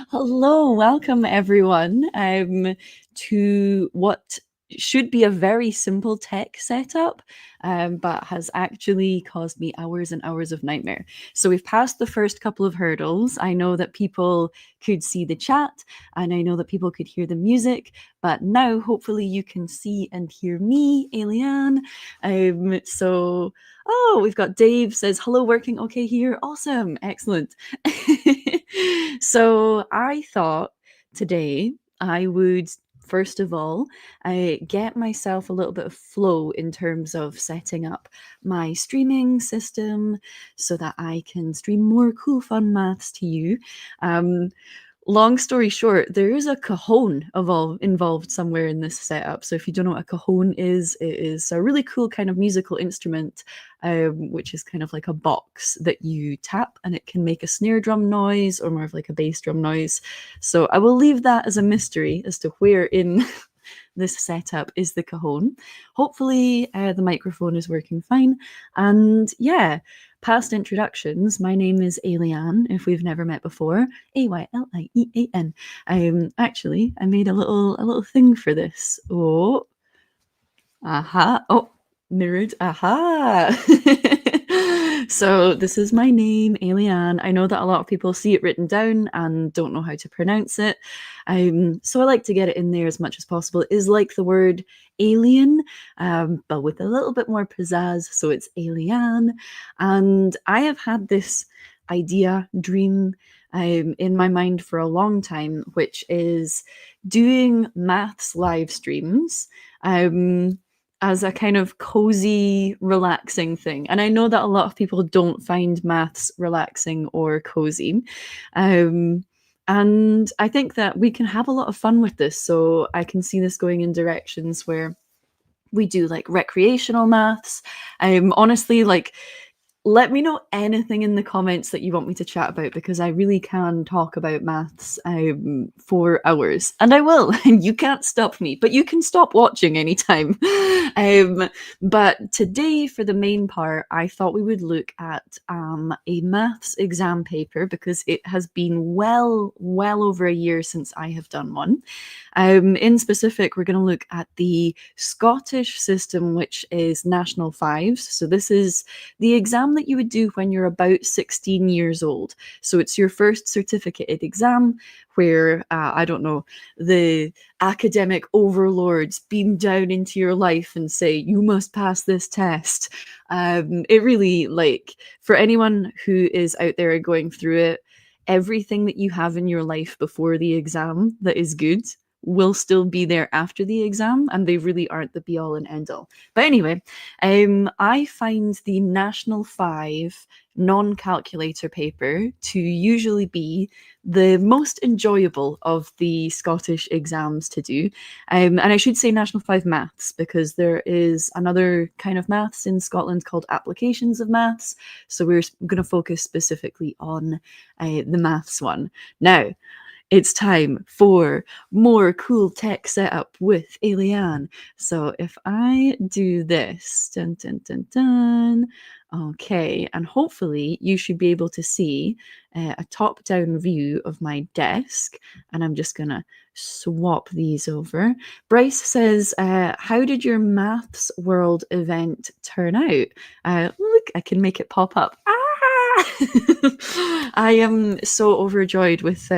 Hello, welcome everyone to what should be a very simple tech setup, but has actually caused me hours and hours of nightmare. So we've passed the first couple of hurdles. I know that people could see the chat and I know that people could hear the music, but now hopefully you can see and hear me, Eliane. Oh, we've got Dave says, hello, working okay here. Awesome. Excellent. So I thought today I would, first of all, get myself a little bit of flow in terms of setting up my streaming system so that I can stream more cool, fun maths to you. Long story short, there is a cajon involved somewhere in this setup. So if you don't know what a cajon is, it is a really cool kind of musical instrument, which is kind of like a box that you tap and it can make a snare drum noise or more of like a bass drum noise. So I will leave that as a mystery as to where in this setup is the cajon. Hopefully the microphone is working fine. And yeah, past introductions, my name is Eliane, if we've never met before, Ayliean. Actually, I made a little thing for this. Oh, mirrored, So this is my name, Eliane. I know that a lot of people see it written down and don't know how to pronounce it. So I like to get it in there as much as possible. It is like the word alien, but with a little bit more pizzazz. So it's Eliane. And I have had this dream in my mind for a long time, which is doing maths live streams. As a kind of cozy, relaxing thing. And I know that a lot of people don't find maths relaxing or cozy. And I think that we can have a lot of fun with this. So I can see this going in directions where we do like recreational maths. Honestly, like, let me know anything in the comments that you want me to chat about because I really can talk about maths for hours, and I will. And you can't stop me, but you can stop watching anytime. But today, for the main part, I thought we would look at a maths exam paper because it has been well over a year since I have done one. In specific, we're going to look at the Scottish system, which is National Fives. So this is the exam that you would do when you're about 16 years old. So it's your first certificated exam where, I don't know, the academic overlords beam down into your life and say, you must pass this test. It really, like, for anyone who is out there going through it, everything that you have in your life before the exam that is good will still be there after the exam, and they really aren't the be all and end all. But anyway, I find the National 5 non-calculator paper to usually be the most enjoyable of the Scottish exams to do. And I should say National 5 maths because there is another kind of maths in Scotland called applications of maths. So we're going to focus specifically on the maths one. Now, it's time for more cool tech setup with Eliane. So if I do this, dun dun dun dun, okay, and hopefully you should be able to see a top-down view of my desk, and I'm just gonna swap these over. Bryce says, how did your Maths World event turn out? Look, I can make it pop up. I am so overjoyed with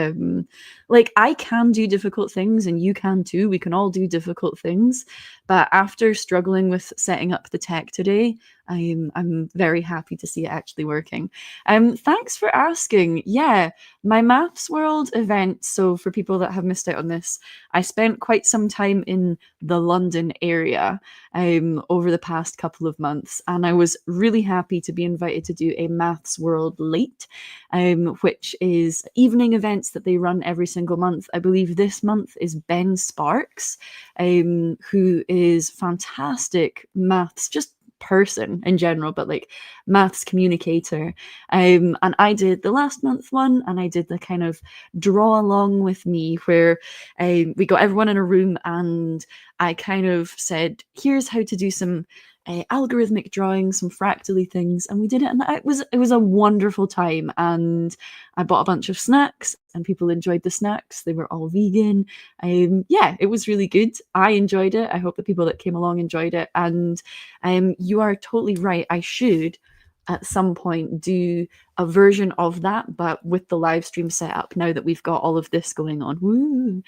like I can do difficult things and you can too. We can all do difficult things. But after struggling with setting up the tech today, I'm very happy to see it actually working. Thanks for asking. Yeah, my Maths World event. So for people that have missed out on this, I spent quite some time in the London area over the past couple of months, and I was really happy to be invited to do a Maths World Late, which is evening events that they run every single month. I believe this month is Ben Sparks, who is fantastic maths, just person in general, but like maths communicator. And I did the last month one, and I did the kind of draw along with me where we got everyone in a room and I kind of said, here's how to do some algorithmic drawing, some fractally things, and we did it, and it was a wonderful time. And I bought a bunch of snacks, and people enjoyed the snacks. They were all vegan. Yeah, it was really good. I enjoyed it. I hope the people that came along enjoyed it. And you are totally right. I should at some point do a version of that, but with the live stream set up now that we've got all of this going on. Woo!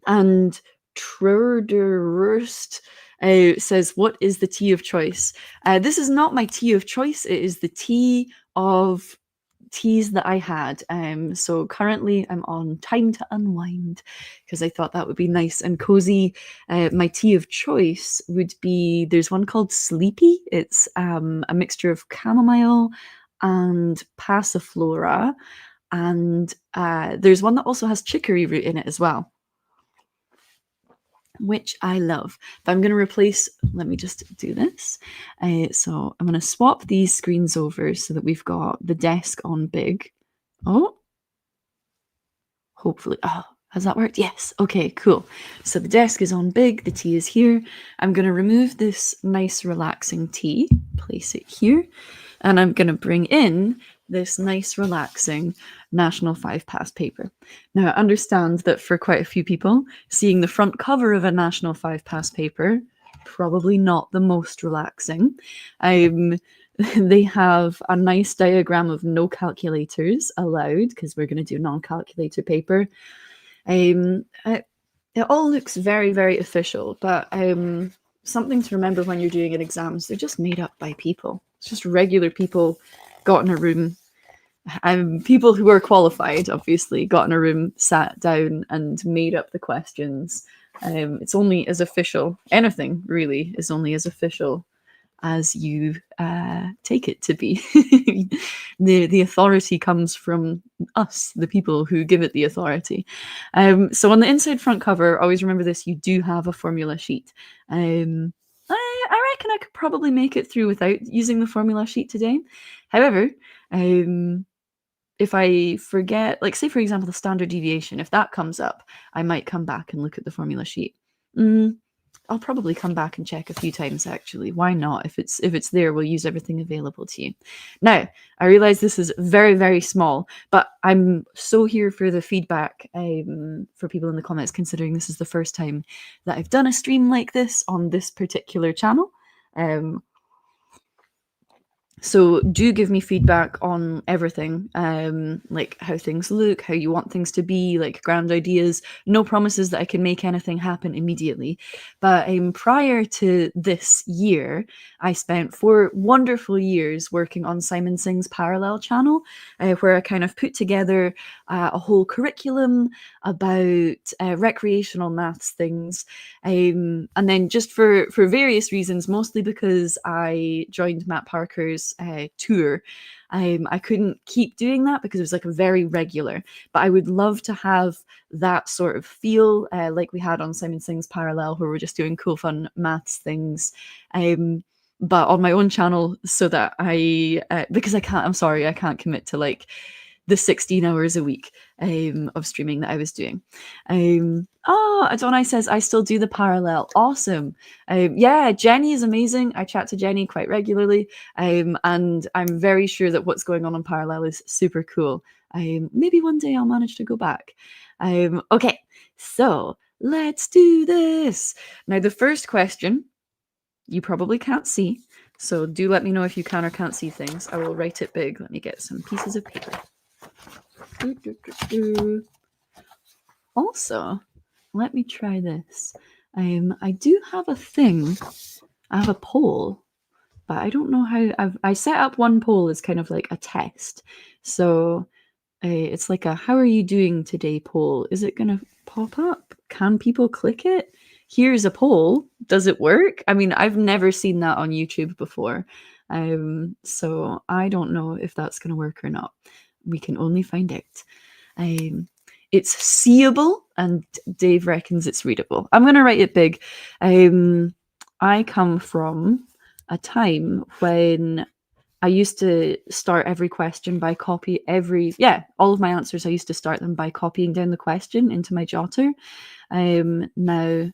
And Tröderwurst says, what is the tea of choice? This is not my tea of choice. It is the tea of teas that I had. So currently I'm on Time to Unwind because I thought that would be nice and cozy. My tea of choice would be, there's one called Sleepy. It's a mixture of chamomile and passiflora. And there's one that also has chicory root in it as well, which I love. But I'm going to replace, let me just do this. So I'm going to swap these screens over so that we've got the desk on big. Oh, hopefully. Oh, has that worked? Yes. Okay, cool. So the desk is on big, the tea is here. I'm going to remove this nice relaxing tea, place it here, and I'm going to bring in this nice relaxing National 5 Past paper. Now, I understand that for quite a few people, seeing the front cover of a National 5 Past paper, probably not the most relaxing. They have a nice diagram of no calculators allowed because we're going to do non-calculator paper. It all looks very, very official, but something to remember when you're doing an exams, they're just made up by people. It's just regular people got in a room. People who are qualified, obviously, got in a room, sat down, and made up the questions. It's only as official. Anything really is only as official as you take it to be. The authority comes from us, the people who give it the authority. So on the inside front cover, always remember this: you do have a formula sheet. I reckon I could probably make it through without using the formula sheet today. However, if I forget, like say for example the standard deviation, if that comes up, I might come back and look at the formula sheet. I'll probably come back and check a few times actually. Why not? If it's there, we'll use everything available to you. Now, I realize this is very, very small, but I'm so here for the feedback for people in the comments, considering this is the first time that I've done a stream like this on this particular channel. So do give me feedback on everything, like how things look, how you want things to be, like grand ideas. No promises that I can make anything happen immediately. But prior to this year, I spent 4 wonderful years working on Simon Singh's Parallel channel, where I kind of put together a whole curriculum about recreational maths things. And then just for various reasons, mostly because I joined Matt Parker's tour, I couldn't keep doing that because it was like a very regular, but I would love to have that sort of feel like we had on Simon Singh's Parallel, where we're just doing cool fun maths things, but on my own channel, so that I because I'm sorry, I can't commit to like the 16 hours a week of streaming that I was doing. Adonai says, I still do the parallel. Awesome. Yeah, Jenny is amazing. I chat to Jenny quite regularly. And I'm very sure that what's going on parallel is super cool. Maybe one day I'll manage to go back. Okay, so let's do this. Now, the first question you probably can't see, so do let me know if you can or can't see things. I will write it big. Let me get some pieces of paper. Also, let me try this. I do have a thing. I have a poll, but I don't know how. I set up one poll as kind of like a test. So it's like a "How are you doing today?" poll. Is it gonna pop up? Can people click it? Here's a poll. Does it work? I mean, I've never seen that on YouTube before. So I don't know if that's gonna work or not. We can only find out. It's seeable, and Dave reckons it's readable. I'm gonna write it big. I come from a time when I used to start every question by all of my answers. I used to start them by copying down the question into my jotter. Now,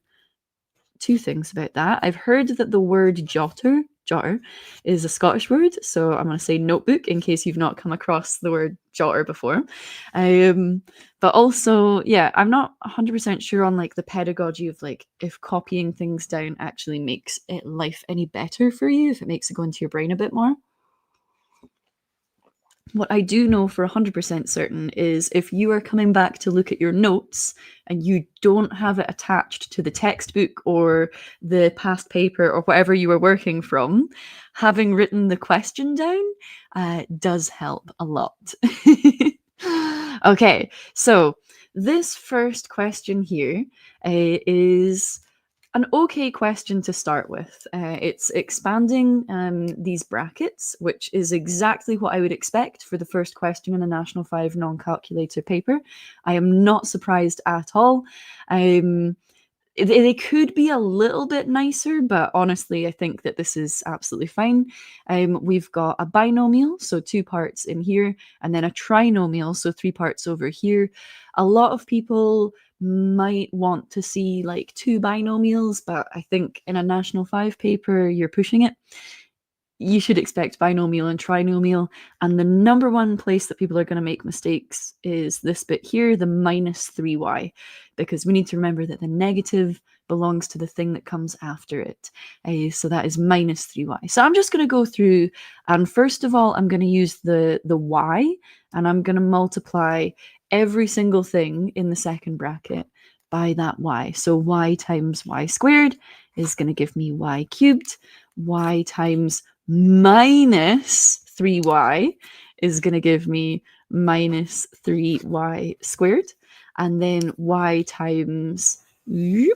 two things about that. I've heard that the word jotter is a Scottish word, so I'm going to say notebook in case you've not come across the word jotter before. But also, yeah, I'm not 100% sure on like the pedagogy of like if copying things down actually makes life any better for you, if it makes it go into your brain a bit more. What I do know for 100% certain is if you are coming back to look at your notes and you don't have it attached to the textbook or the past paper or whatever you were working from, having written the question down does help a lot. Okay, so this first question here is an okay question to start with. It's expanding these brackets, which is exactly what I would expect for the first question in a National 5 non-calculator paper. I am not surprised at all. They could be a little bit nicer, but honestly, I think that this is absolutely fine. We've got a binomial, so 2 parts in here, and then a trinomial, so 3 parts over here. A lot of people might want to see like 2 binomials, but I think in a National 5 paper, you're pushing it. You should expect binomial and trinomial. And the number one place that people are going to make mistakes is this bit here, the minus 3y, because we need to remember that the negative belongs to the thing that comes after it. So that is minus 3y. So I'm just going to go through, and first of all, I'm going to use the y, and I'm going to multiply every single thing in the second bracket by that y. So y times y squared is going to give me y cubed. Y times minus 3y is going to give me minus 3y squared. And then y times 2,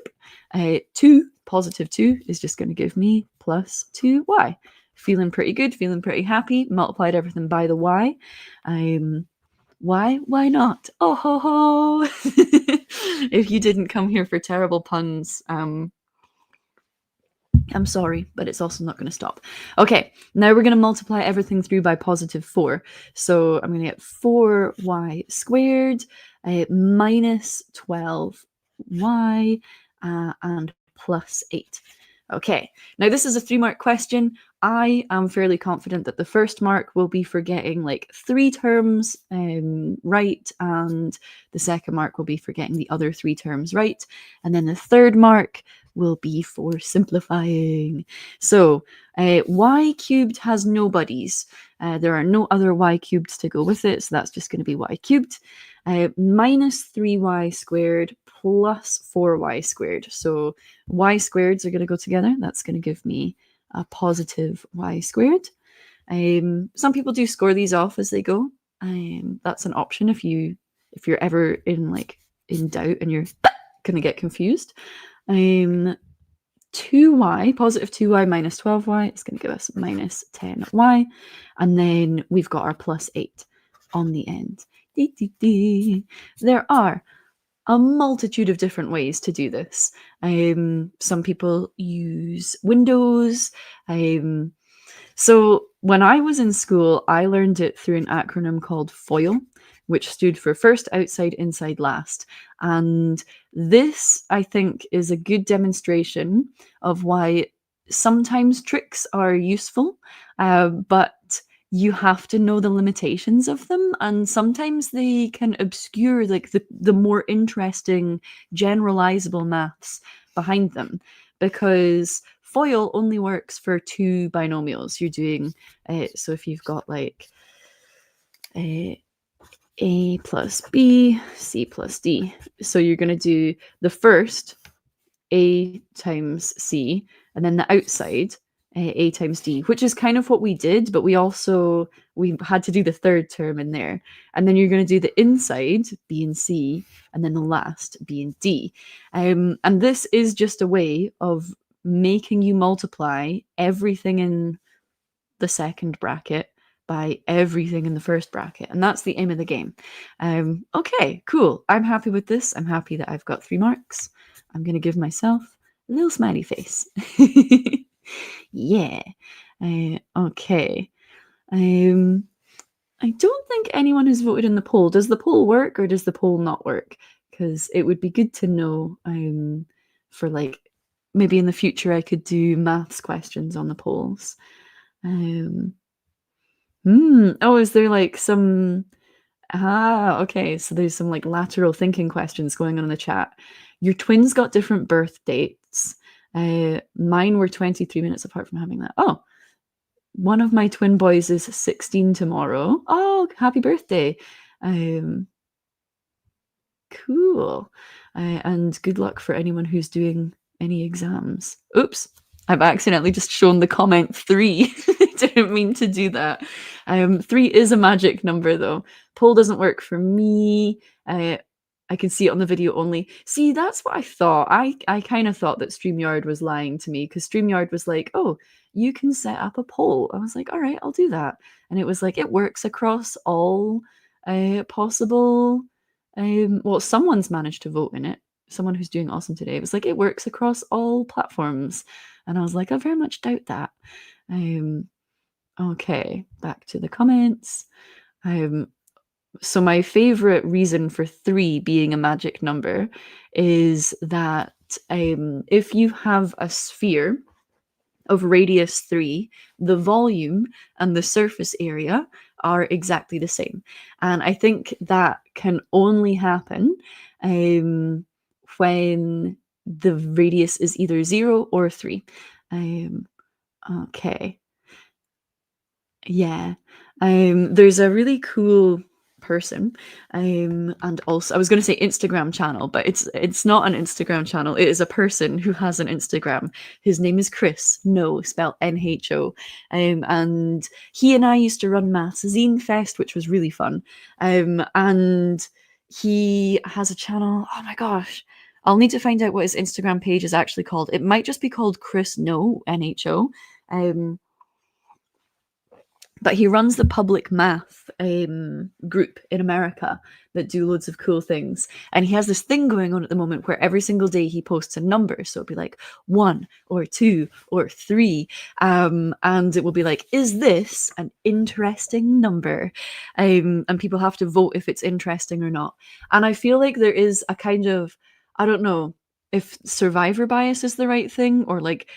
positive 2, is just going to give me plus 2y. Feeling pretty good, feeling pretty happy. Multiplied everything by the y. Why not? Oh ho ho! If you didn't come here for terrible puns, I'm sorry, but it's also not going to stop. Okay, now we're going to multiply everything through by positive 4. So I'm going to get 4y squared minus 12y and plus 8. Okay, now this is a 3-mark question. I am fairly confident that the first mark will be for getting like 3 terms right, and the second mark will be for getting the other 3 terms right, and then the third mark will be for simplifying. So y cubed has no buddies. There are no other y cubed to go with it, so that's just going to be y cubed. Minus 3y squared plus 4y squared. So y squareds are going to go together. That's going to give me a positive y squared. Some people do score these off as they go. That's an option if you're ever in doubt and you're going to get confused. 2y, positive 2y minus 12y is going to give us minus 10y. And then we've got our plus 8 on the end. There are a multitude of different ways to do this. Some people use Windows. So when I was in school, I learned it through an acronym called FOIL. which stood for first, outside, inside, last. And this, I think, is a good demonstration of why sometimes tricks are useful, but you have to know the limitations of them, and sometimes they can obscure like the more interesting generalizable maths behind them, because FOIL only works for two binomials. You're doing so if you've got like a plus b, c plus d, so you're going to do the first a times c, and then the outside a times d, which is kind of what we did, but we had to do the third term in there, and then you're going to do the inside b and c, and then the last b and d, and this is just a way of making you multiply everything in the second bracket by everything in the first bracket, and that's the aim of the game. Okay, cool. I'm happy with this. I'm happy that I've got 3 marks. I'm going to give myself a little smiley face. Yeah. Okay. I don't think anyone has voted in the poll. Does the poll work or does the poll not work? Because it would be good to know for like maybe in the future I could do maths questions on the polls. Oh, is there like some... okay, so there's some like lateral thinking questions going on in the chat. Your twins got different birth dates. Mine were 23 minutes apart from having that. Oh, one of my twin boys is 16 tomorrow. Oh, happy birthday. Cool. And good luck for anyone who's doing any exams. Oops, I've accidentally just shown the comment 3. Didn't mean to do that. 3 is a magic number though. Poll doesn't work for me. I can see it on the video only. See, that's what I thought. I kind of thought that StreamYard was lying to me, because StreamYard was like, oh, you can set up a poll. I was like, all right, I'll do that. And it was like, it works across all possible... well, someone's managed to vote in it. Someone who's doing awesome today. It was like, it works across all platforms. And I was like, I very much doubt that. Okay, back to the comments. So my favorite reason for 3 being a magic number is that if you have a sphere of radius 3, the volume and the surface area are exactly the same. And I think that can only happen when the radius is either 0 or 3. Okay. Yeah. There's a really cool person, and also I was going to say Instagram channel, but it's not an Instagram channel. It is a person who has an Instagram. His name is Chris, spelled NHO, and he and I used to run Maths Zine Fest, which was really fun. And he has a channel. Oh my gosh, I'll need to find out what his Instagram page is actually called. It might just be called Chris NHO. But he runs the public math group in America that do loads of cool things. And he has this thing going on at the moment where every single day he posts a number. So it'll be like 1 or 2 or 3. And it will be like, is this an interesting number? And people have to vote if it's interesting or not. And I feel like there is a kind of, I don't know if survivor bias is the right thing, or like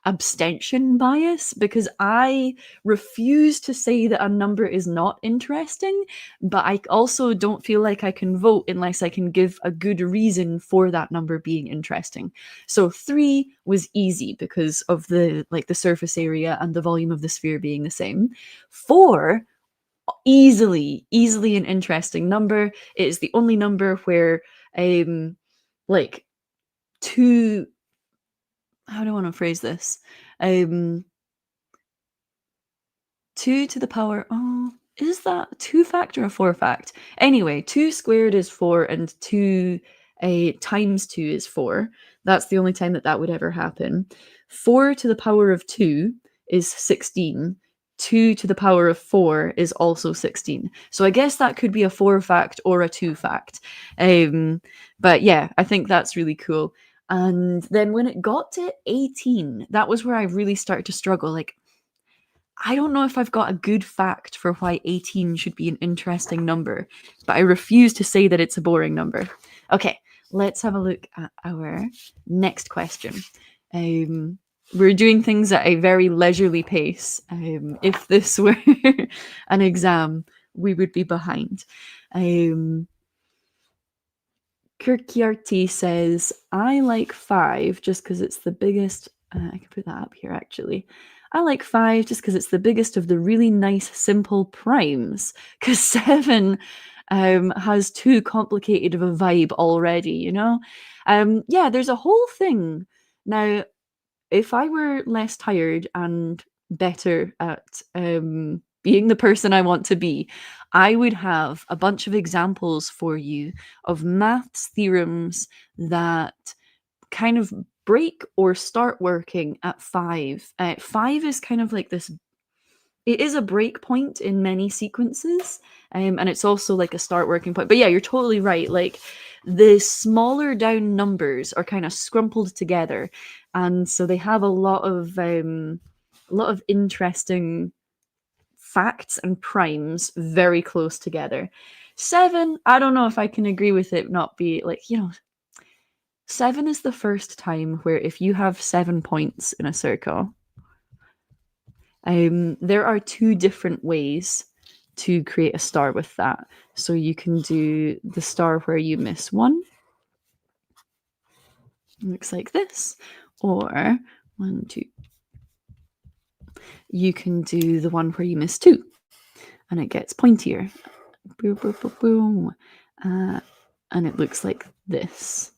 abstention bias, because I refuse to say that a number is not interesting, but I also don't feel like I can vote unless I can give a good reason for that number being interesting. So 3 was easy because of the surface area and the volume of the sphere being the same. 4, easily an interesting number. It is the only number where like 2... how do I want to phrase this? 2 to the power... oh, is that 2 fact or a 4 fact? Anyway, 2 squared is 4, and 2 times 2 is 4. That's the only time that would ever happen. 4 to the power of 2 is 16. 2 to the power of 4 is also 16. So I guess that could be a 4 fact or a 2 fact. But yeah, I think that's really cool. And then when it got to 18, that was where I really started to struggle. Like, I don't know if I've got a good fact for why 18 should be an interesting number, but I refuse to say that it's a boring number. Okay, let's have a look at our next question. We're doing things at a very leisurely pace. If this were an exam, we would be behind. Kirkyarty says, I like 5 just because it's the biggest. I can put that up here actually. I like 5 just because it's the biggest of the really nice, simple primes. Because 7 has too complicated of a vibe already, you know? Yeah, there's a whole thing. Now, if I were less tired and better at being the person I want to be, I would have a bunch of examples for you of maths theorems that kind of break or start working at 5. 5 is kind of like this. It is a break point in many sequences, and it's also like a start working point. But yeah, you're totally right. Like the smaller down numbers are kind of scrumpled together, and so they have a lot of interesting facts and primes very close together. 7, I don't know if I can agree with it not be like, 7 is the first time where if you have 7 points in a circle, there are 2 different ways to create a star with that. So you can do the star where you miss 1. Looks like this. Or 1, 2. You can do the one where you miss 2. And it gets pointier. Boom, boom, boom, boom. And it looks like this.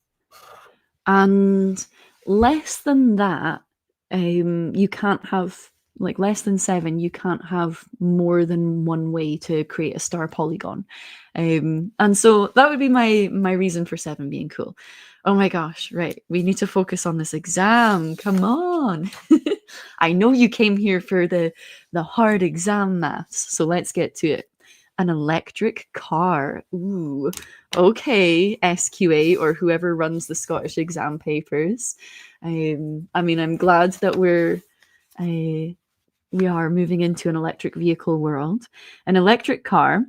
And less than that, you can't have, like less than 7, you can't have more than one way to create a star polygon. And so that would be my reason for 7 being cool. Oh my gosh, right. We need to focus on this exam. Come on. I know you came here for the hard exam maths, so let's get to it. An electric car. Ooh, okay, SQA or whoever runs the Scottish exam papers. I mean, I'm glad that we are moving into an electric vehicle world. An electric car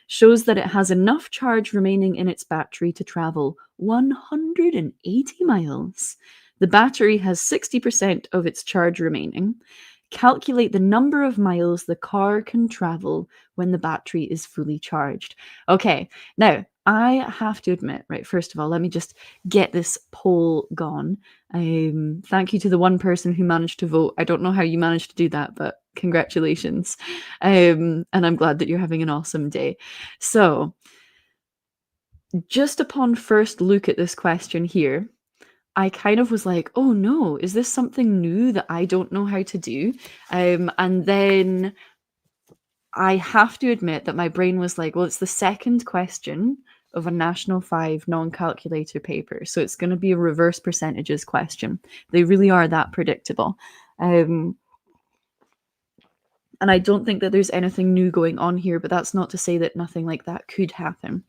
shows that it has enough charge remaining in its battery to travel 180 miles. The battery has 60% of its charge remaining. Calculate the number of miles the car can travel when the battery is fully charged. Okay, now I have to admit, right, first of all, let me just get this poll gone. Thank you to the one person who managed to vote. I don't know how you managed to do that, but congratulations. And I'm glad that you're having an awesome day. So, just upon first look at this question here, I kind of was like, oh no, is this something new that I don't know how to do? And then I have to admit that my brain was like, well, it's the second question of a National 5 non-calculator paper. So it's going to be a reverse percentages question. They really are that predictable. And I don't think that there's anything new going on here, but that's not to say that nothing like that could happen.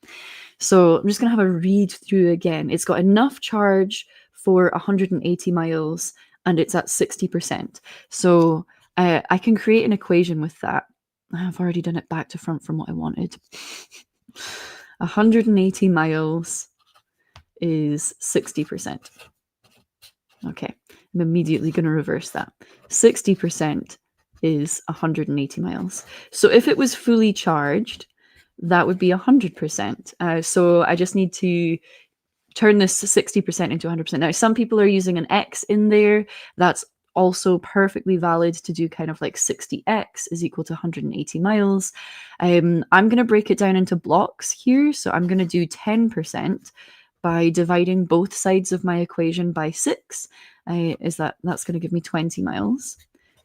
So I'm just going to have a read through again. It's got enough charge for 180 miles and it's at 60%. So I can create an equation with that. I've already done it back to front from what I wanted. 180 miles is 60%. Okay, I'm immediately going to reverse that. 60% is 180 miles. So if it was fully charged, that would be 100%. So I just need to turn this 60% into 100%. Now, some people are using an X in there. That's also perfectly valid to do kind of like 60x is equal to 180 miles. I'm going to break it down into blocks here. So I'm going to do 10% by dividing both sides of my equation by 6. That's going to give me 20 miles.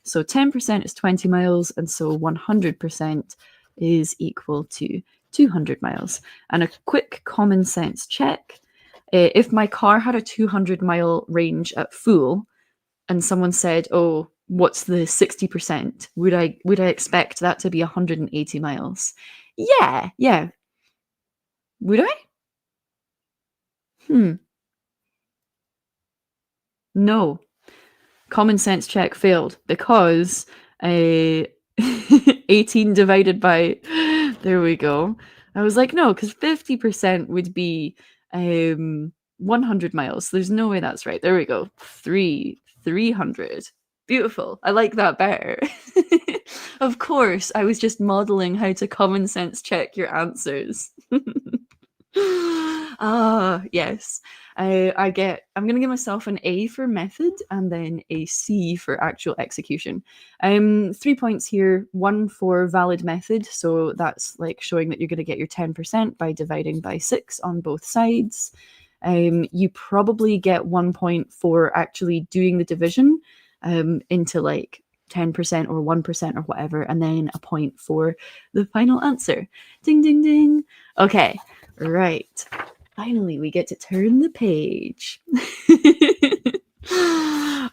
So 10% is 20 miles, and so 100% is equal to 200 miles. And a quick common sense check. If my car had a 200-mile range at full, and someone said, oh, what's the 60%? Would I expect that to be 180 miles? Yeah. Would I? No. Common sense check failed because 18 divided by, there we go. I was like, no, because 50% would be 100 miles. There's no way that's right. There we go. 300. Beautiful. I like that better. Of course, I was just modeling how to common sense check your answers. Ah, yes. I'm gonna give myself an A for method and then a C for actual execution. 3 points here, one for valid method, so that's like showing that you're gonna get your 10% by dividing by 6 on both sides. You probably get 1 point for actually doing the division into like 10% or 1% or whatever, and then a point for the final answer. Ding, ding, ding. Okay, right. Finally, we get to turn the page.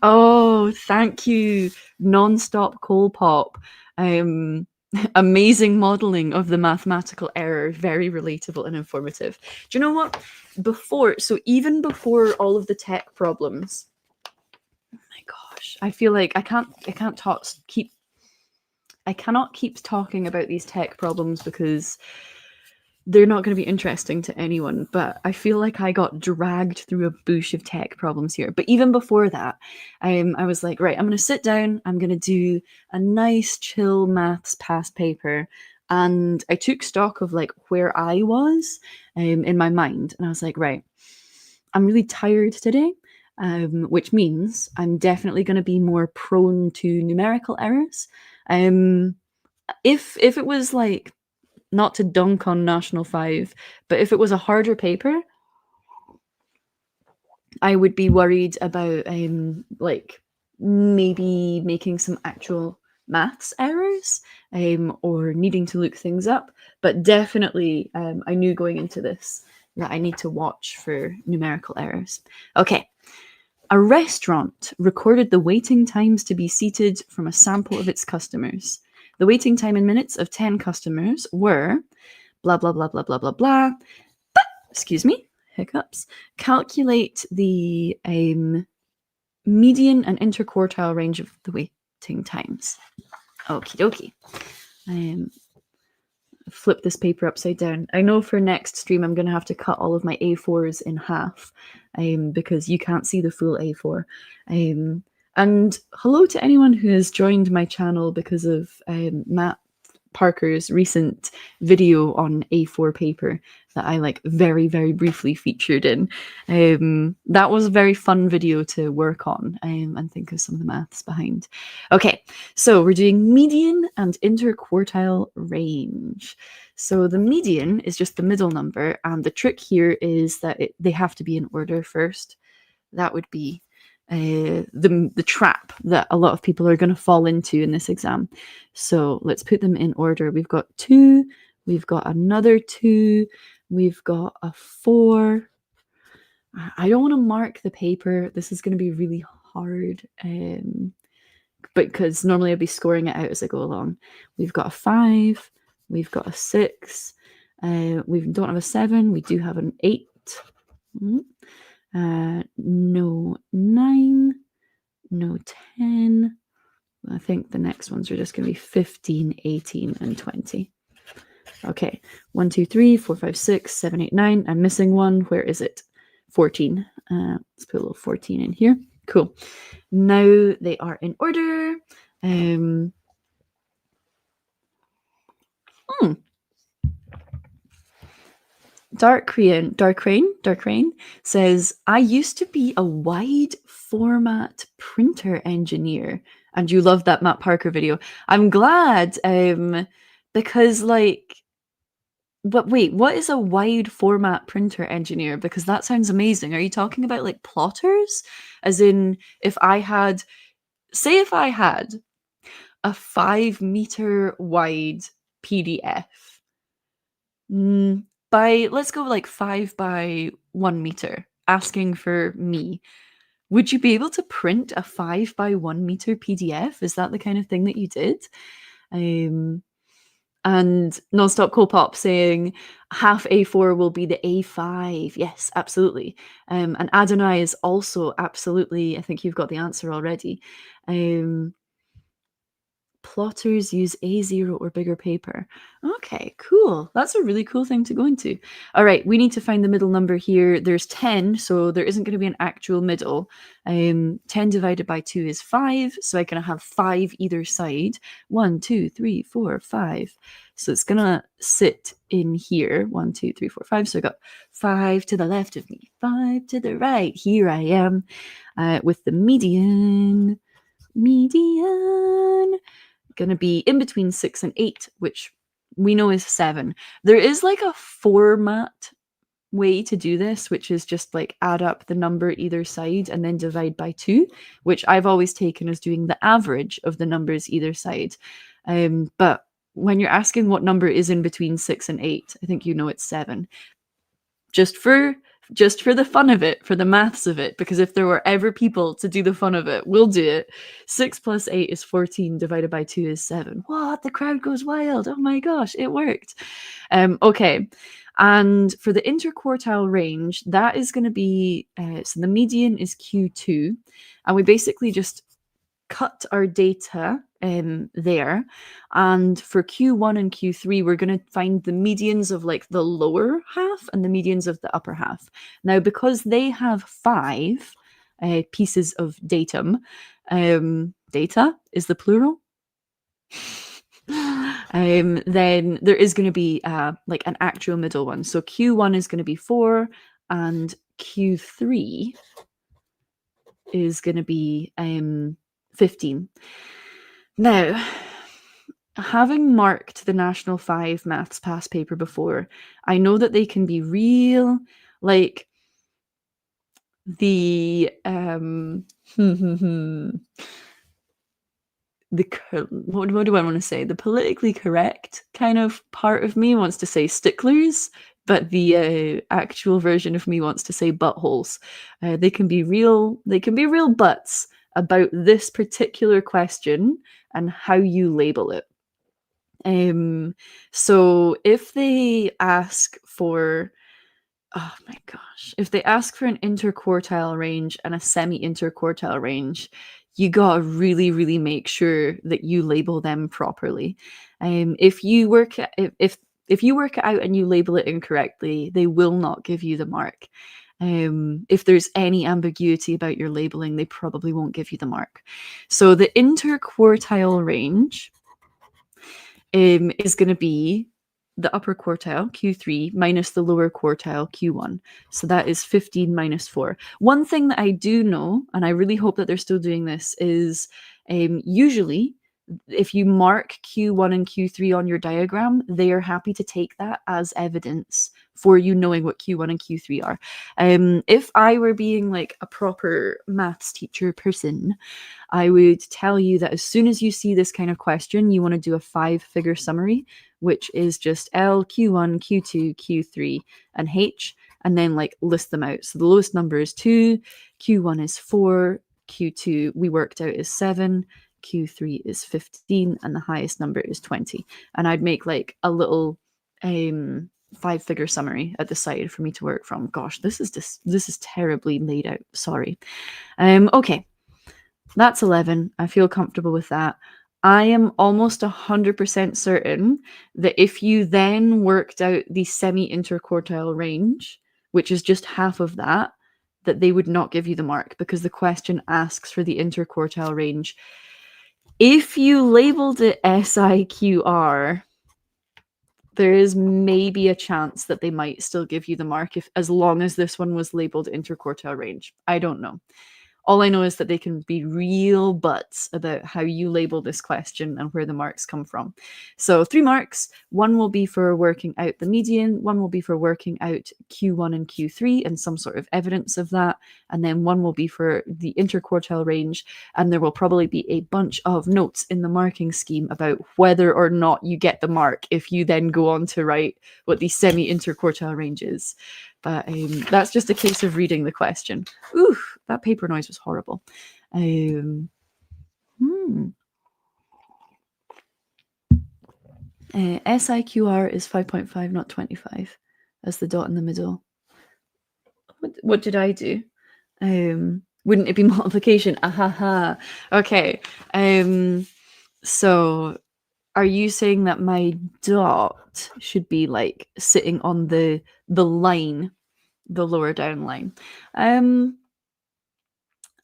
Oh, thank you, non-stop coal pop. Amazing modeling of the mathematical error, very relatable and informative. Do you know what? Even before all of the tech problems, oh my gosh, I feel like I cannot keep talking about these tech problems because they're not going to be interesting to anyone, but I feel like I got dragged through a bush of tech problems here. But even before that, I was like, right, I'm going to sit down, I'm going to do a nice chill maths past paper. And I took stock of like where I was in my mind. And I was like, right, I'm really tired today, which means I'm definitely going to be more prone to numerical errors. If it was like, not to dunk on National 5, but if it was a harder paper, I would be worried about like maybe making some actual maths errors or needing to look things up. But definitely, I knew going into this that I need to watch for numerical errors. Okay. A restaurant recorded the waiting times to be seated from a sample of its customers. The waiting time in minutes of 10 customers were blah, blah, blah, blah, blah, blah, blah. Excuse me, hiccups. Calculate the median and interquartile range of the waiting times. Okie dokie. Flip this paper upside down. I know for next stream I'm going to have to cut all of my A4s in half because you can't see the full A4. And hello to anyone who has joined my channel because of Matt Parker's recent video on A4 paper that I like very, very briefly featured in. That was a very fun video to work on and think of some of the maths behind. Okay, so we're doing median and interquartile range. So the median is just the middle number, and the trick here is that they have to be in order first. That would be the trap that a lot of people are going to fall into in this exam. So let's put them in order. We've got 2, we've got another 2, we've got a 4. I don't want to mark the paper. This is going to be really hard, but because normally I'd be scoring it out as I go along. We've got a 5, we've got a 6, we don't have a 7, we do have an 8. No 9, no 10. I think the next ones are just going to be 15, 18, and 20. Okay, 1, 2, 3, 4, 5, 6, 7, 8, 9. I'm missing one. Where is it? 14. Let's put a little 14 in here. Cool. Now they are in order. Dark Rain says, I used to be a wide format printer engineer. And you loved that Matt Parker video. I'm glad, because like, but wait, what is a wide format printer engineer? Because that sounds amazing. Are you talking about like plotters? As in, if I had a 5-meter wide PDF, let's go like 5 by 1 meter, asking for me, would you be able to print a 5 by 1 meter PDF? Is that the kind of thing that you did? And Nonstop Cool Pop saying half A4 will be the A5. Yes, absolutely. And Adonai is also absolutely, I think you've got the answer already. Plotters use A0 or bigger paper. Okay, cool. That's a really cool thing to go into. All right, we need to find the middle number here. There's 10, so there isn't going to be an actual middle. 10 divided by 2 is 5, so I'm going to have 5 either side. 1, 2, 3, 4, 5. So it's going to sit in here. 1, 2, 3, 4, 5. So I got 5 to the left of me, 5 to the right. Here I am with the median. Going to be in between 6 and 8, which we know is 7. There is like a format way to do this, which is just like add up the number either side and then divide by 2, which I've always taken as doing the average of the numbers either side. But when you're asking what number is in between 6 and 8, I think you know it's 7. Just for the fun of it, for the maths of it, because if there were ever people to do the fun of it, we'll do it. 6 plus 8 is 14, divided by 2 is 7. What? The crowd goes wild. Oh my gosh, it worked. Okay. And for the interquartile range, that is going to be, so the median is Q2. And we basically just cut our data there. And for Q1 and Q3, we're going to find the medians of like the lower half and the medians of the upper half. Now, because they have 5 pieces of datum, data is the plural. Then there is going to be like an actual middle one. So Q1 is going to be 4 and Q3 is going to be 15. Now, having marked the National 5 Maths past paper before, I know that they can be real, like the what do I want to say? The politically correct kind of part of me wants to say sticklers, but the actual version of me wants to say buttholes. They can be real butts about this particular question and how you label it. So if they ask for, oh my gosh, if they ask for an interquartile range and a semi-interquartile range, you gotta really, really make sure that you label them properly. If you work if you work it out and you label it incorrectly, they will not give you the mark. If there's any ambiguity about your labeling, they probably won't give you the mark. So the interquartile range is going to be the upper quartile, Q3, minus the lower quartile, Q1. So that is 15 minus 4. One thing that I do know, and I really hope that they're still doing this, is usually if you mark Q1 and Q3 on your diagram, they are happy to take that as evidence for you knowing what Q1 and Q3 are. If I were being like a proper maths teacher person, I would tell you that as soon as you see this kind of question, you want to do a 5-figure summary, which is just L, Q1, Q2, Q3, and H, and then like list them out. So the lowest number is 2, Q1 is 4, Q2 we worked out is 7, Q3 is 15, and the highest number is 20. And I'd make like a little 5-figure summary at the side for me to work from. Gosh, this is terribly laid out. Sorry. Okay. That's 11. I feel comfortable with that. I am almost 100% certain that if you then worked out the semi-interquartile range, which is just half of that, that they would not give you the mark because the question asks for the interquartile range. If you labeled it SIQR, there is maybe a chance that they might still give you the mark as long as this one was labeled interquartile range. I don't know. All I know is that they can be real butts about how you label this question and where the marks come from. So 3 marks. 1 will be for working out the median. 1 will be for working out Q1 and Q3 and some sort of evidence of that. And then 1 will be for the interquartile range. And there will probably be a bunch of notes in the marking scheme about whether or not you get the mark if you then go on to write what the semi-interquartile range is. But that's just a case of reading the question. Ooh, that paper noise was horrible. SIQR is 5.5, not 25, as the dot in the middle. What did I do? Wouldn't it be multiplication? Ahaha. Okay. So are you saying that my dot should be like sitting on the line, the lower down line? Um,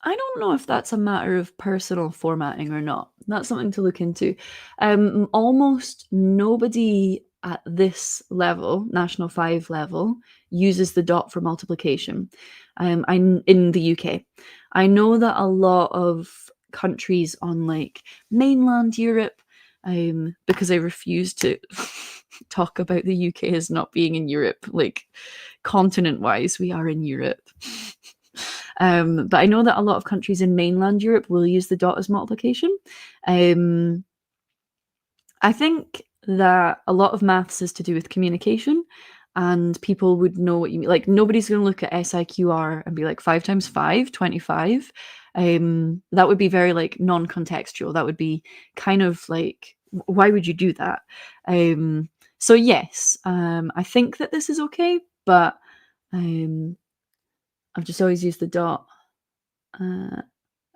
I don't know if that's a matter of personal formatting or not. That's something to look into. Almost nobody at this level, National 5 level, uses the dot for multiplication. I'm in the UK. I know that a lot of countries on like mainland Europe, because I refuse to talk about the UK as not being in Europe, like continent wise, we are in Europe. But I know that a lot of countries in mainland Europe will use the dot as multiplication. Um, I think that a lot of maths is to do with communication, and people would know what you mean. Like, nobody's going to look at SIQR and be like, 5 times 5, 25. That would be very like non-contextual. That would be kind of like, why would you do that? So yes, I think that this is okay, but um, I've just always used the dot.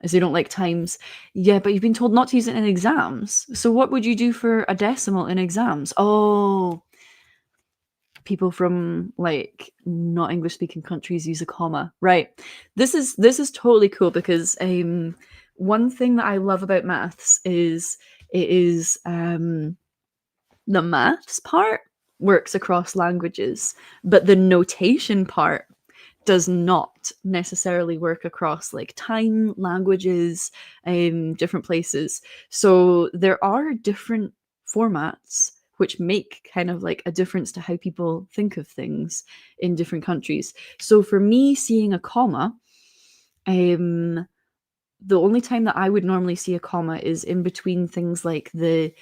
As they don't like times. Yeah, but you've been told not to use it in exams. So what would you do for a decimal in exams? Oh, people from like not English speaking countries use a comma. Right. This is totally cool because one thing that I love about maths is it is the maths part works across languages, but the notation part does not necessarily work across like time, languages, different places. So there are different formats which make kind of like a difference to how people think of things in different countries. So for me, seeing a comma, um, the only time that I would normally see a comma is in between things like the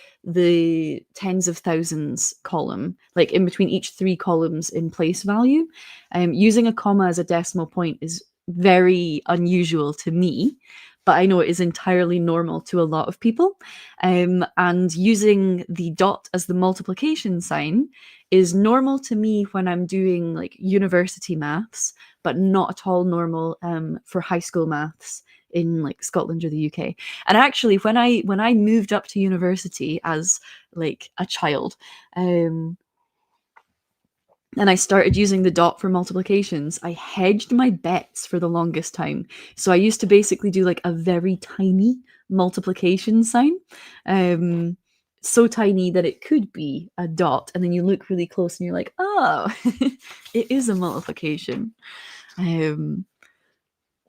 tens of thousands column, like in between each three columns in place value. Using a comma as a decimal point is very unusual to me, but I know it is entirely normal to a lot of people. And using the dot as the multiplication sign is normal to me when I'm doing like university maths, but not at all normal for high school maths in like Scotland or the UK. And actually when I moved up to university as like a child, and I started using the dot for multiplications, I hedged my bets for the longest time. So I used to basically do like a very tiny multiplication sign. Um so tiny that it could be a dot, and then you look really close and you're like, oh, it is a multiplication. Um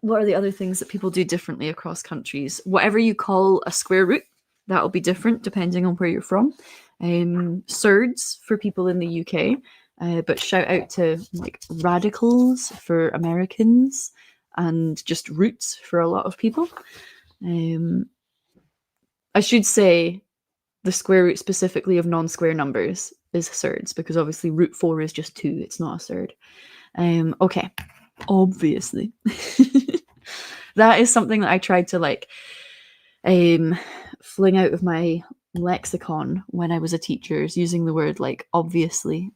what are the other things that people do differently across countries? Whatever you call a square root, that'll be different depending on where you're from. Surds for people in the UK, but shout out to like radicals for Americans and just roots for a lot of people. Um, I should say the square root specifically of non-square numbers is surds, because obviously root 4 is just 2, it's not a surd. Okay, obviously. That is something that I tried to like fling out of my lexicon when I was a teacher, is using the word like obviously,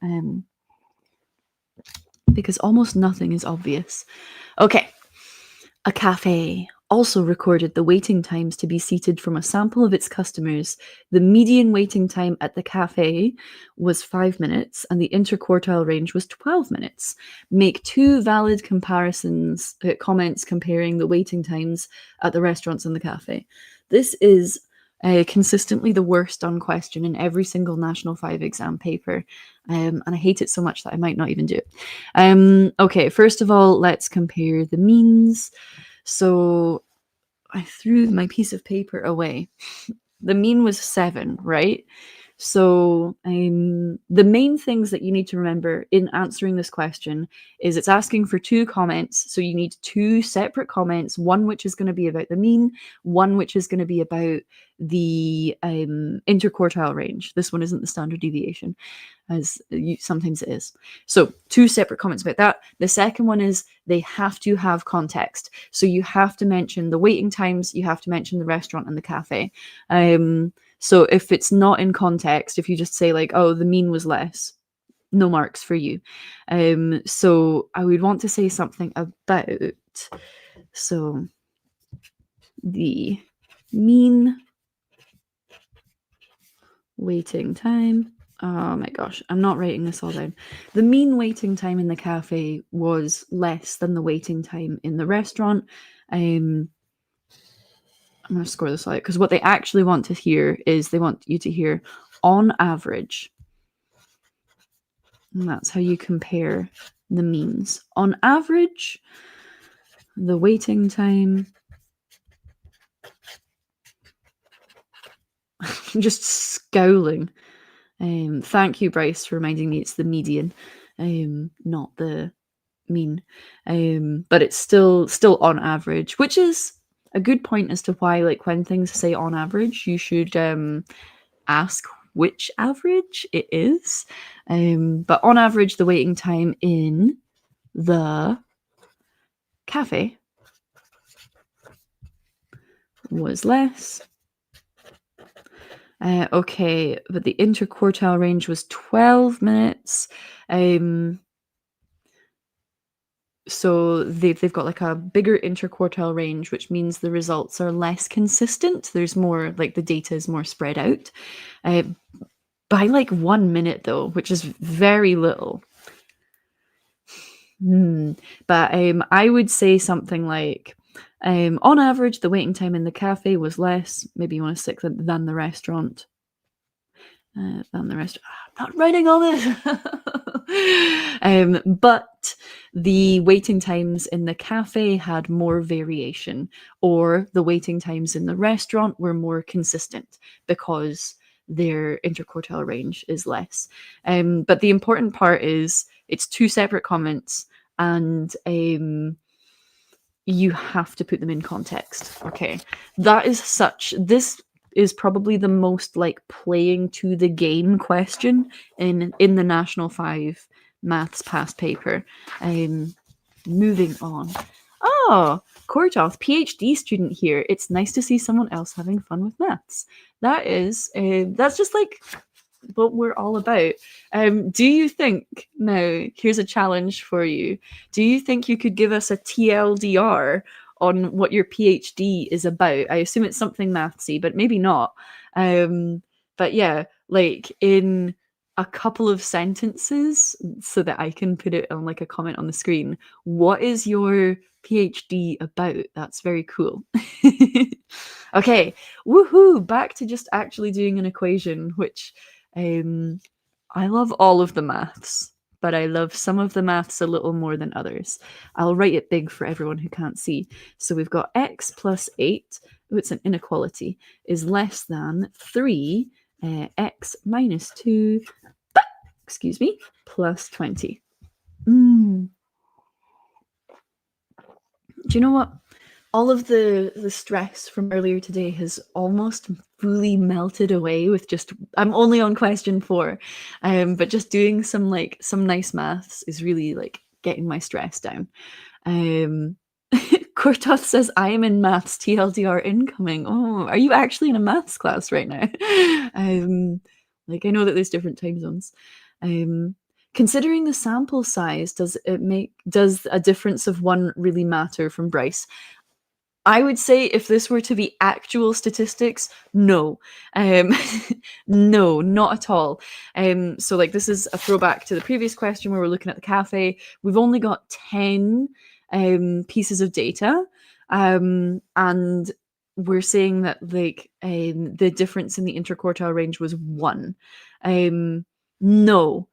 because almost nothing is obvious. Okay, a cafe also recorded the waiting times to be seated from a sample of its customers. The median waiting time at the cafe was 5 minutes and the interquartile range was 12 minutes. Make two valid comparisons, comments comparing the waiting times at the restaurants and the cafe. This is consistently the worst done question in every single National 5 exam paper. And I hate it so much that I might not even do it. Okay, first of all, let's compare the means. So I threw my piece of paper away. The mean was 7, right? So the main things that you need to remember in answering this question is it's asking for two comments. So you need two separate comments, one which is going to be about the mean, one which is going to be about the interquartile range. This one isn't the standard deviation, as sometimes it is. So two separate comments about that. The second one is they have to have context. So you have to mention the waiting times, you have to mention the restaurant and the cafe. So if it's not in context, if you just say like, oh, the mean was less, no marks for you. So I would want to say something about, so the mean waiting time. Oh my gosh, I'm not writing this all down. The mean waiting time in the cafe was less than the waiting time in the restaurant. I'm going to score this out because what they actually want to hear is they want you to hear on average. And that's how you compare the means. On average, the waiting time. Just scowling. Thank you, Bryce, for reminding me it's the median, not the mean. But it's still on average, which is a good point as to why, like, when things say on average, you should ask which average it is. But on average, the waiting time in the cafe was less. Okay, but the interquartile range was 12 minutes. So they've got like a bigger interquartile range, which means the results are less consistent. There's more, like, the data is more spread out. By like 1 minute though, which is very little. But I would say something like, on average, the waiting time in the cafe was less. Maybe you want to stick than the restaurant. Than the restaurant. I'm not writing all this. But the waiting times in the cafe had more variation, or the waiting times in the restaurant were more consistent because their interquartile range is less. But the important part is it's two separate comments, and you have to put them in context. Okay, this is probably the most like playing to the game question in the National 5 maths past paper. Moving on. Oh, Kortoth, PhD student here. It's nice to see someone else having fun with maths. That's just like what we're all about. Do you think, now, here's a challenge for you. Do you think you could give us a TLDR on what your PhD is about? I assume it's something mathsy, but maybe not. But yeah, like in a couple of sentences so that I can put it on like a comment on the screen. What is your PhD about? That's very cool. Okay, woohoo, back to just actually doing an equation, which I love all of the maths, but I love some of the maths a little more than others. I'll write it big for everyone who can't see. So we've got x plus 8, it's an inequality, is less than 3 x minus 2, excuse me, plus 20. Do you know what? All of the stress from earlier today has almost fully melted away with just, I'm only on question 4, but just doing some nice maths is really like getting my stress down. Kortoth says, I am in maths, TLDR incoming. Oh, are you actually in a maths class right now? Like, I know that there's different time zones. Considering the sample size, does a difference of 1 really matter, from Bryce? I would say if this were to be actual statistics, no. No, not at all. So like, this is a throwback to the previous question where we're looking at the cafe. We've only got 10 pieces of data, and we're saying that like the difference in the interquartile range was 1. No.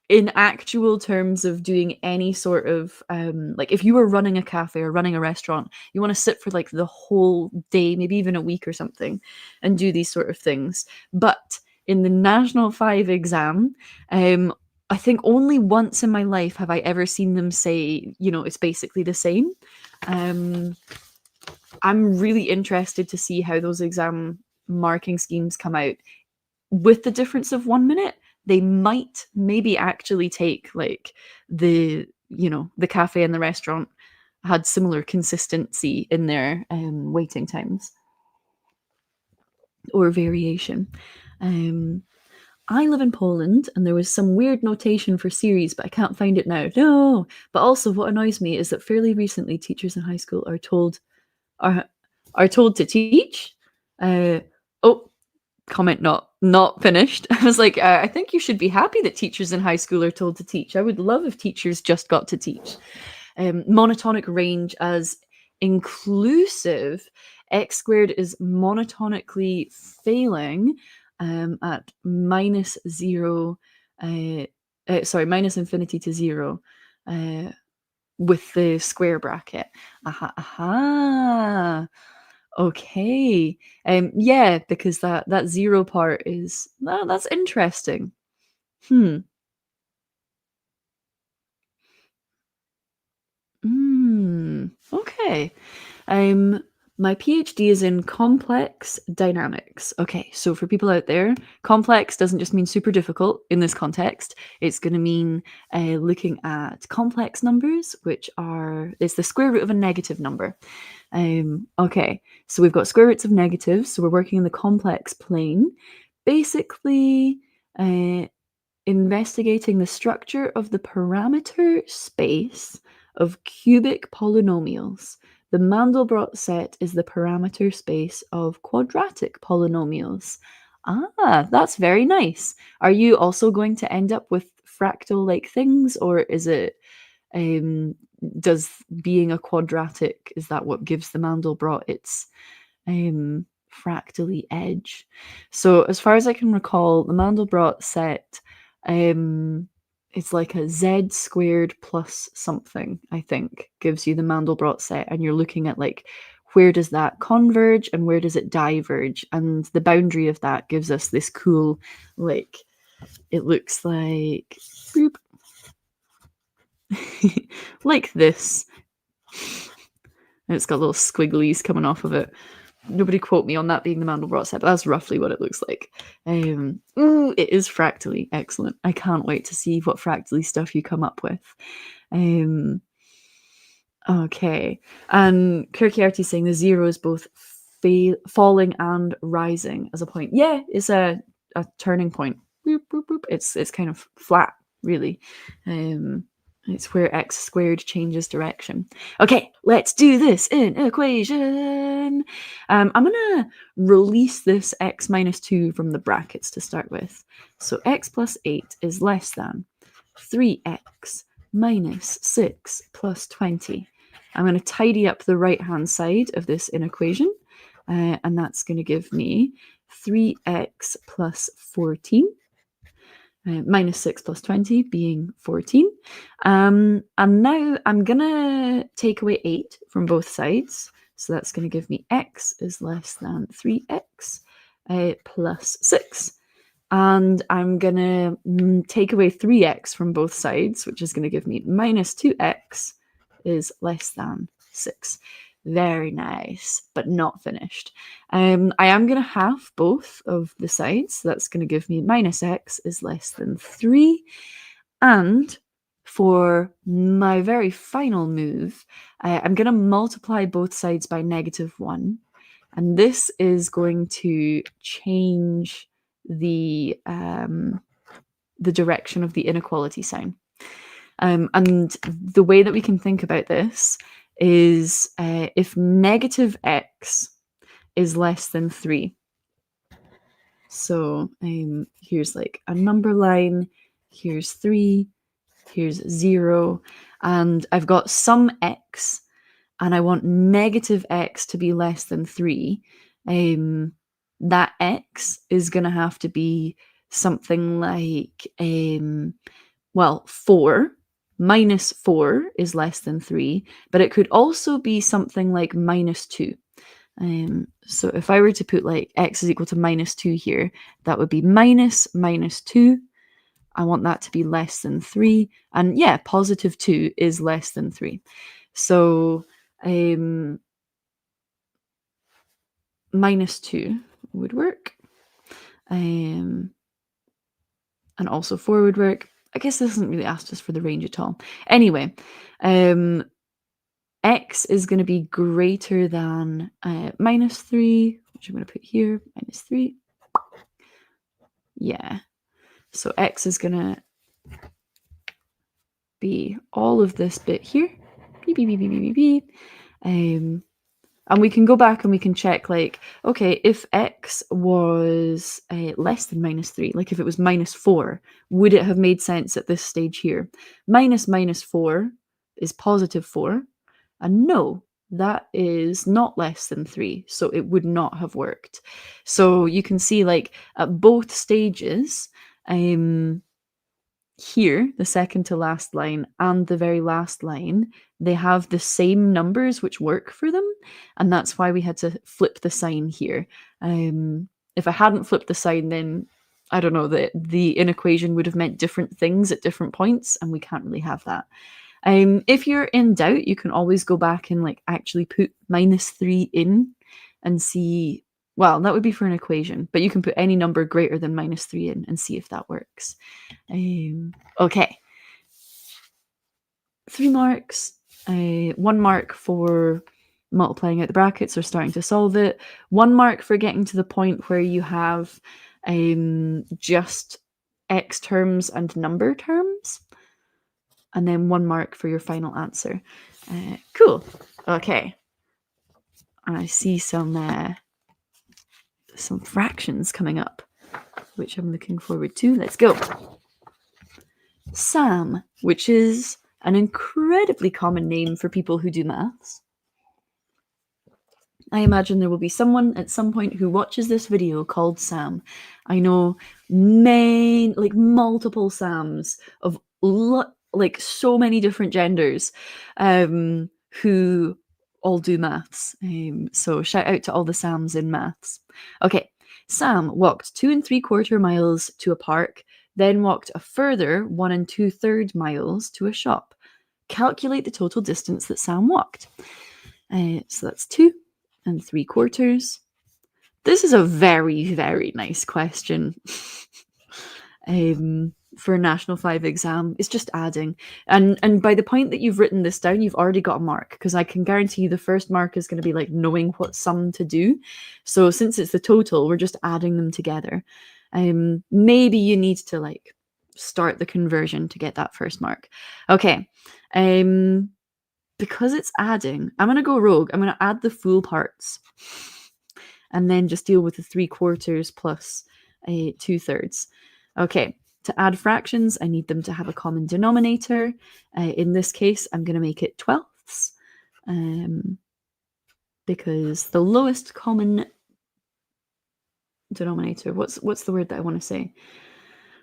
In actual terms of doing any sort of like, if you were running a cafe or running a restaurant, you want to sit for like the whole day, maybe even a week or something, and do these sort of things. But in the National 5 exam, I think only once in my life have I ever seen them say, it's basically the same. I'm really interested to see how those exam marking schemes come out. With the difference of 1 minute, they might maybe actually take like the cafe and the restaurant had similar consistency in their waiting times or variation. I live in Poland, and there was some weird notation for series, but I can't find it now. No, but also what annoys me is that fairly recently teachers in high school are told to teach. Oh, comment not finished. I was like, I think you should be happy that teachers in high school are told to teach. I would love if teachers just got to teach. Monotonic range as inclusive. X squared is monotonically failing at minus zero, minus infinity to zero with the square bracket. Aha, aha. Okay. Yeah, because that zero part is that's interesting. Hmm. Okay. Um, my PhD is in complex dynamics. Okay, so for people out there, complex doesn't just mean super difficult in this context. It's going to mean looking at complex numbers, which it's the square root of a negative number. Okay, so we've got square roots of negatives, so we're working in the complex plane. Basically, uh, investigating the structure of the parameter space of cubic polynomials. The Mandelbrot set is the parameter space of quadratic polynomials. Ah, that's very nice. Are you also going to end up with fractal-like things, or is it um, does being a quadratic, is that what gives the Mandelbrot its fractally edge? So as far as I can recall, the Mandelbrot set, it's like a z squared plus something, I think, gives you the Mandelbrot set, and you're looking at like where does that converge and where does it diverge, and the boundary of that gives us this cool, like, it looks like boop, like this. And it's got little squigglies coming off of it. Nobody quote me on that being the Mandelbrot set, but that's roughly what it looks like. Ooh, it is fractally excellent. I can't wait to see what fractally stuff you come up with. Okay, and Kirkiarty's saying the zero is both falling and rising as a point. Yeah, it's a turning point. Boop, boop, boop. It's kind of flat, really. It's where x squared changes direction. Okay, let's do this in equation. I'm going to release this x minus 2 from the brackets to start with. So x plus 8 is less than 3x minus 6 plus 20. I'm going to tidy up the right-hand side of this inequation, and that's going to give me 3x plus 14. Minus 6 plus 20 being 14. And now I'm going to take away 8 from both sides. So that's going to give me x is less than 3x plus 6. And I'm going to take away 3x from both sides, which is going to give me minus 2x is less than 6. Very nice, but not finished. I am going to halve both of the sides. So that's going to give me minus x is less than 3. And for my very final move, I'm going to multiply both sides by -1. And this is going to change the direction of the inequality sign. And the way that we can think about this is if negative x is less than 3. So here's like a number line, here's 3, here's 0, and I've got some x, and I want negative x to be less than 3. That x is going to have to be something like, 4. Minus 4 is less than 3, but it could also be something like -2. So if I were to put like x is equal to -2 here, that would be minus -2. I want that to be less than 3. And yeah, positive 2 is less than 3. So -2 would work. And also 4 would work. I guess this doesn't really ask us for the range at all. Anyway, x is going to be greater than -3, which I'm going to put here, -3. Yeah. So x is going to be all of this bit here. Beep, beep, beep, beep, beep, beep. And we can go back and we can check, like, okay, if x was less than -3, like if it was -4, would it have made sense at this stage here? -4 is +4, and no, that is not less than 3, so it would not have worked. So you can see, like, at both stages, here, the second to last line and the very last line, they have the same numbers which work for them, and that's why we had to flip the sign here. If I hadn't flipped the sign, then I don't know, the inequation would have meant different things at different points, and we can't really have that. If you're in doubt, you can always go back and like actually put -3 in and see. Well, that would be for an equation, but you can put any number greater than -3 in and see if that works. Okay. 3 marks. 1 mark for multiplying out the brackets or starting to solve it. 1 mark for getting to the point where you have just x terms and number terms. And then 1 mark for your final answer. Cool. Okay. I see some fractions coming up, which I'm looking forward to. Let's go. Sam, which is an incredibly common name for people who do maths. I imagine there will be someone at some point who watches this video called Sam. I know multiple Sams of like so many different genders who all do maths. So shout out to all the Sams in maths. Okay, Sam walked 2 3/4 miles to a park, then walked a further 1 2/3 miles to a shop. Calculate the total distance that Sam walked. So that's 2 3/4. This is a very, very nice question. For a National 5 exam, it's just adding. And by the point that you've written this down, you've already got a mark, because I can guarantee you the first mark is going to be like knowing what sum to do. So since it's the total, we're just adding them together. Maybe you need to like start the conversion to get that first mark. Okay. Because it's adding, I'm going to go rogue. I'm going to add the full parts and then just deal with the 3/4 plus 2/3. Okay, to add fractions, I need them to have a common denominator. In this case, I'm going to make it 12ths because the lowest common denominator, what's the word that I want to say?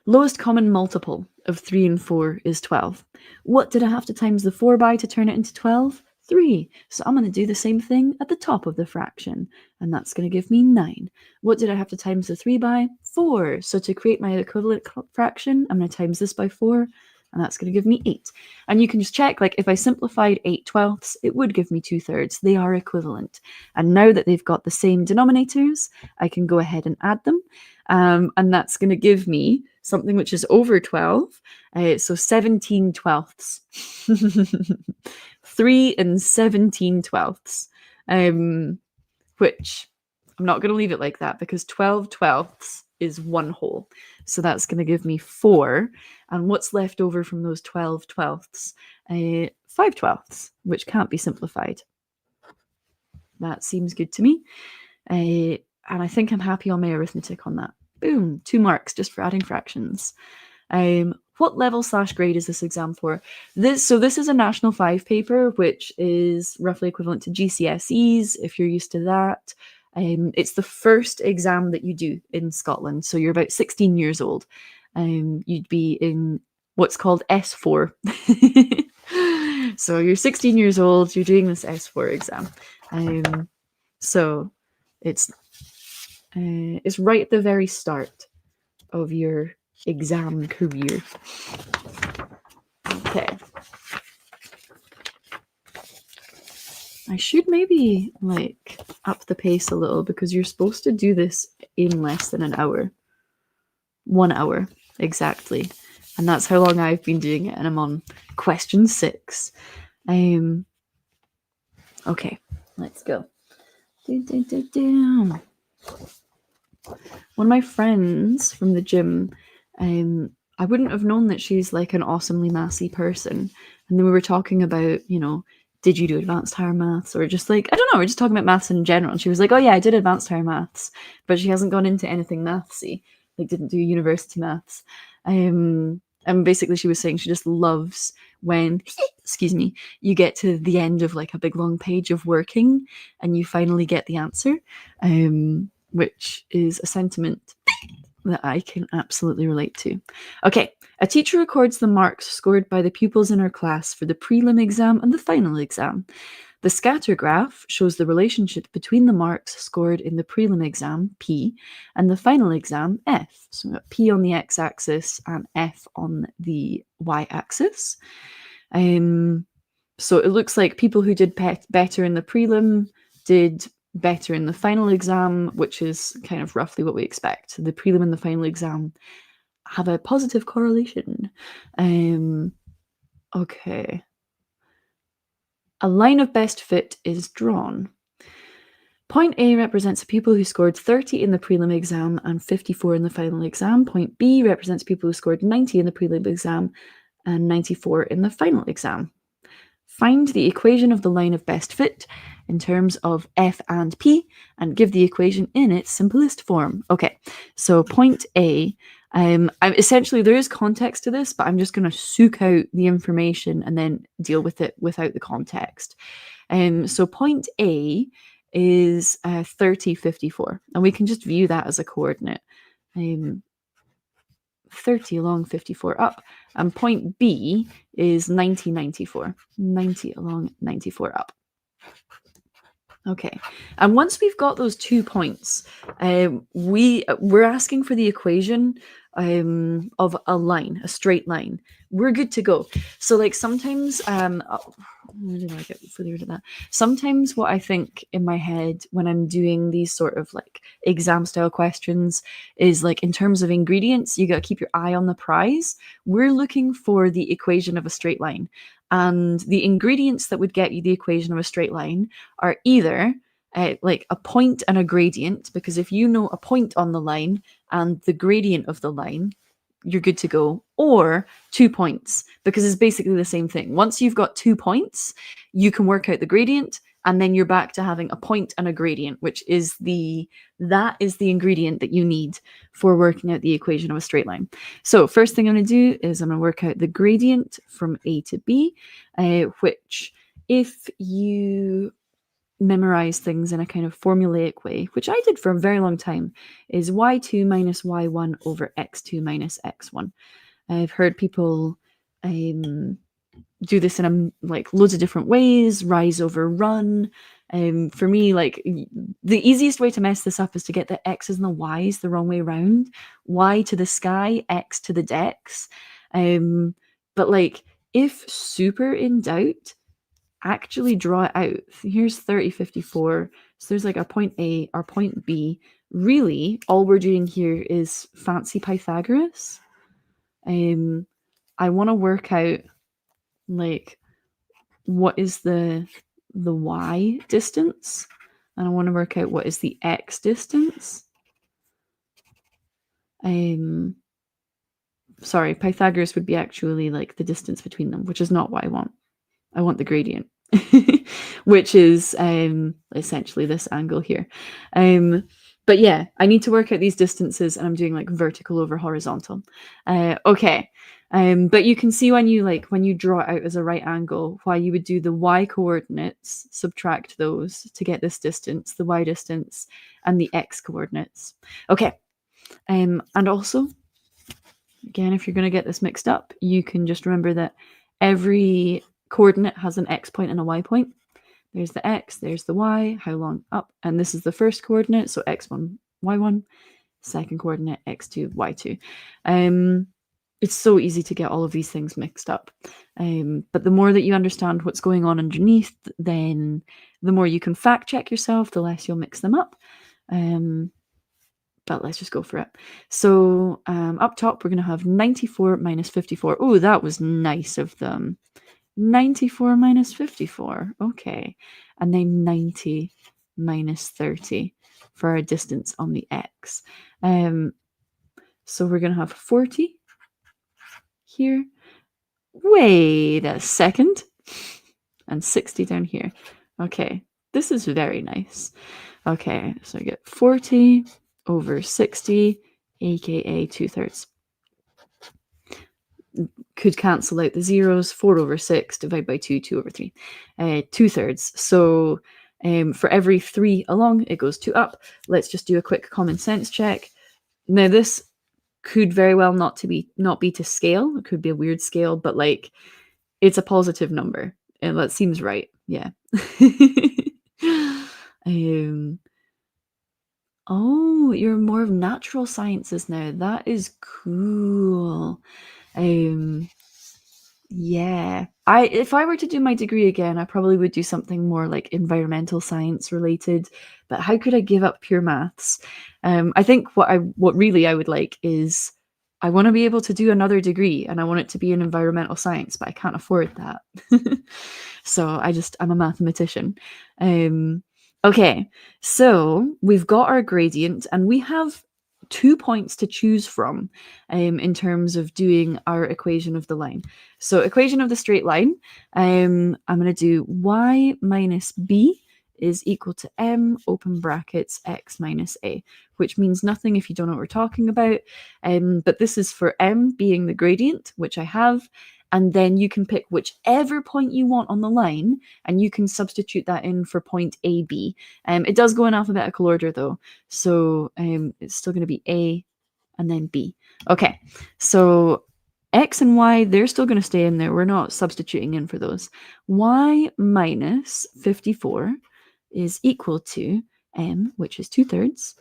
Lowest common multiple of 3 and 4 is 12. What did I have to times the 4 by to turn it into 12? 3. So I'm going to do the same thing at the top of the fraction, and that's going to give me 9. What did I have to times the 3 by? 4. So to create my equivalent fraction, I'm going to times this by 4, and that's going to give me 8. And you can just check, like if I simplified 8/12, it would give me 2/3. They are equivalent. And now that they've got the same denominators, I can go ahead and add them. And that's going to give me something which is over 12. So 17/12. 3 17/12. Which I'm not going to leave it like that, because 12/12 is 1 whole. So that's going to give me 4. And what's left over from those 12/12? 5/12, which can't be simplified. That seems good to me. And I think I'm happy on my arithmetic on that. Boom, 2 marks just for adding fractions. What level / grade is this exam for? This is a National 5 paper, which is roughly equivalent to GCSEs, if you're used to that. It's the first exam that you do in Scotland, so you're about 16 years old. You'd be in what's called S4. So you're 16 years old, you're doing this S4 exam. So it's right at the very start of your exam career. Okay. I should maybe like up the pace a little, because you're supposed to do this in less than an hour. 1 hour, exactly. And that's how long I've been doing it, and I'm on question 6. Okay, let's go. One of my friends from the gym, I wouldn't have known that she's like an awesomely mathsy person. And then we were talking about, did you do advanced higher maths? Or just like, I don't know, we're just talking about maths in general. And she was like, oh yeah, I did advanced higher maths, but she hasn't gone into anything mathsy, like didn't do university maths. And basically she was saying she just loves when, excuse me, you get to the end of like a big long page of working and you finally get the answer, which is a sentiment that I can absolutely relate to. Okay, a teacher records the marks scored by the pupils in her class for the prelim exam and the final exam. The scatter graph shows the relationship between the marks scored in the prelim exam, P, and the final exam, F. So we've got P on the x-axis and F on the y-axis. So it looks like people who did better in the prelim did better in the final exam, which is kind of roughly what we expect. The prelim and the final exam have a positive correlation. Okay. A line of best fit is drawn. Point A represents people who scored 30 in the prelim exam and 54 in the final exam. Point B represents people who scored 90 in the prelim exam and 94 in the final exam. Find the equation of the line of best fit in terms of F and P and give the equation in its simplest form. Okay, so point A, essentially there is context to this, but I'm just going to soak out the information and then deal with it without the context. So point A is 30, 54, and we can just view that as a coordinate. 30 along, 54 up. And point B is 90, 94. 90 along, 94 up. Okay, and once we've got those 2 points, we're asking for the equation of a line, a straight line. We're good to go. So like sometimes, where did I get further into that? Sometimes what I think in my head when I'm doing these sort of like exam style questions is like in terms of ingredients, you got to keep your eye on the prize. We're looking for the equation of a straight line. And the ingredients that would get you the equation of a straight line are either like a point and a gradient, because if you know a point on the line and the gradient of the line, you're good to go, or 2 points, because it's basically the same thing. Once you've got 2 points, you can work out the gradient, and then you're back to having a point and a gradient, which is that is the ingredient that you need for working out the equation of a straight line. So first thing I'm going to do is I'm going to work out the gradient from A to B, which if you memorize things in a kind of formulaic way, which I did for a very long time, is y2 minus y1 over x2 minus x1. I've heard people do this in like loads of different ways, rise over run. For me, like the easiest way to mess this up is to get the x's and the y's the wrong way around. Y to the sky, x to the decks. But like if super in doubt, actually draw it out. Here's 30, 54. So there's like our point A, our point B. Really, all we're doing here is fancy Pythagoras. I want to work out like what is the y distance, and I want to work out what is the x distance. Sorry, Pythagoras would be actually like the distance between them, which is not what I want. I want the gradient, which is essentially this angle here. But yeah, I need to work out these distances, and I'm doing like vertical over horizontal. Okay. But you can see when you draw it out as a right angle, why you would do the y coordinates, subtract those to get this distance, the y distance, and the x coordinates. Okay. And also, again, if you're going to get this mixed up, you can just remember that every coordinate has an x point and a y point. There's the x, there's the y, how long up, and this is the first coordinate, so x1, y1, second coordinate, x2, y2. It's so easy to get all of these things mixed up. But the more that you understand what's going on underneath, then the more you can fact check yourself, the less you'll mix them up. But let's just go for it. So up top, we're going to have 94 minus 54. Oh, that was nice of them. 94 minus 54. Okay. And then 90 minus 30 for our distance on the x. So we're going to have 40 here. Wait a second. and 60 down here. Okay, this is very nice. Okay, so I get 40 over 60, aka 2/3. Could cancel out the zeros. 4 over 6 divided by 2, 2 over 3. 2/3. So for every 3 along, it goes 2 up. Let's just do a quick common sense check. Now this could very well not be to scale. It could be a weird scale, but like it's a positive number, and that seems right. Yeah. Oh, you're more of natural sciences now. That is cool. Yeah. If I were to do my degree again, I probably would do something more like environmental science related. But how could I give up pure maths? I think what really I would like is I want to be able to do another degree and I want it to be in environmental science, but I can't afford that. So I'm a mathematician. Okay, so we've got our gradient and we have 2 points to choose from in terms of doing our equation of the line. So equation of the straight line, I'm going to do y minus b is equal to m, open brackets, x minus a, which means nothing if you don't know what we're talking about. But this is for m being the gradient, which I have, and then you can pick whichever point you want on the line, and you can substitute that in for point AB. It does go in alphabetical order, though, so it's still going to be A and then B. Okay, so X and Y, they're still going to stay in there. We're not substituting in for those. Y minus 54 is equal to M, which is 2/3,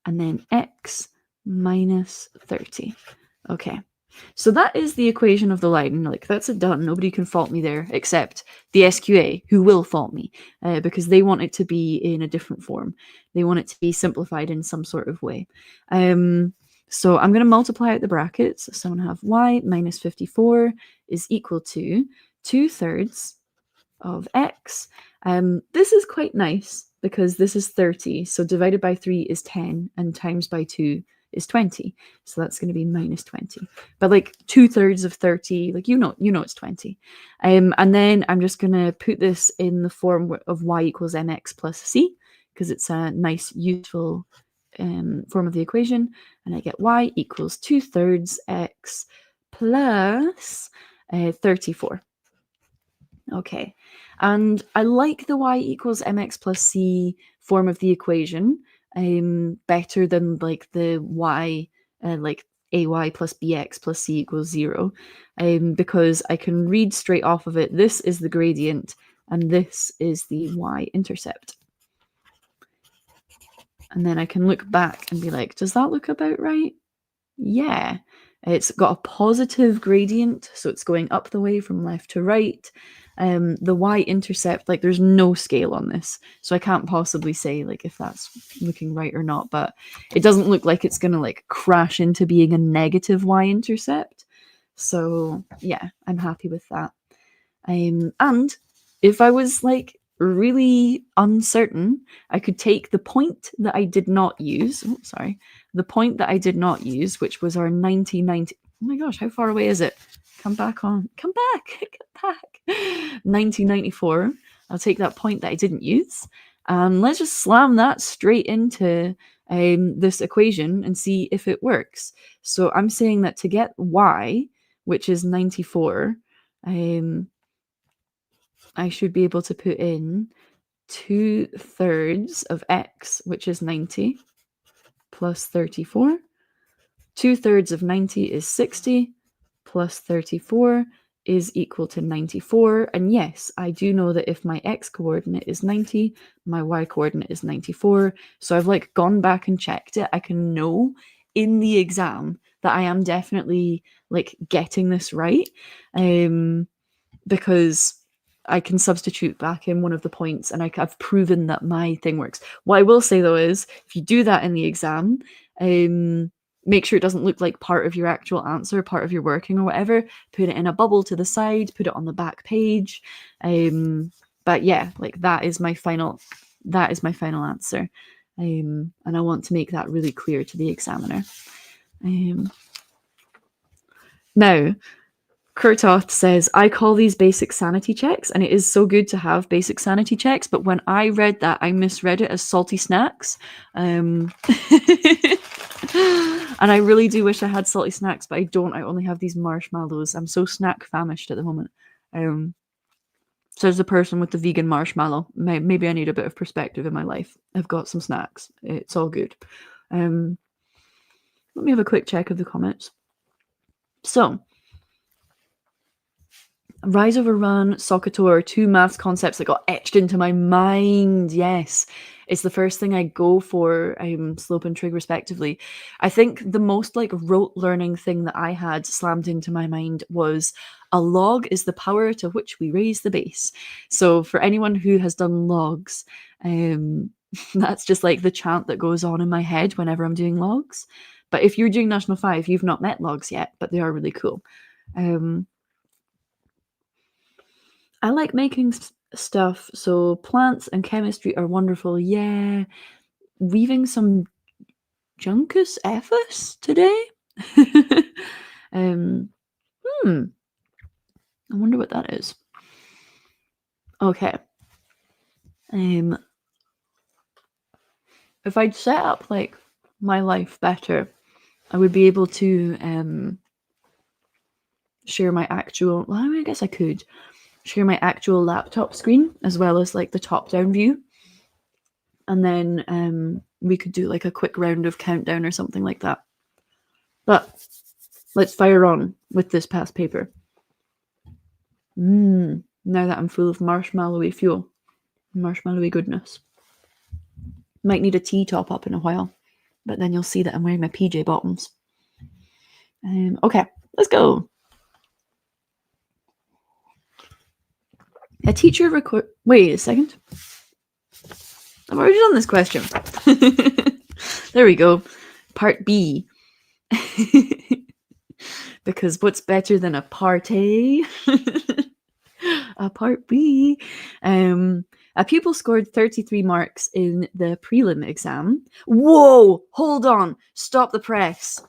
and then X minus 30. Okay. So that is the equation of the line. Like, that's it done. Nobody can fault me there, except the SQA, who will fault me, because they want it to be in a different form. They want it to be simplified in some sort of way. So I'm going to multiply out the brackets. So I'm going to have y minus 54 is equal to 2/3 of x. This is quite nice because this is 30. So divided by 3 is 10, and times by 2 is 20. So that's going to be minus 20. But like 2/3 of 30, like you know it's 20. And then I'm just going to put this in the form of y equals mx plus c, because it's a nice, useful form of the equation. And I get y equals 2/3 x plus 34. Okay, and I like the y equals mx plus c form of the equation better than like the y, like ay plus bx plus c equals 0, because I can read straight off of it. This is the gradient, and this is the y-intercept. And then I can look back and be like, does that look about right? Yeah. It's got a positive gradient, so it's going up the way from left to right. The y-intercept, like there's no scale on this, so I can't possibly say like if that's looking right or not, but it doesn't look like it's gonna like crash into being a negative y-intercept. So yeah, I'm happy with that. And if I was like really uncertain, I could take the point that I did not use. Oh, sorry. The point that I did not use, which was our 1990. Oh my gosh, how far away is it? Come back on. Come back. Come back. 1994. I'll take that point that I didn't use. And let's just slam that straight into this equation and see if it works. So I'm saying that to get y, which is 94, I should be able to put in 2/3 of x, which is 90, plus 34. 2/3 of 90 is 60, plus 34 is equal to 94. And yes, I do know that if my x coordinate is 90, my y coordinate is 94. So I've like gone back and checked it. I can know in the exam that I am definitely like getting this right, because I can substitute back in one of the points, and I've proven that my thing works. What I will say though is, if you do that in the exam, make sure it doesn't look like part of your actual answer, part of your working or whatever. Put it in a bubble to the side, put it on the back page. But yeah, like that is my final answer. And I want to make that really clear to the examiner. Now, Kurtoth says, I call these basic sanity checks, and it is so good to have basic sanity checks, but when I read that, I misread it as salty snacks. And I really do wish I had salty snacks, but I don't. I only have these marshmallows. I'm so snack famished at the moment. Says the person with the vegan marshmallow. Maybe I need a bit of perspective in my life. I've got some snacks. It's all good. Let me have a quick check of the comments. So, Rise Over Run, SOHCAHTOA are two maths concepts that got etched into my mind. Yes, it's the first thing I go for, slope and trig respectively. I think the most like rote learning thing that I had slammed into my mind was a log is the power to which we raise the base. So for anyone who has done logs, that's just like the chant that goes on in my head whenever I'm doing logs. But if you're doing National 5, you've not met logs yet, but they are really cool. I like making stuff, so plants and chemistry are wonderful. Yeah, weaving some Juncus Ephes today. I wonder what that is. Okay. If I'd set up like my life better, I would be able to share my actual. Well, I mean, I guess I could share my actual laptop screen as well as like the top-down view, and then we could do like a quick round of countdown or something like that. But let's fire on with this past paper. Now that I'm full of marshmallowy fuel, marshmallowy goodness. Might need a tea top up in a while, but then you'll see that I'm wearing my PJ bottoms. Okay, let's go. A teacher wait a second. I've already done this question. There we go. Part B. Because what's better than a party? A part B. A pupil scored 33 marks in the prelim exam. Whoa! Hold on. Stop the press.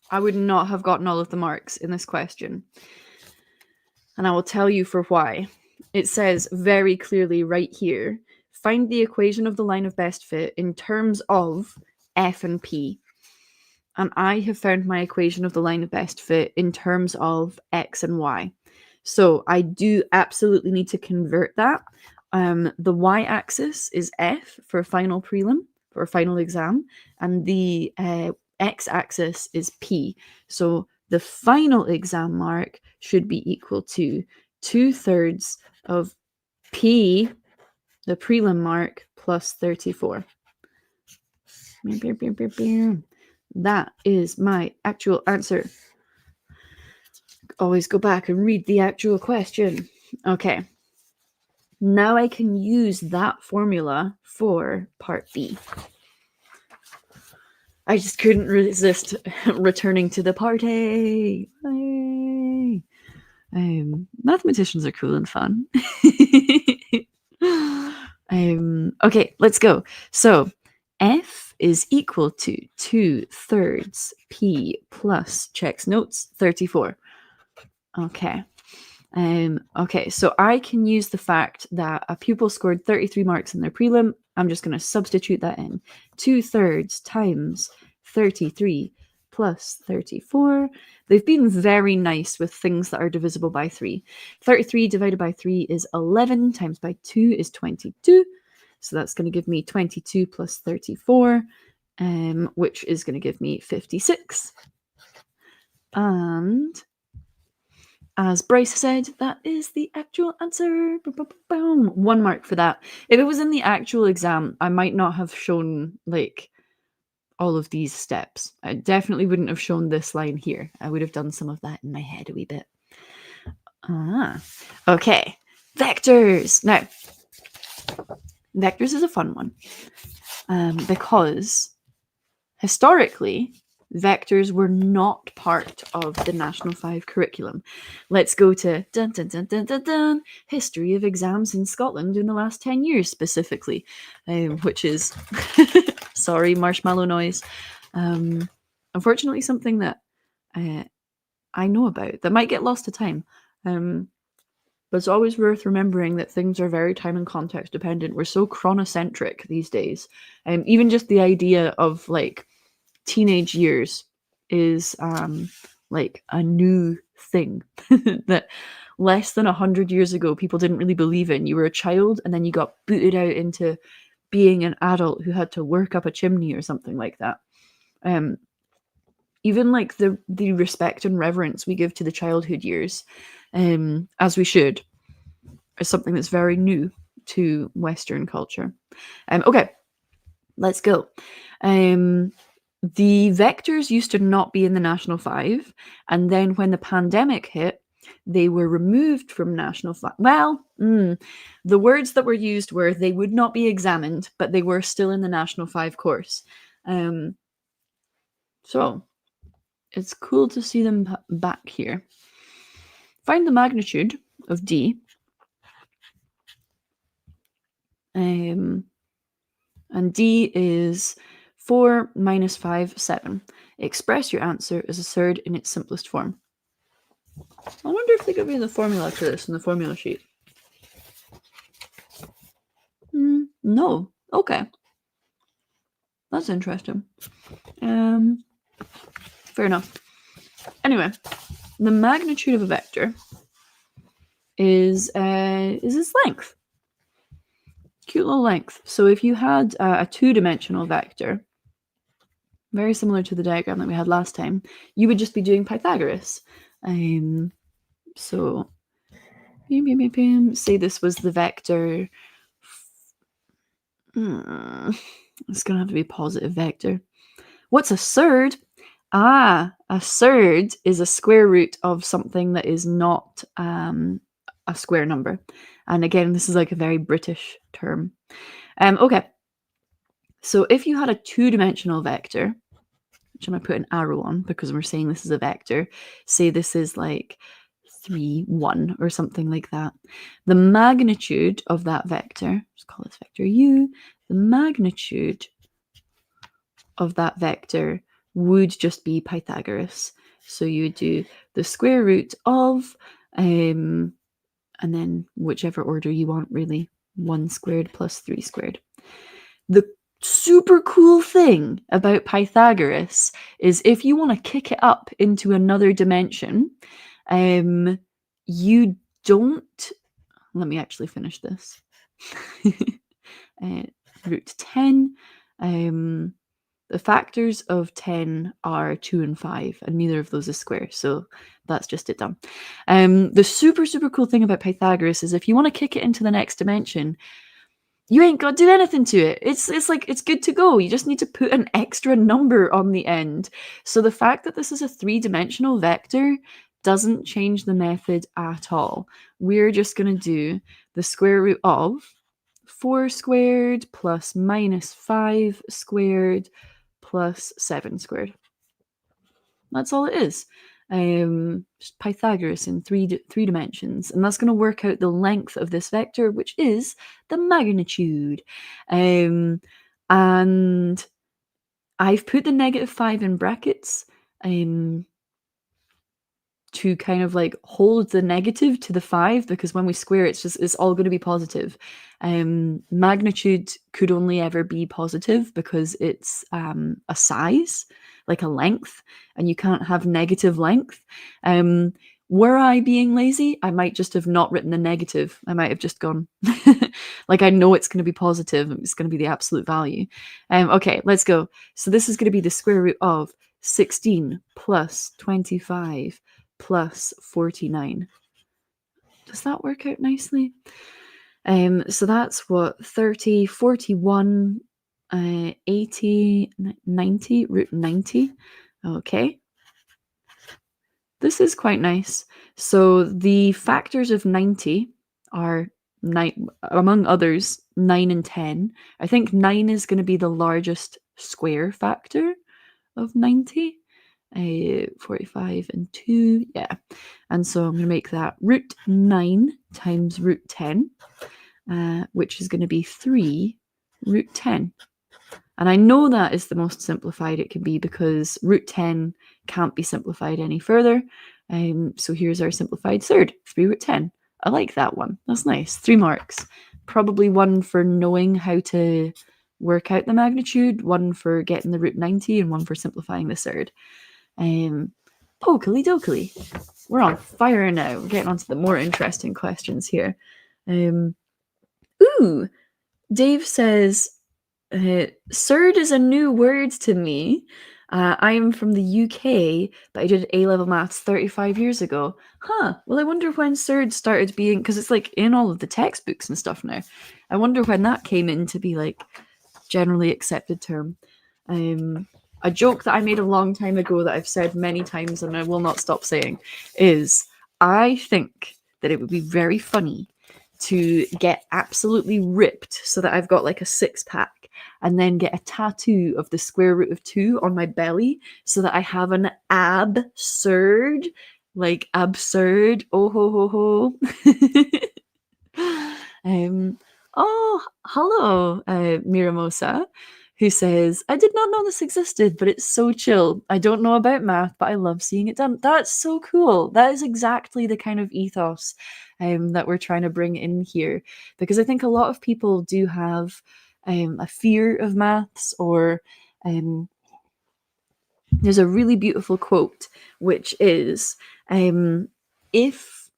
I would not have gotten all of the marks in this question. And I will tell you for why. It says very clearly right here, find the equation of the line of best fit in terms of F and P. And I have found my equation of the line of best fit in terms of X and Y. So I do absolutely need to convert that. The Y-axis is F for final prelim, for final exam, and the X-axis is P. So the final exam mark should be equal to 2/3 of P, the prelim mark, plus 34. That is my actual answer. Always go back and read the actual question. Okay. Now I can use that formula for part B. I just couldn't resist returning to the party. Mathematicians are cool and fun. Okay, let's go. So F is equal to 2/3 P plus, checks notes, 34. Okay. Okay, so I can use the fact that a pupil scored 33 marks in their prelim. I'm just going to substitute that in. 2/3 times 33 plus 34. They've been very nice with things that are divisible by 3. 33 divided by 3 is 11, times by 2 is 22. So that's going to give me 22 plus 34, which is going to give me 56. And as Bryce said, that is the actual answer. Boom. 1 mark for that. If it was in the actual exam, I might not have shown like all of these steps. I definitely wouldn't have shown this line here. I would have done some of that in my head a wee bit. Okay. Vectors. Now, vectors is a fun one because historically, vectors were not part of the National 5 curriculum. Let's go to dun, dun, dun, dun, dun, dun, history of exams in Scotland in the last 10 years specifically, which is, sorry, marshmallow noise, unfortunately something that I know about that might get lost to time. But it's always worth remembering that things are very time and context dependent. We're so chronocentric these days. Even just the idea of like teenage years is like a new thing that less than 100 years ago people didn't really believe in. You were a child and then you got booted out into being an adult who had to work up a chimney or something like that. Even like the respect and reverence we give to the childhood years, as we should, is something that's very new to Western culture. Okay, let's go. The vectors used to not be in the National 5, and then when the pandemic hit, they were removed from National 5. Well, the words that were used were they would not be examined, but they were still in the National 5 course. So it's cool to see them back here. Find the magnitude of D. And D is 4 minus 5, 7. Express your answer as a third in its simplest form. I wonder if they give me the formula for this in the formula sheet. No. Okay. That's interesting. Fair enough. Anyway, the magnitude of a vector is its length. Cute little length. So if you had a two-dimensional vector, very similar to the diagram that we had last time, you would just be doing Pythagoras. So say this was the vector. It's going to have to be a positive vector. What's a surd? A surd is a square root of something that is not a square number. And again, this is like a very British term. Okay. So if you had a two-dimensional vector, which I'm going to put an arrow on because we're saying this is a vector, say this is like 3, 1 or something like that. The magnitude of that vector, let's call this vector U, the magnitude of that vector would just be Pythagoras. So you would do the square root of, and then whichever order you want, really, 1 squared plus 3 squared. The super cool thing about Pythagoras is if you want to kick it up into another dimension, you don't, let me actually finish this. Root 10, the factors of 10 are 2 and 5, and neither of those is square, so that's just it done. The super cool thing about Pythagoras is if you want to kick it into the next dimension, you ain't got to do anything to it. It's like, it's good to go. You just need to put an extra number on the end. So the fact that this is a 3-dimensional vector doesn't change the method at all. We're just going to do the square root of 4 squared plus minus 5 squared plus 7 squared. That's all it is. Just Pythagoras in three dimensions, and that's going to work out the length of this vector, which is the magnitude. And I've put the -5 in brackets to kind of like hold the negative to the 5, because when we square it's all going to be positive. Magnitude could only ever be positive because it's a size, like a length, and you can't have negative length. Were I being lazy, I might just have not written the negative. I might have just gone like, I know it's going to be positive, it's going to be the absolute value. Okay, let's go. So this is going to be the square root of 16 plus 25 plus 49. Does that work out nicely? So that's what, 30, 41, 80, 90, root 90. Okay. This is quite nice. So the factors of 90 are, among others, 9 and 10. I think 9 is going to be the largest square factor of 90. 45 and 2, yeah. And so I'm going to make that root 9 times root 10, which is going to be 3 root 10. And I know that is the most simplified it can be because root 10 can't be simplified any further. So here's our simplified third, 3 root 10. I like that one. That's nice. 3 marks. Probably one for knowing how to work out the magnitude, one for getting the root 90, and one for simplifying the third. Okily dokily. We're on fire now. We're getting on to the more interesting questions here. Dave says, "Surd is a new word to me. I am from the UK, but I did A-level maths 35 years ago. Well, I wonder when surd started being, because it's like in all of the textbooks and stuff now. I wonder when that came in to be like generally accepted term. A joke that I made a long time ago that I've said many times and I will not stop saying is I think that it would be very funny to get absolutely ripped so that I've got like a 6-pack and then get a tattoo of the square root of 2 on my belly so that I have an absurd, like absurd, oh ho ho. Oh, hello, Miramosa, who says, "I did not know this existed, but it's so chill. I don't know about math, but I love seeing it done." That's so cool. That is exactly the kind of ethos that we're trying to bring in here, because I think a lot of people do have a fear of maths, or there's a really beautiful quote, which is, if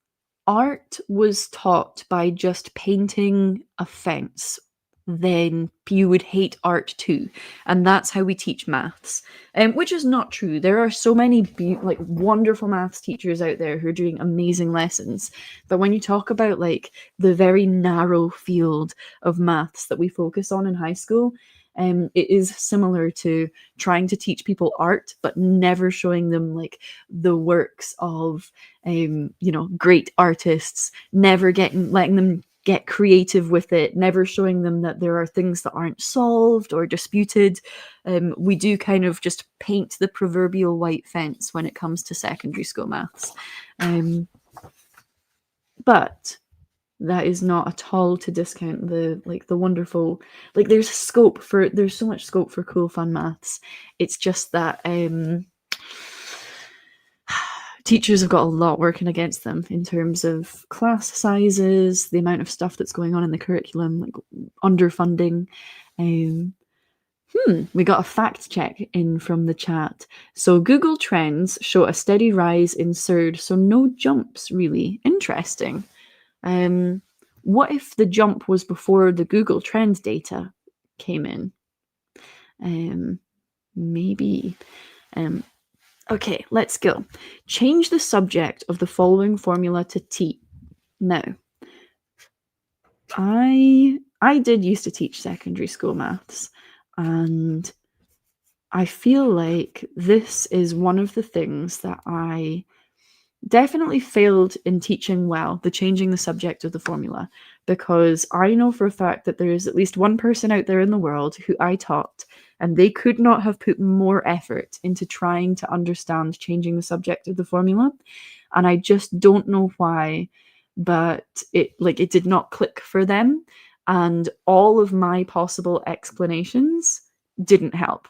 art was taught by just painting a fence, then you would hate art too. And that's how we teach maths, which is not true. There are so many like wonderful maths teachers out there who are doing amazing lessons. But when you talk about like the very narrow field of maths that we focus on in high school, it is similar to trying to teach people art, but never showing them like the works of great artists, never letting them get creative with it, never showing them that there are things that aren't solved or disputed. We do kind of just paint the proverbial white fence when it comes to secondary school maths. But that is not at all to discount the wonderful, like there's so much scope for cool fun maths. It's just that teachers have got a lot working against them in terms of class sizes, the amount of stuff that's going on in the curriculum, like underfunding. We got a fact check in from the chat. So Google Trends show a steady rise in surd, so no jumps really. Interesting. What if the jump was before the Google Trends data came in? Maybe. Okay, let's go. Change the subject of the following formula to T. Now, I did used to teach secondary school maths, and I feel like this is one of the things that I definitely failed in teaching well, the changing the subject of the formula, because I know for a fact that there is at least one person out there in the world who I taught, and they could not have put more effort into trying to understand changing the subject of the formula. And I just don't know why, but it did not click for them. And all of my possible explanations didn't help.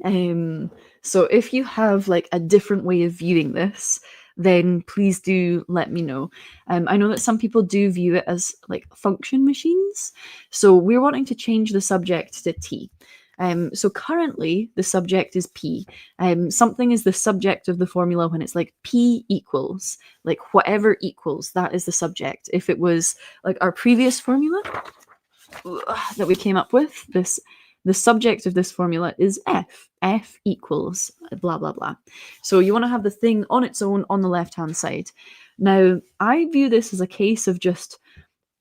So if you have like a different way of viewing this, then please do let me know. I know that some people do view it as like function machines. So we're wanting to change the subject to T. So currently the subject is P. Something is the subject of the formula when it's like P equals, like whatever equals, that is the subject. If it was like our previous formula that we came up with, the subject of this formula is F. F equals blah, blah, blah. So you want to have the thing on its own on the left-hand side. Now, I view this as a case of just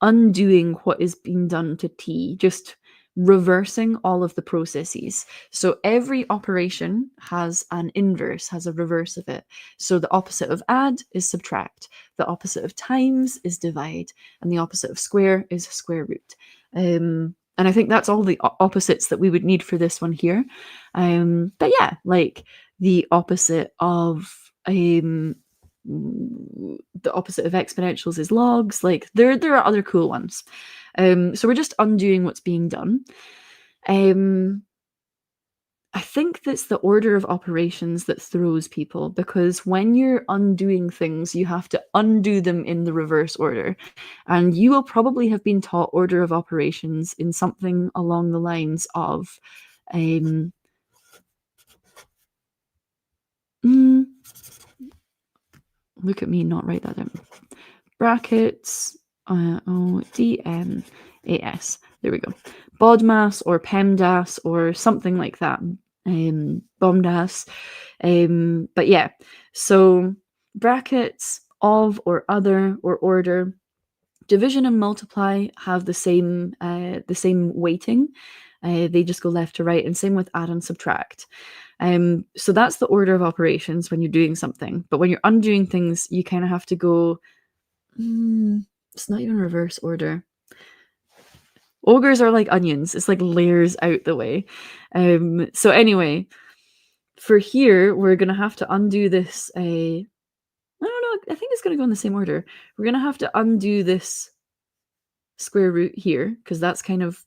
undoing what is being done to T, just reversing all of the processes. So every operation has an inverse, has a reverse of it. So the opposite of add is subtract. The opposite of times is divide. And the opposite of square is square root. And I think that's all the opposites that we would need for this one here. But yeah, like the opposite of exponentials is logs. Like there are other cool ones. So we're just undoing what's being done. I think that's the order of operations that throws people, because when you're undoing things, you have to undo them in the reverse order. And you will probably have been taught order of operations in something along the lines of look at me not write that down. Brackets, ODMAS. There we go. BODMAS or PEMDAS or something like that. BOMDAS. But yeah, so brackets, of or other or order. Division and multiply have the same weighting. They just go left to right, and same with add and subtract. So that's the order of operations when you're doing something. But when you're undoing things, you kind of have to go. It's not even reverse order. Ogres are like onions. It's like layers out the way. So anyway, for here, we're going to have to undo this. I don't know. I think it's going to go in the same order. We're going to have to undo this square root here, because that's kind of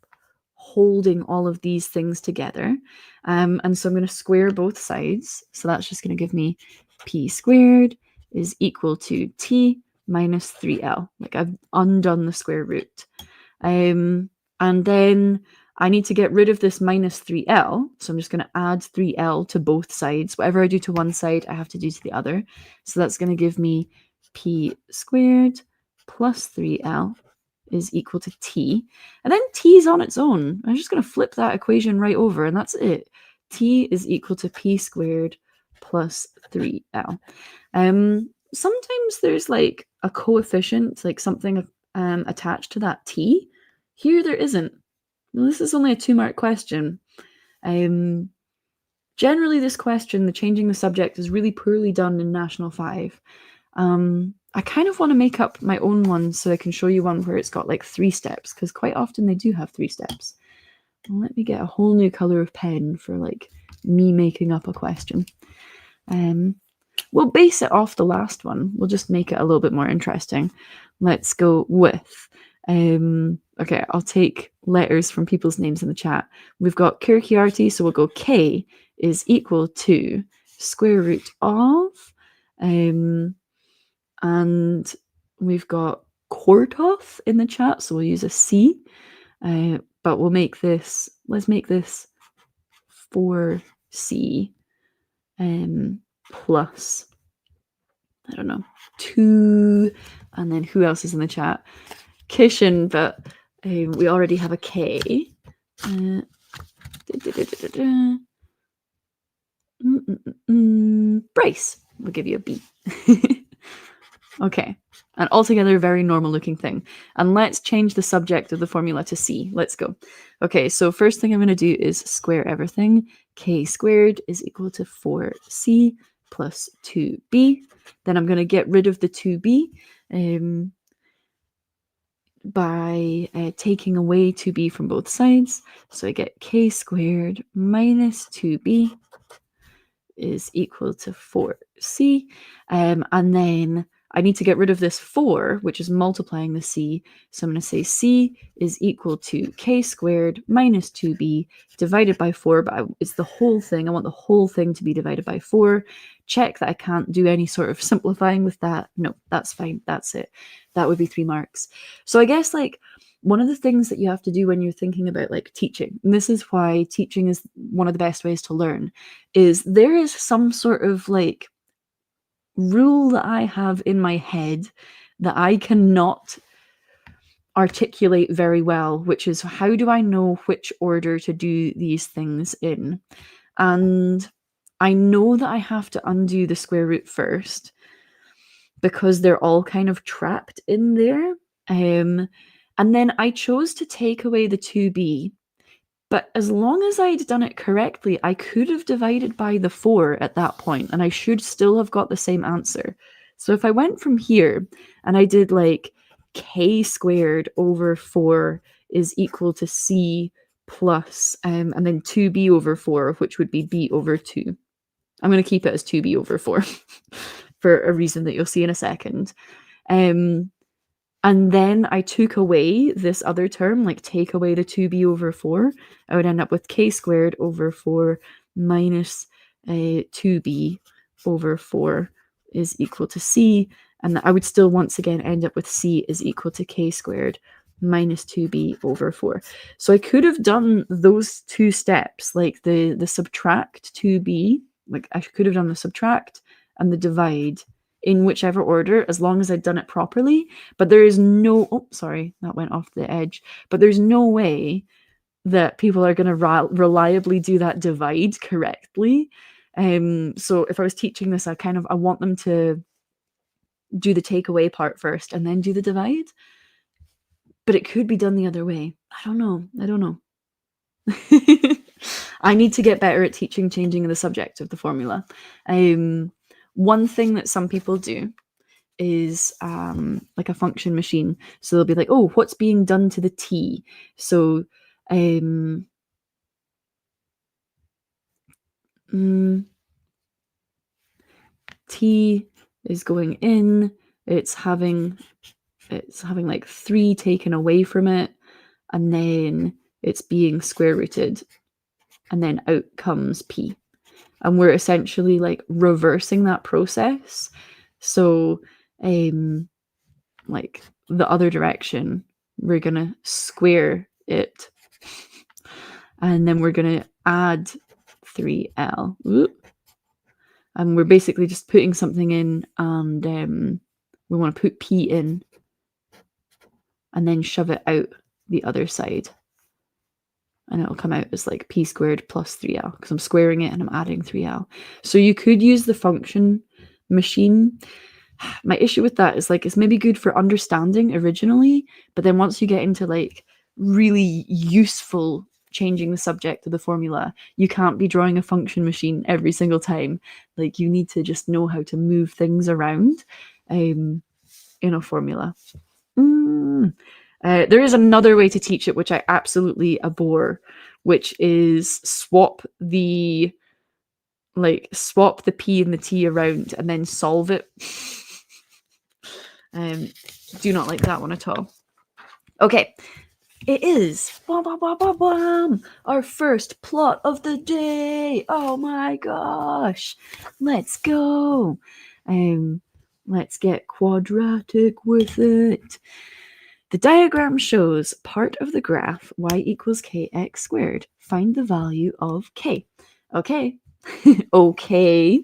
holding all of these things together. And so I'm going to square both sides. So that's just going to give me p squared is equal to t minus 3l. Like I've undone the square root. And then I need to get rid of this minus 3l. So I'm just going to add 3l to both sides. Whatever I do to one side, I have to do to the other. So that's going to give me p squared plus 3l is equal to t. And then t is on its own. I'm just going to flip that equation right over, and that's it. T is equal to p squared plus 3l. Sometimes there's like a coefficient, like something attached to that t. Here there isn't. Well, this is only a 2-mark question. Generally, this question, the changing the subject, is really poorly done in National 5. I kind of want to make up my own one so I can show you one where it's got like 3 steps, because quite often they do have 3 steps. Well, let me get a whole new color of pen for like me making up a question. We'll base it off the last one. We'll just make it a little bit more interesting. Let's go with, okay, I'll take letters from people's names in the chat. We've got Kirkiarty, so we'll go K is equal to square root of, and we've got Kortoff in the chat, so we'll use a C, but we'll make this, let's make this 4C plus, I don't know, 2, and then who else is in the chat? Kishin, but we already have a K. Bryce, we'll give you a B. Okay, an altogether very normal looking thing. And let's change the subject of the formula to C. Let's go. Okay, so first thing I'm going to do is square everything. K squared is equal to 4C plus 2B. Then I'm going to get rid of the 2B by taking away 2B from both sides. So I get K squared minus 2B is equal to 4C. And then I need to get rid of this 4, which is multiplying the C. So I'm going to say C is equal to K squared minus 2B divided by 4, but it's the whole thing. I want the whole thing to be divided by 4. Check that I can't do any sort of simplifying with that. No, that's fine. That's it. That would be 3 marks. So I guess like one of the things that you have to do when you're thinking about like teaching, and this is why teaching is one of the best ways to learn, is there is some sort of like rule that I have in my head that I cannot articulate very well, which is how do I know which order to do these things in? And I know that I have to undo the square root first because they're all kind of trapped in there. And then I chose to take away the 2b. But as long as I'd done it correctly, I could have divided by the 4 at that point, and I should still have got the same answer. So if I went from here and I did like K squared over 4 is equal to C plus, and then 2B over 4, which would be B over 2. I'm going to keep it as 2b over 4 for a reason that you'll see in a second. And then I took away this other term, like take away the 2b over 4. I would end up with k squared over 4 minus 2b over 4 is equal to c. And I would still once again end up with c is equal to k squared minus 2b over 4. So I could have done those two steps, like the subtract 2b, like I could have done the subtract and the divide in whichever order, as long as I'd done it properly. But there is no, oh, sorry, that went off the edge. But there's no way that people are going to reliably do that divide correctly. So if I was teaching this, I want them to do the takeaway part first and then do the divide. But it could be done the other way. I don't know. I need to get better at teaching changing the subject of the formula. One thing that some people do is like a function machine. So they'll be like, oh, what's being done to the t? So t is going in, it's having like 3 taken away from it, and then it's being square rooted, and then out comes p. And we're essentially like reversing that process. So like the other direction, we're gonna square it, and then we're gonna add 3l. And we're basically just putting something in, and we want to put p in and then shove it out the other side. And it'll come out as like p squared plus 3l, because I'm squaring it and I'm adding 3l. So you could use the function machine. My issue with that is like, it's maybe good for understanding originally, but then once you get into like really useful changing the subject of the formula, you can't be drawing a function machine every single time. Like, you need to just know how to move things around in a formula. There is another way to teach it, which I absolutely abhor, which is swap the p and the t around and then solve it. Do not like that one at all. Okay, it is our first plot of the day. Oh my gosh, let's go. Let's get quadratic with it. The diagram shows part of the graph y equals kx squared. Find the value of k. Okay. Okay.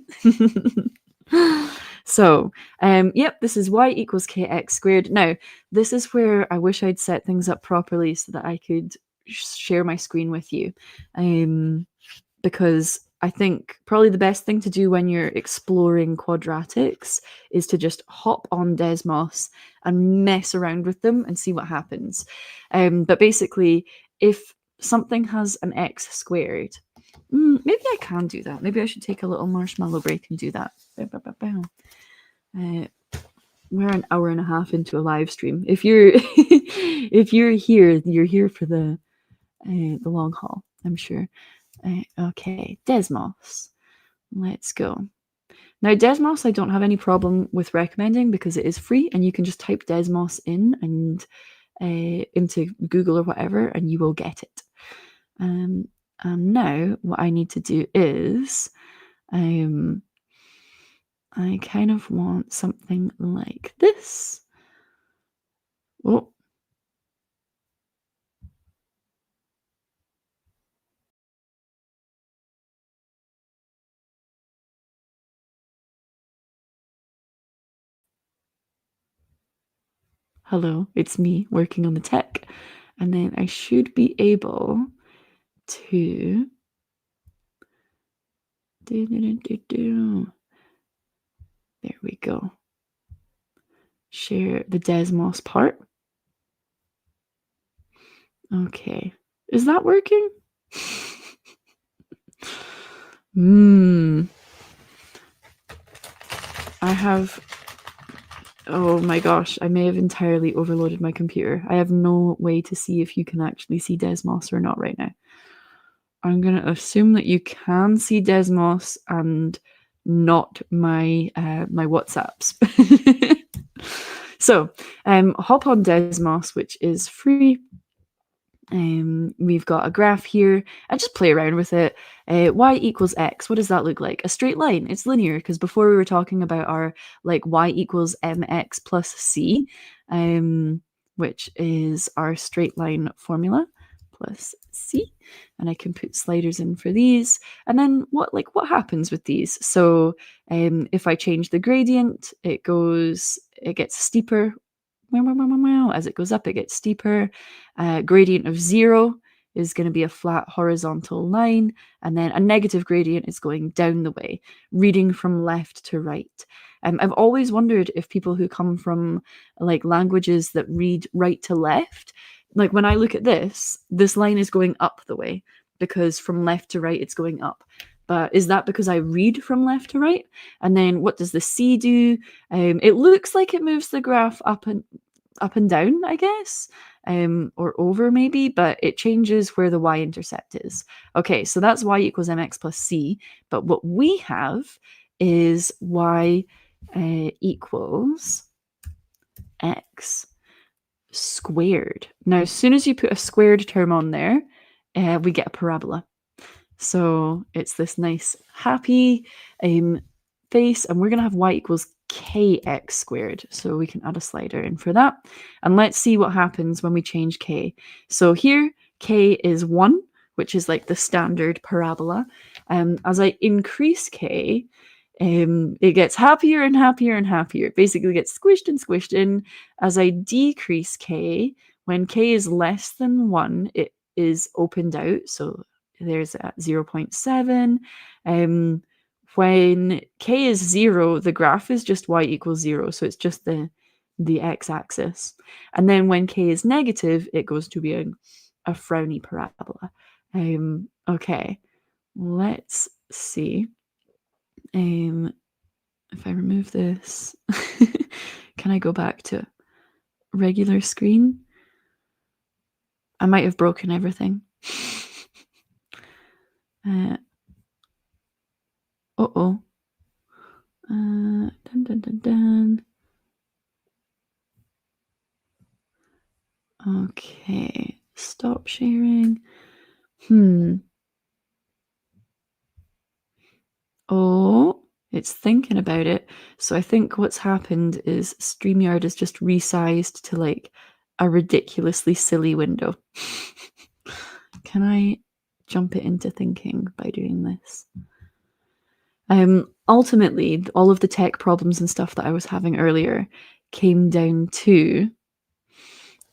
So, yep, this is y equals kx squared. Now, this is where I wish I'd set things up properly so that I could share my screen with you. Because I think probably the best thing to do when you're exploring quadratics is to just hop on Desmos and mess around with them and see what happens. But basically, if something has an x squared, maybe I can do that. Maybe I should take a little marshmallow break and do that. We're an hour and a half into a live stream. If you're if you're here for the long haul, I'm sure. Okay, Desmos. Let's go. Now, Desmos, I don't have any problem with recommending because it is free, and you can just type Desmos in and into Google or whatever, and you will get it. And now what I need to do is I kind of want something like this. Oh. Hello, it's me working on the tech. And then I should be able to there we go. Share the Desmos part. Okay. Is that working? I have... Oh my gosh, I may have entirely overloaded my computer. I have no way to see if you can actually see Desmos or not right now. I'm going to assume that you can see Desmos, and not my my WhatsApps. So hop on Desmos, which is free. We've got a graph here. I just play around with it. Y equals x. What does that look like? A straight line. It's linear, because before we were talking about our like y equals mx plus c, which is our straight line formula plus c. And I can put sliders in for these. And then what happens with these? So if I change the gradient, it gets steeper. As it goes up, it gets steeper. Gradient of 0 is going to be a flat horizontal line, and then a negative gradient is going down the way, reading from left to right. I've always wondered if people who come from like languages that read right to left, like when I look at this line is going up the way, because from left to right it's going up. But is that because I read from left to right? And then what does the C do? It looks like it moves the graph up and down, I guess, or over maybe, but it changes where the y-intercept is. Okay, so that's y equals mx plus c, but what we have is y equals x squared. Now, as soon as you put a squared term on there, we get a parabola. So it's this nice happy face, and we're going to have y equals kx squared. So we can add a slider in for that. And let's see what happens when we change k. So here, k is 1, which is like the standard parabola. As I increase k, it gets happier and happier and happier. It basically gets squished and squished in. As I decrease k, when k is less than 1, it is opened out. So there's at 0.7. When k is 0, the graph is just y equals 0. So it's just the x-axis. And then when k is negative, it goes to being a frowny parabola. Okay, let's see. If I remove this, can I go back to regular screen? I might have broken everything. Uh-oh. Dun, dun, dun, dun. Okay, stop sharing. Oh, it's thinking about it. So I think what's happened is StreamYard is just resized to like a ridiculously silly window. Can I jump it into thinking by doing this? Ultimately, all of the tech problems and stuff that I was having earlier came down to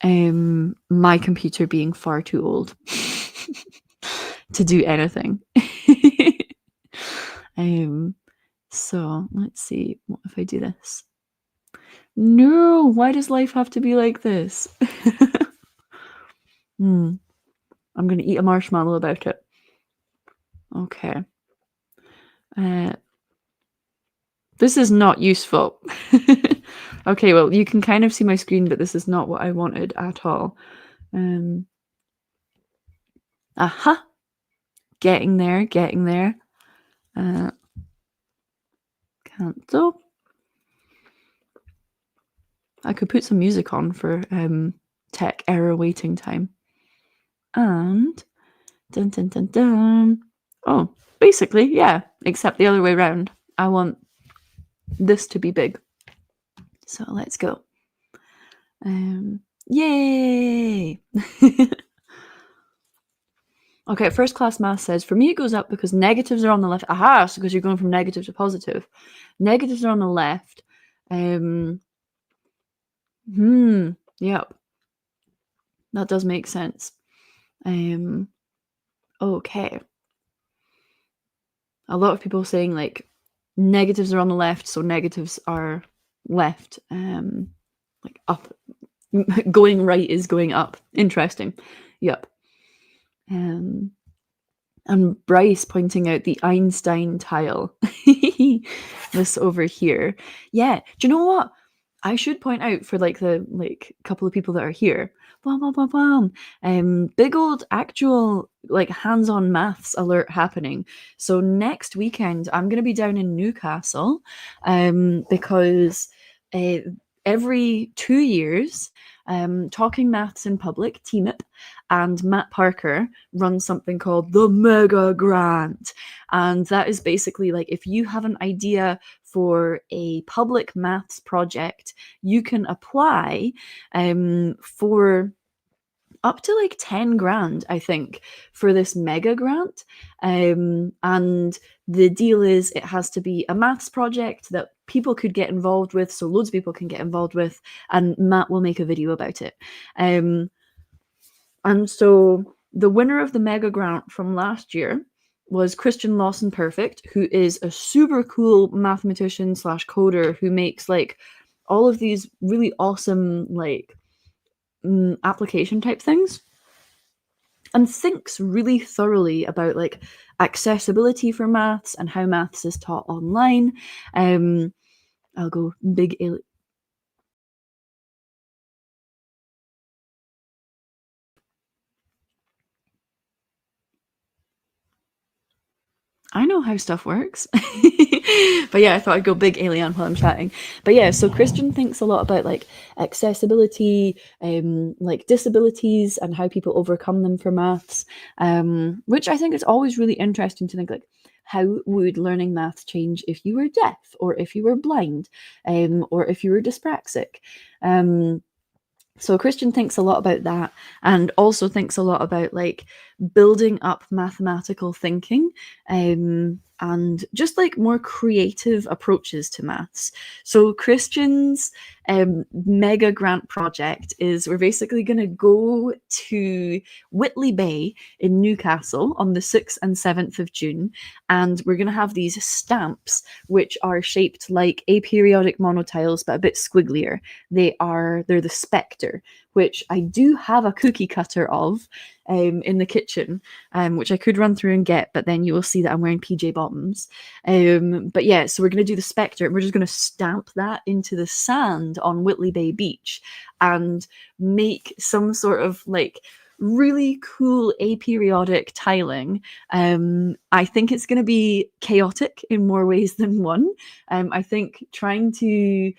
my computer being far too old to do anything. So let's see. What if I do this? No, why does life have to be like this? I'm going to eat a marshmallow about it. Okay. This is not useful. Okay, well, you can kind of see my screen, but this is not what I wanted at all. Aha! Getting there. Cancel. I could put some music on for tech error waiting time. And dun dun dun dun. Oh, basically, yeah, except the other way around. I want this to be big. So let's go. Yay! Okay, first class math says, for me it goes up because negatives are on the left. Aha, so because you're going from negative to positive. Negatives are on the left. Yep. That does make sense. Okay. A lot of people saying like negatives are on the left, so negatives are left. Like up. Going right is going up. Interesting. Yep. And Bryce pointing out the Einstein tile. This over here. Yeah. Do you know what? I should point out for like the couple of people that are here, blah blah blah blah. Big old actual like hands-on maths alert happening. So next weekend I'm gonna be down in Newcastle, because uh, every 2 years, Talking Maths in Public, TMIP, and Matt Parker run something called the Mega Grant, and that is basically like if you have an idea for a public maths project, you can apply for up to like 10 grand, I think, for this mega grant. And the deal is it has to be a maths project that people could get involved with, so loads of people can get involved with, and Matt will make a video about it. And so the winner of the mega grant from last year was Christian Lawson Perfect, who is a super cool mathematician slash coder who makes like all of these really awesome like application type things, and thinks really thoroughly about like accessibility for maths and how maths is taught online. I'll go big I know how stuff works. But yeah, I thought I'd go big alien while I'm chatting. But yeah, so Christian thinks a lot about like accessibility, like disabilities and how people overcome them for maths, which I think is always really interesting to think like, how would learning maths change if you were deaf or if you were blind, or if you were dyspraxic? So Christian thinks a lot about that, and also thinks a lot about like building up mathematical thinking, and just like more creative approaches to maths. So Christian's mega grant project is we're basically going to go to Whitley Bay in Newcastle on the 6th and 7th of June, and we're going to have these stamps which are shaped like aperiodic monotiles but a bit squigglier. They're the Spectre, which I do have a cookie cutter of in the kitchen, which I could run through and get, but then you will see that I'm wearing PJ bottoms. But yeah, so we're going to do the Spectre, and we're just going to stamp that into the sand on Whitley Bay Beach and make some sort of like really cool aperiodic tiling. I think it's going to be chaotic in more ways than one. I think trying to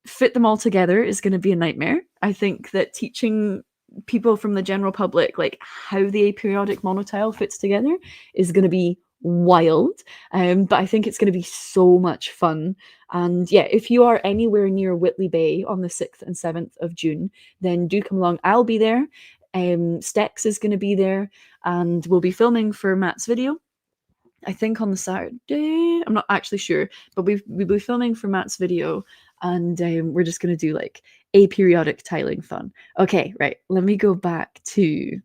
fit them all together is going to be a nightmare. I think that teaching people from the general public like how the aperiodic monotile fits together is going to be wild. But I think it's going to be so much fun. And yeah, if you are anywhere near Whitley Bay on the 6th and 7th of June, then do come along. I'll be there. Stex is going to be there, and we'll be filming for Matt's video, I think, on the Saturday. I'm not actually sure, but we'll be filming for Matt's video, and we're just going to do like aperiodic tiling fun. Okay, right. Let me go back to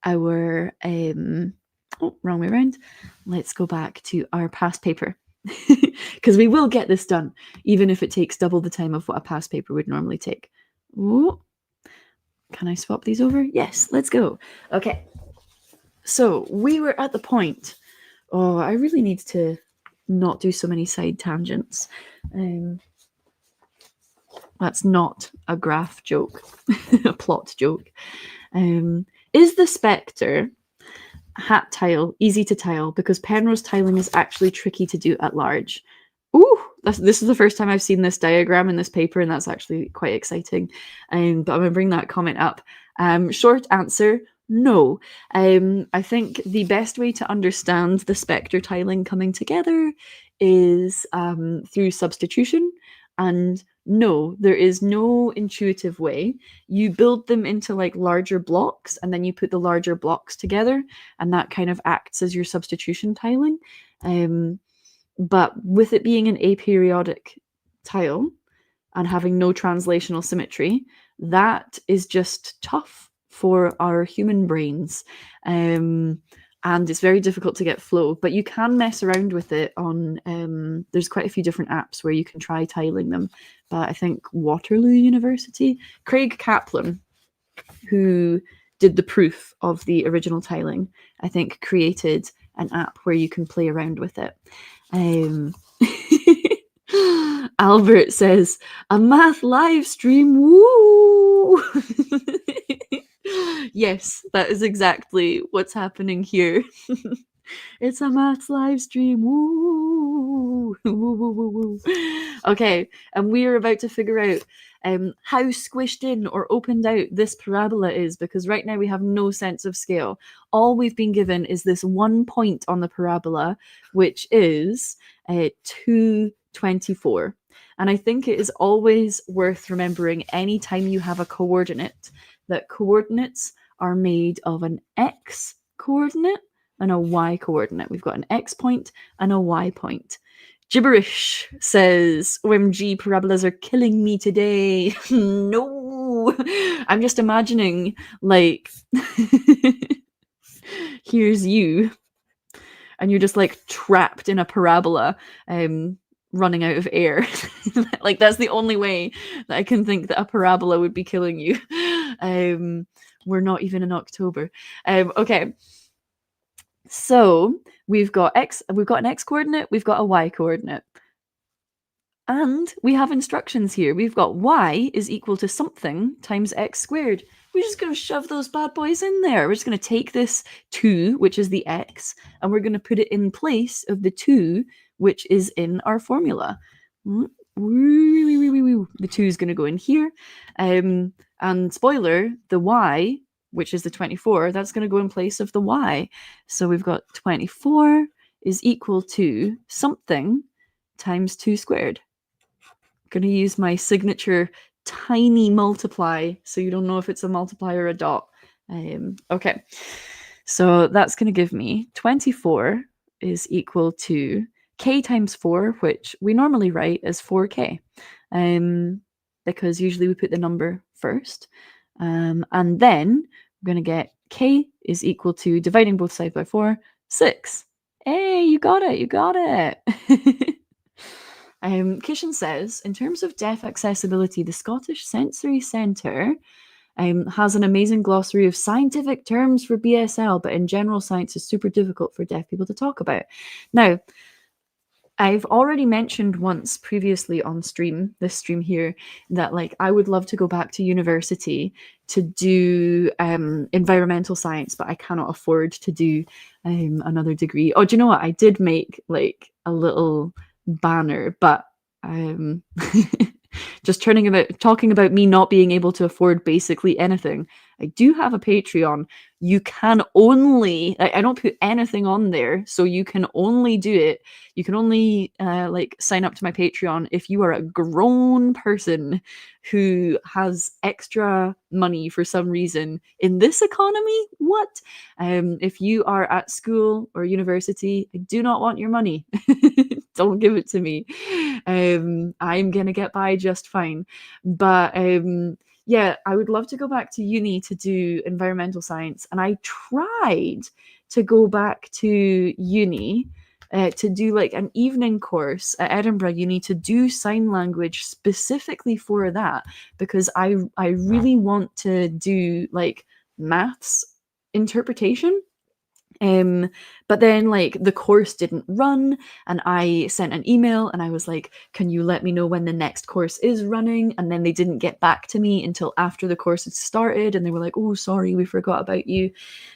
our oh, wrong way around. Let's go back to our past paper, because we will get this done, even if it takes double the time of what a past paper would normally take. Oh, can I swap these over? Yes, let's go. Okay. So we were at the point. Oh, I really need to not do so many side tangents. That's not a graph joke, a plot joke. Is the Spectre hat tile easy to tile? Because Penrose tiling is actually tricky to do at large. Ooh, this is the first time I've seen this diagram in this paper, and that's actually quite exciting. But I'm going to bring that comment up. Short answer, no. I think the best way to understand the Spectre tiling coming together is through substitution. And no, there is no intuitive way. You build them into like larger blocks, and then you put the larger blocks together, and that kind of acts as your substitution tiling. But with it being an aperiodic tile and having no translational symmetry, that is just tough for our human brains. And it's very difficult to get flow, but you can mess around with it on, there's quite a few different apps where you can try tiling them. But I think Waterloo University, Craig Kaplan, who did the proof of the original tiling, I think created an app where you can play around with it. Albert says, a math live stream, woo! Yes, that is exactly what's happening here. It's a maths live stream. Woo! Woo, woo, woo, woo. Okay, and we are about to figure out how squished in or opened out this parabola is, because right now we have no sense of scale. All we've been given is this 1 point on the parabola, which is 224. And I think it is always worth remembering anytime you have a coordinate that coordinates are made of an x coordinate and a y coordinate. We've got an x point and a y point. Gibberish says, OMG, parabolas are killing me today. No, I'm just imagining, like, here's you, and you're just like trapped in a parabola, running out of air. Like, that's the only way that I can think that a parabola would be killing you. We're not even in October. Okay. So we've got an x coordinate, we've got a y coordinate. And we have instructions here. We've got y is equal to something times x squared. We're just going to shove those bad boys in there. We're just going to take this 2, which is the x, and we're going to put it in place of the 2, which is in our formula. The 2 is going to go in here. And spoiler, the y, which is the 24, that's going to go in place of the y. So we've got 24 is equal to something times 2 squared. Going to use my signature tiny multiply, so you don't know if it's a multiply or a dot. Okay, so that's going to give me 24 is equal to k times 4, which we normally write as 4k, because usually we put the number first. And then we're going to get k is equal to, dividing both sides by 4, 6. Hey, you got it, you got it. Kishan says, in terms of deaf accessibility, the Scottish Sensory Centre has an amazing glossary of scientific terms for BSL, but in general, science is super difficult for deaf people to talk about. Now, I've already mentioned once previously on this stream here, that like I would love to go back to university to do environmental science, but I cannot afford to do another degree. Oh, do you know what? I did make like a little banner, but just talking about me not being able to afford basically anything. I do have a Patreon. You can only, I don't put anything on there, so you can only do it. You can only like sign up to my Patreon if you are a grown person who has extra money for some reason in this economy. What? If you are at school or university, I do not want your money. Don't give it to me. I'm gonna get by just fine. But yeah, I would love to go back to uni to do environmental science. And I tried to go back to uni to do like an evening course at Edinburgh Uni to do sign language specifically for that, because I really want to do like maths interpretation. But then like the course didn't run, and I sent an email and I was like, can you let me know when the next course is running? And then they didn't get back to me until after the course had started, and they were like, oh, sorry, we forgot about you.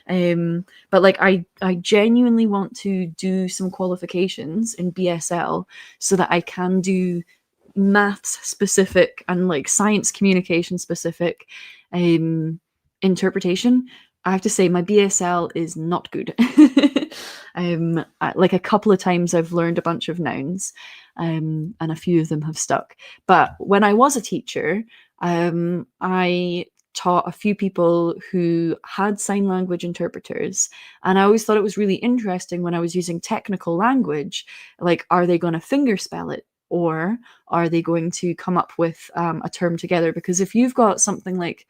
But like I genuinely want to do some qualifications in BSL so that I can do maths specific and like science communication specific interpretation. I have to say my BSL is not good. Like a couple of times I've learned a bunch of nouns, and a few of them have stuck. But when I was a teacher, I taught a few people who had sign language interpreters, and I always thought it was really interesting when I was using technical language, like, are they going to finger spell it? Or are they going to come up with a term together? Because if you've got something like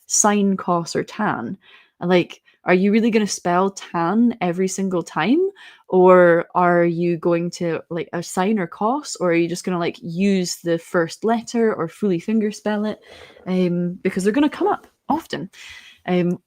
sine, cos, or tan, like, are you really going to spell tan every single time? Or are you going to like a sine or cos? Or are you just going to like use the first letter or fully finger spell it? Because they're going to come up often.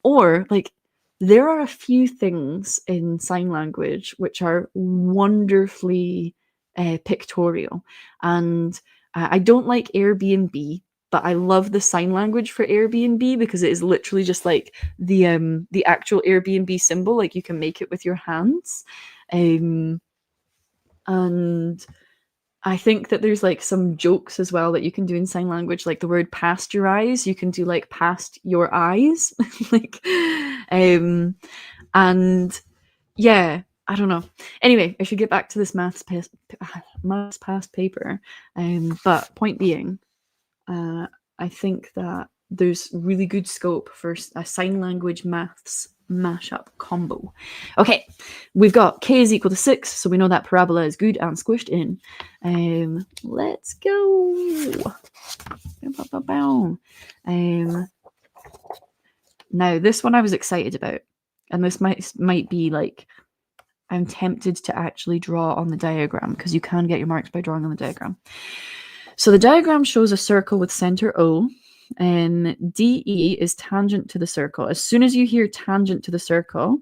Or like, there are a few things in sign language which are wonderfully pictorial. And I don't like Airbnb, but I love the sign language for Airbnb because it is literally just like the actual Airbnb symbol. Like you can make it with your hands. And I think that there's like some jokes as well that you can do in sign language, like the word past your eyes. You can do like past your eyes, like, and yeah, I don't know. Anyway, I should get back to this maths past paper. But point being, I think that there's really good scope for a sign language maths mashup combo. Okay, we've got k is equal to 6, so we know that parabola is good and squished in. Let's go. Now, this one I was excited about, and this might be like, I'm tempted to actually draw on the diagram because you can get your marks by drawing on the diagram. So the diagram shows a circle with center O, and DE is tangent to the circle. As soon as you hear tangent to the circle,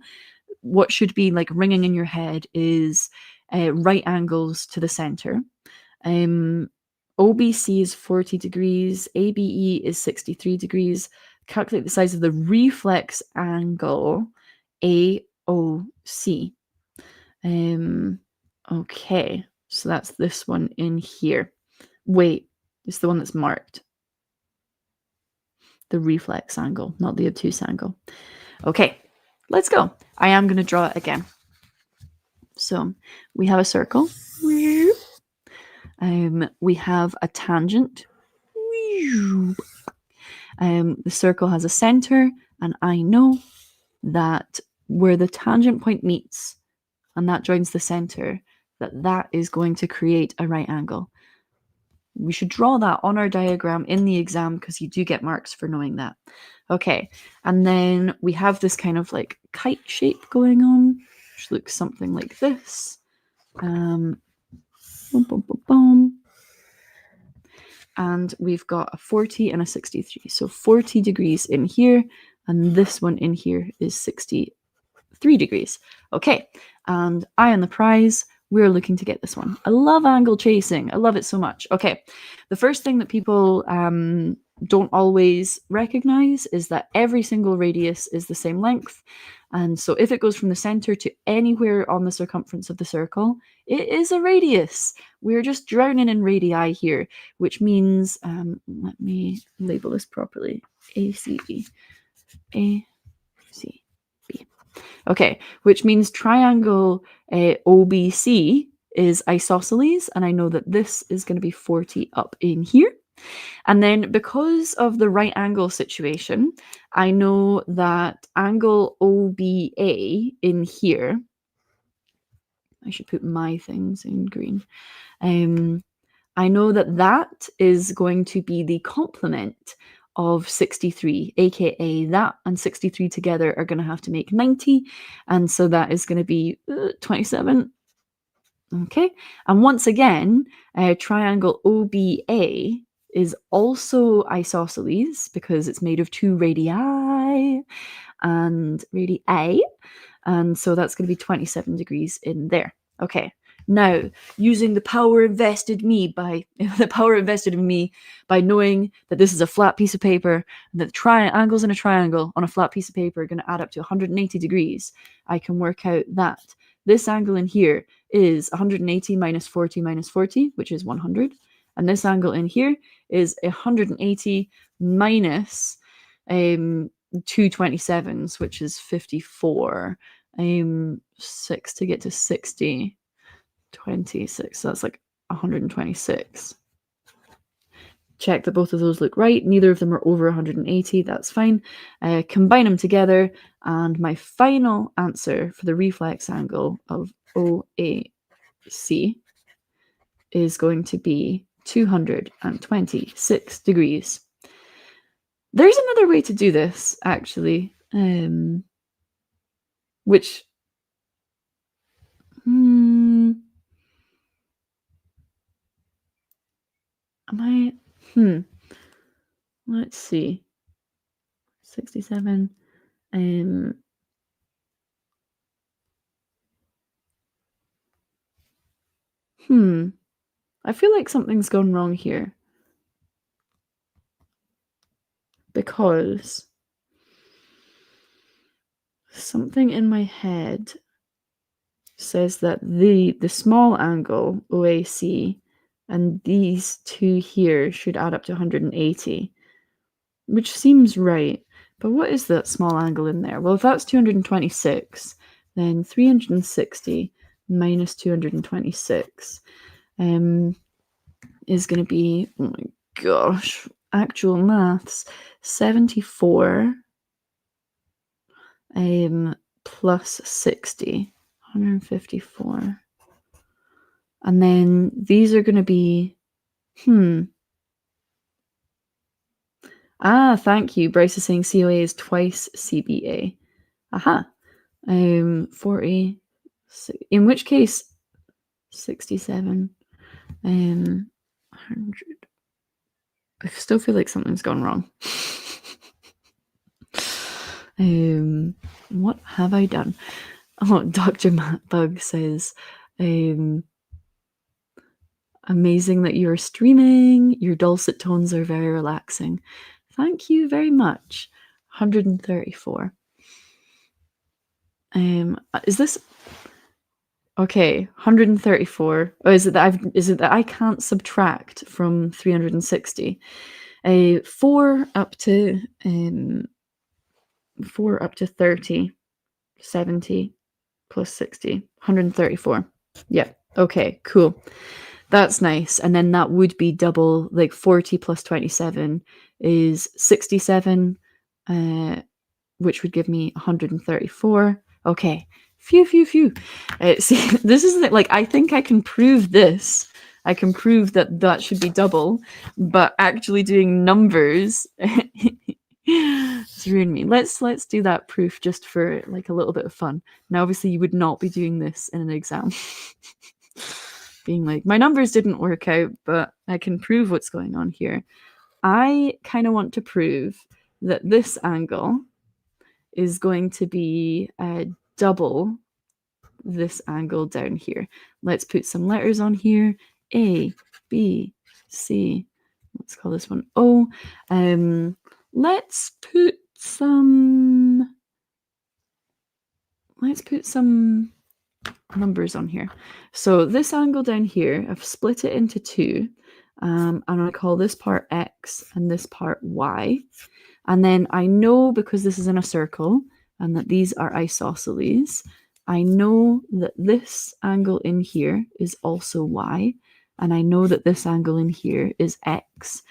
what should be like ringing in your head is right angles to the center. OBC is 40 degrees, ABE is 63 degrees. Calculate the size of the reflex angle AOC. Okay, so that's this one in here. Wait, it's the one that's marked. The reflex angle, not the obtuse angle. Okay, let's go. I am going to draw it again. So we have a circle. We have a tangent. The circle has a center, and I know that where the tangent point meets and that joins the center, that is going to create a right angle. We should draw that on our diagram in the exam because you do get marks for knowing that. Okay, and then we have this kind of like kite shape going on, which looks something like this. Boom, boom, boom, boom. And we've got a 40 and a 63. So 40 degrees in here, and this one in here is 63 degrees. Okay, and I on the prize, we're looking to get this one. I love angle chasing. I love it so much. Okay, the first thing that people don't always recognize is that every single radius is the same length. And so if it goes from the center to anywhere on the circumference of the circle, it is a radius. We're just drowning in radii here, which means, let me label this properly, ACB. ACB. Okay, which means triangle OBC is isosceles, and I know that this is going to be 40 up in here. And then because of the right angle situation, I know that angle OBA in here, I should put my things in green. I know that that is going to be the complement of 63, aka that and 63 together are going to have to make 90. And so that is going to be 27. Okay. And once again, triangle OBA is also isosceles because it's made of two radii and radii. And so that's going to be 27 degrees in there. Okay. Now, using the power invested in me by knowing that this is a flat piece of paper and that the triangles in a triangle on a flat piece of paper are going to add up to 180 degrees, I can work out that this angle in here is 180 minus 40 minus 40, which is 100. And this angle in here is 180 minus 2 27s, which is 54. 6 to get to 60. 26, so that's like 126. Check that both of those look right. Neither of them are over 180. That's fine. Combine them together, and my final answer for the reflex angle of OAC is going to be 226 degrees. There's another way to do this, actually, which... Let's see. 67. I feel like something's gone wrong here. Because something in my head says that the small angle OAC and these two here should add up to 180, which seems right. But what is that small angle in there? Well, if that's 226, then 360 minus 226 is going to be, oh my gosh, actual maths, 74 plus 60, 154. And then these are going to be, thank you. Bryce is saying COA is twice CBA. Aha. 40, in which case, 67, 100. I still feel like something's gone wrong. What have I done? Oh, Dr. Matt Bug says, amazing that you're streaming. Your dulcet tones are very relaxing. Thank you very much. 134. Is this okay? 134. Oh, is it that I can't subtract from 360? 4 up to 30, 70 plus 60, 134. Yeah. Okay. Cool. That's nice. And then that would be double, like 40 plus 27 is 67, which would give me 134. Okay. Phew. See, this is like, I think I can prove this. I can prove that should be double, but actually doing numbers it's ruined me. Let's do that proof just for like a little bit of fun. Now, obviously, you would not be doing this in an exam. Being like, my numbers didn't work out, but I can prove what's going on here. I kind of want to prove that this angle is going to be double this angle down here. Let's put some letters on here. A, B, C. Let's call this one O. Let's put some numbers on here. So this angle down here, I've split it into two. And I call this part X and this part Y. And then I know, because this is in a circle and that these are isosceles, I know that this angle in here is also Y. And I know that this angle in here is X.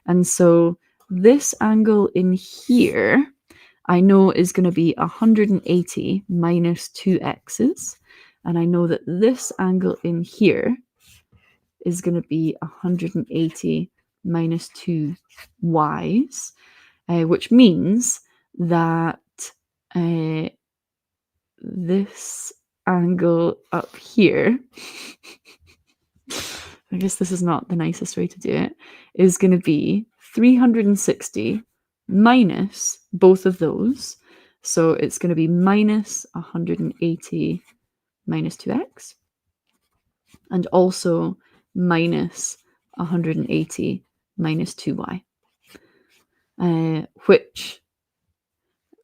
And so this angle in here, I know is going to be 180 minus 2x's. And I know that this angle in here is going to be 180 minus 2y's, which means that this angle up here, I guess this is not the nicest way to do it, is going to be 360 minus both of those. So it's going to be minus 180 minus 2x, and also minus 180 minus 2y, which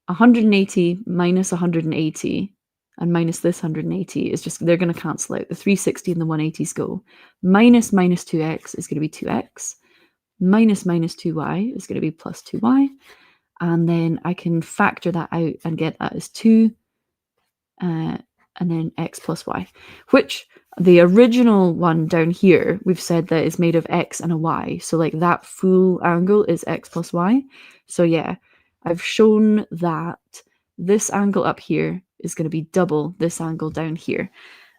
180 minus 180 and minus this 180 is just, they're going to cancel out. The 360 and the 180s go. Minus 2x is going to be 2x. Minus 2y is going to be plus 2y. And then I can factor that out and get that as 2. And then x plus y, which the original one down here, we've said that is made of x and a y. So like that full angle is x plus y. So yeah, I've shown that this angle up here is going to be double this angle down here.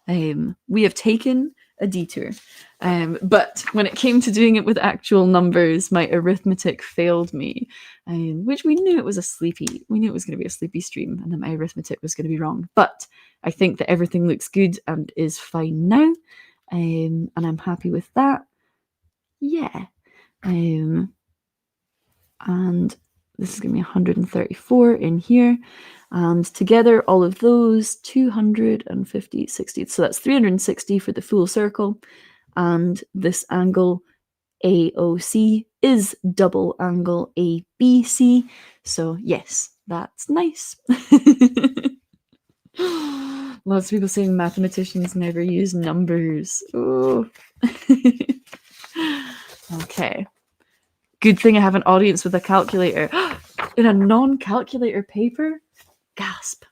We have taken a detour. But when it came to doing it with actual numbers, my arithmetic failed me, which we knew it was we knew it was going to be a sleepy stream and that my arithmetic was going to be wrong. But I think that everything looks good and is fine now. And I'm happy with that. Yeah. And this is going to be 134 in here. And together, all of those, 250, 60. So that's 360 for the full circle. and this angle AOC is double angle ABC. So yes, that's nice. Lots of people saying mathematicians never use numbers. Oh. Okay. Good thing I have an audience with a calculator. In a non-calculator paper? Gasp.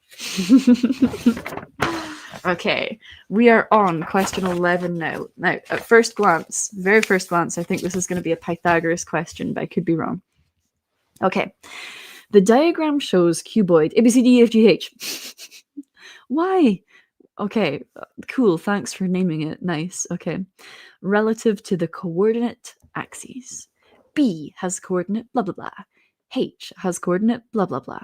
Okay, we are on question 11 now. Now, at first glance, very first glance, I think this is going to be a Pythagoras question, but I could be wrong. Okay, the diagram shows cuboid A, B, C, D, E, F, G, H. Why? Okay, cool, thanks for naming it. Nice, okay. Relative to the coordinate axes. B has coordinate blah, blah, blah. H has coordinate blah, blah, blah.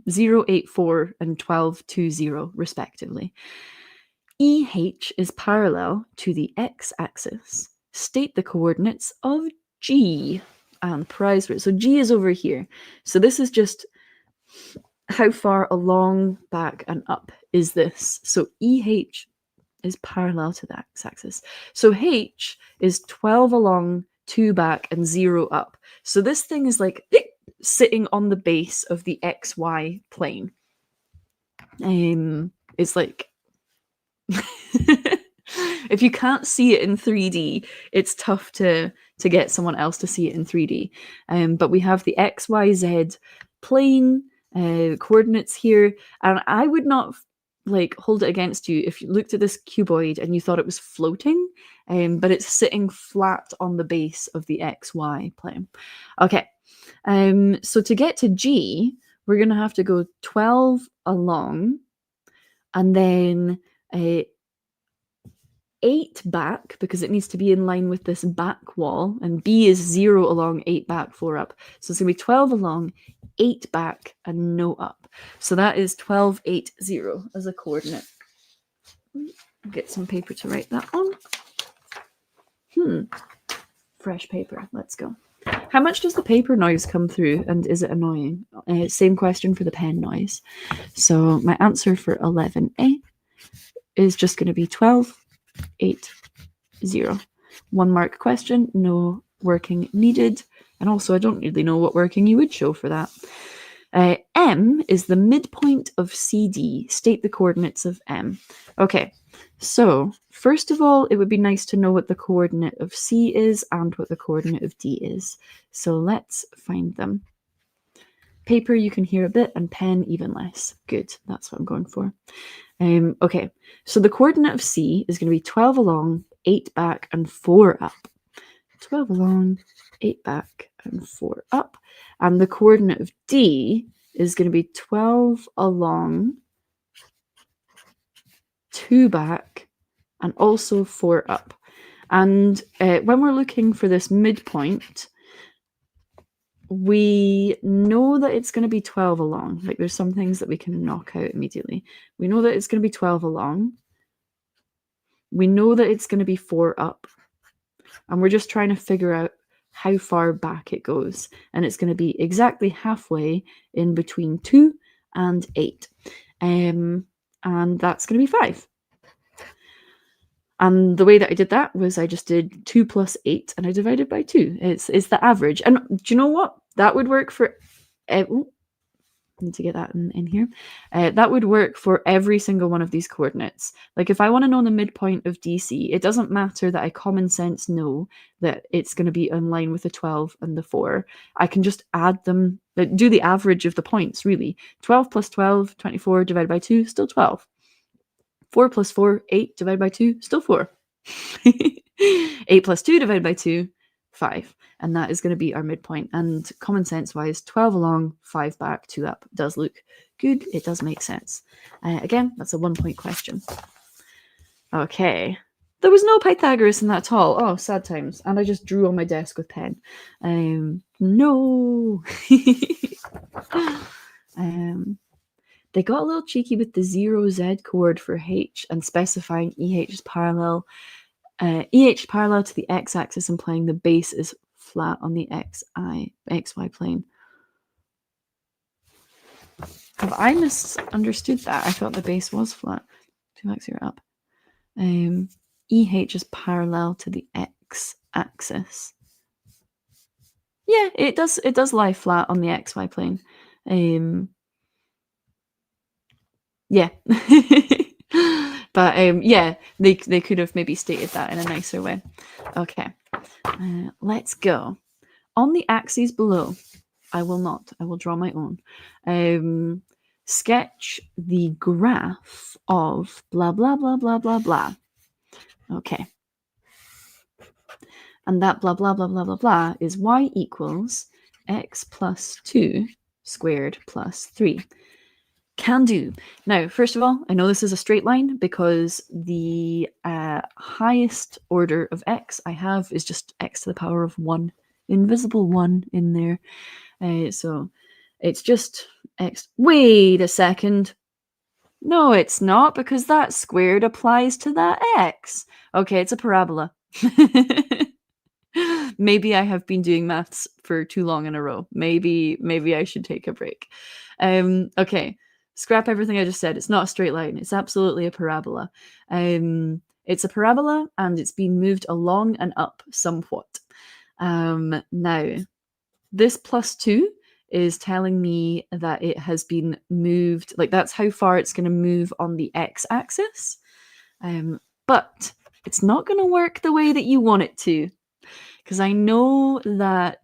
0, 8, 4, and 12, 2, 0, respectively. EH is parallel to the x-axis. State the coordinates of G and prize for it. So G is over here. So this is just how far along, back, and up is this. So EH is parallel to the x-axis. So H is 12 along, 2 back, and 0 up. So this thing is like sitting on the base of the XY plane. It's like if you can't see it in 3D, it's tough to get someone else to see it in 3D. But we have the XYZ plane coordinates here, and I would not like hold it against you if you looked at this cuboid and you thought it was floating, but it's sitting flat on the base of the XY plane. Okay, so to get to G, we're going to have to go 12 along, and then 8 back, because it needs to be in line with this back wall, and B is 0 along, 8 back, 4 up. So it's going to be 12 along, 8 back, and no up. So that is 12, 8, 0 as a coordinate. Get some paper to write that on. Fresh paper. Let's go. How much does the paper noise come through, and is it annoying? Same question for the pen noise. So my answer for 11A is just going to be 12, 8, 0. 1 mark question, no working needed. And also, I don't really know what working you would show for that. M is the midpoint of CD. State the coordinates of M. Okay, so first of all, it would be nice to know what the coordinate of C is and what the coordinate of D is. So let's find them. Paper, you can hear a bit, and pen, even less. Good, that's what I'm going for. Okay, so the coordinate of C is going to be 12 along, 8 back, and 4 up. 12 along, 8 back, and 4 up. And the coordinate of D is going to be 12 along, 2 back, and also 4 up. And when we're looking for this midpoint, we know that it's going to be 12 along. Like, there's some things that we can knock out immediately. We know that it's going to be 12 along. We know that it's going to be 4 up. And we're just trying to figure out how far back it goes. And it's going to be exactly halfway in between 2 and 8. And that's going to be 5. And the way that I did that was I just did 2 plus 8 and I divided by 2. It's the average. And do you know what? That would work for... need to get that in here. That would work for every single one of these coordinates. Like, if I want to know the midpoint of DC, it doesn't matter that I common sense know that it's going to be in line with the 12 and the 4. I can just add them, do the average of the points, really. 12 plus 12, 24 divided by 2, still 12. 4 plus 4, 8 divided by 2, still 4. 8 plus 2 divided by 2, 5. And that is going to be our midpoint. And common sense wise, 12 along, 5 back, 2 up does look good. It does make sense. Again, that's a 1 point question. Okay. There was no Pythagoras in that at all. Oh, sad times. And I just drew on my desk with pen. No. They got a little cheeky with the 0Z chord for H and specifying EH is parallel. EH parallel to the x-axis, implying the base is flat on the xy plane. Have I misunderstood that? I thought the base was flat. 2x, 0 up. EH is parallel to the x-axis. Yeah, it does lie flat on the xy plane. Yeah. But yeah, they could have maybe stated that in a nicer way. Okay, let's go. On the axes below, I will not. I will draw my own. Sketch the graph of blah, blah, blah, blah, blah, blah. Okay. And that blah, blah, blah, blah, blah, blah is y equals x plus 2 squared plus 3. Can do. Now, first of all, I know this is a straight line because the highest order of x I have is just x to the power of 1. Invisible 1 in there. So it's just x. Wait a second. No, it's not, because that squared applies to that x. Okay, it's a parabola. Maybe I have been doing maths for too long in a row. Maybe I should take a break. Okay, scrap everything I just said. It's not a straight line. It's absolutely a parabola. It's a parabola, and it's been moved along and up somewhat. Now, this plus 2 is telling me that it has been moved, like that's how far it's going to move on the x-axis. But it's not going to work the way that you want it to. Because I know that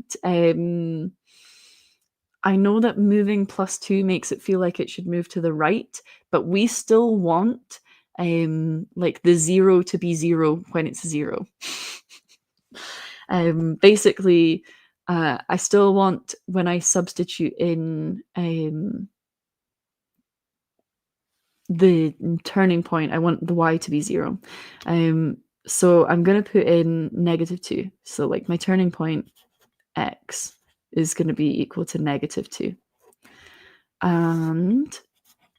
moving plus 2 makes it feel like it should move to the right, but we still want like the 0 to be 0 when it's 0. Basically, I still want, when I substitute in the turning point, I want the y to be 0. So I'm going to put in -2. So like my turning point x is going to be equal to -2. And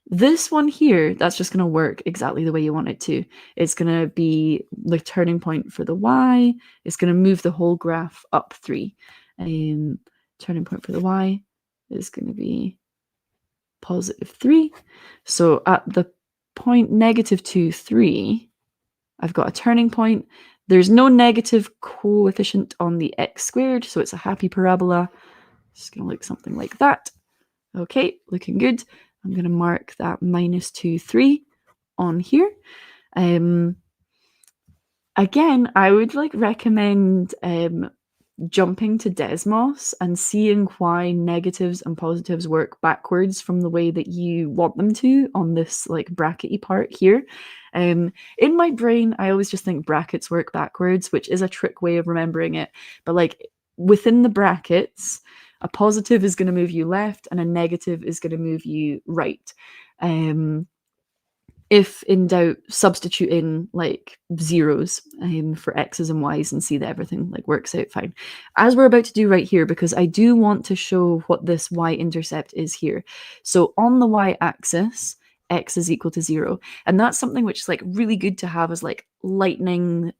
this one here, that's just going to work exactly the way you want it to. It's going to be the turning point for the y. It's going to move the whole graph up 3. Turning point for the y is going to be +3. So at the point -2, 3, I've got a turning point. There's no negative coefficient on the x squared, so it's a happy parabola. It's going to look something like that. Okay, looking good. I'm going to mark that -2, 3 on here. Again, I would recommend jumping to Desmos and seeing why negatives and positives work backwards from the way that you want them to on this brackety part here. In my brain, I always just think brackets work backwards, which is a trick way of remembering it. But within the brackets, a positive is going to move you left and a negative is going to move you right. If in doubt, substitute in zeros for x's and y's and see that everything works out fine. As we're about to do right here, because I do want to show what this y-intercept is here. So on the y-axis, x is equal to 0. And that's something which is really good to have as lightning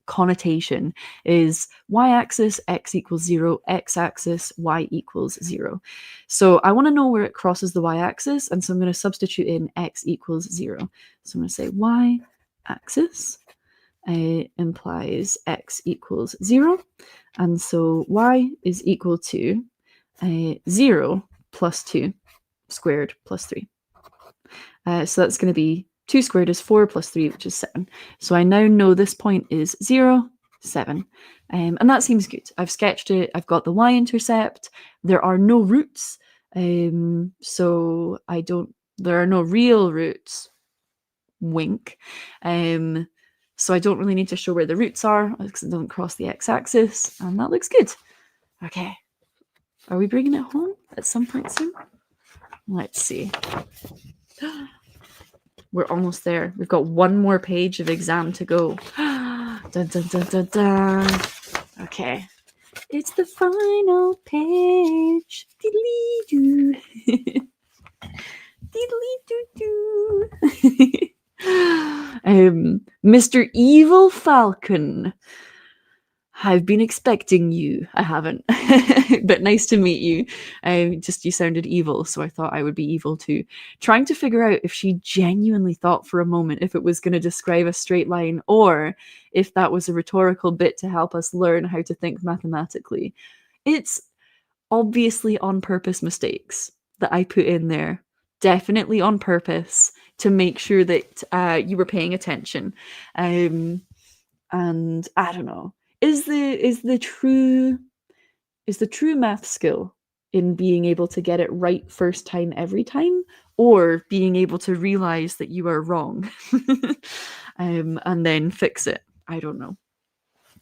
connotation, is y-axis x equals 0, x-axis y equals 0. So I want to know where it crosses the y-axis, and so I'm going to substitute in x equals 0. So I'm going to say y-axis implies x equals 0, and so y is equal to 0 plus 2 squared plus 3. So that's going to be 2 squared is 4 plus 3, which is 7. So I now know this point is 0, 7. And that seems good. I've sketched it. I've got the y-intercept. There are no roots. So there are no real roots. Wink. So I don't really need to show where the roots are because it doesn't cross the x-axis. And that looks good. Okay. Are we bringing it home at some point soon? Let's see. We're almost there. We've got one more page of exam to go. Dun, dun, dun, dun, dun. Okay. It's the final page. Diddly-doo. Diddly-doo-doo. Mr. Evil Falcon I've been expecting you. I haven't, but nice to meet you. Just you sounded evil, so I thought I would be evil too. Trying to figure out if she genuinely thought for a moment if it was going to describe a straight line or if that was a rhetorical bit to help us learn how to think mathematically. It's obviously on purpose mistakes that I put in there. Definitely on purpose to make sure that you were paying attention. And I don't know. Is the true math skill in being able to get it right first time every time, or being able to realize that you are wrong and then fix it? I don't know.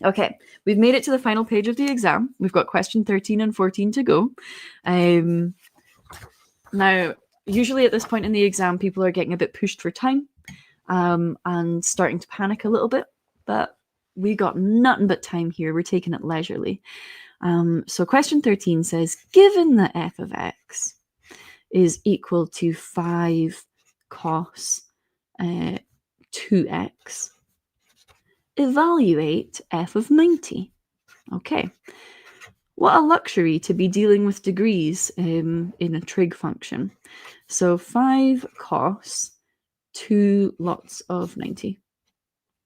Okay, we've made it to the final page of the exam. We've got question 13 and 14 to go. Now, usually at this point in the exam, people are getting a bit pushed for time and starting to panic a little bit, but we got nothing but time here. We're taking it leisurely. So question 13 says, given that f of x is equal to 5 cos 2x, evaluate f of 90. Okay. What a luxury to be dealing with degrees in a trig function. So 5 cos 2 lots of 90.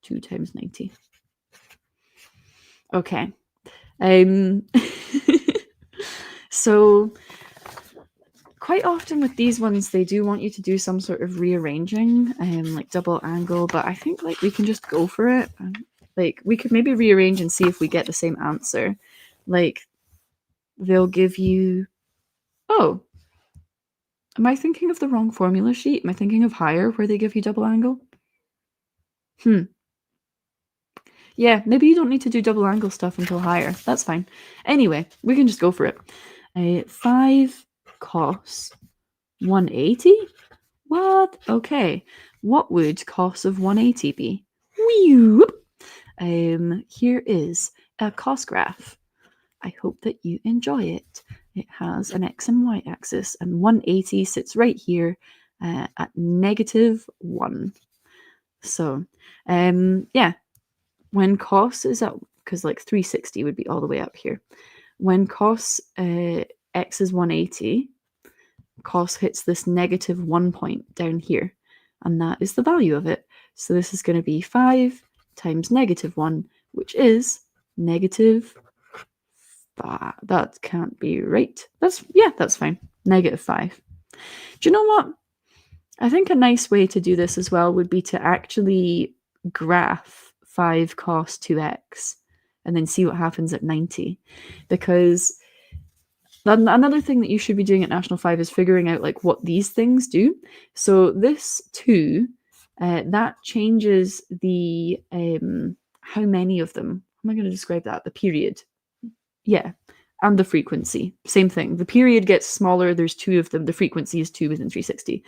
2 times 90. Okay. So quite often with these ones, they do want you to do some sort of rearranging, like double angle, but I think like we can just go for it. Like we could maybe rearrange and see if we get the same answer. Like they'll give you, oh, am I thinking of the wrong formula sheet? Am I thinking of higher where they give you double angle? Yeah, maybe you don't need to do double angle stuff until higher. That's fine. Anyway, we can just go for it. 5 cos 180? What? Okay. What would cos of 180 be? Here is a cos graph. I hope that you enjoy it. It has an x and y axis, and 180 sits right here at -1. So, yeah, when cos is up, because like 360 would be all the way up here. When cos x is 180, cos hits this -1 point down here, and that is the value of it. So this is going to be 5 times -1, which is -5. That can't be right. That's fine. -5. Do you know what? I think a nice way to do this as well would be to actually graph 5 cos 2x and then see what happens at 90. Because another thing that you should be doing at National 5 is figuring out like what these things do. So this 2, that changes the how many of them. How am I going to describe that? The period. Yeah. And the frequency. Same thing. The period gets smaller. There's 2 of them. The frequency is 2 within 360.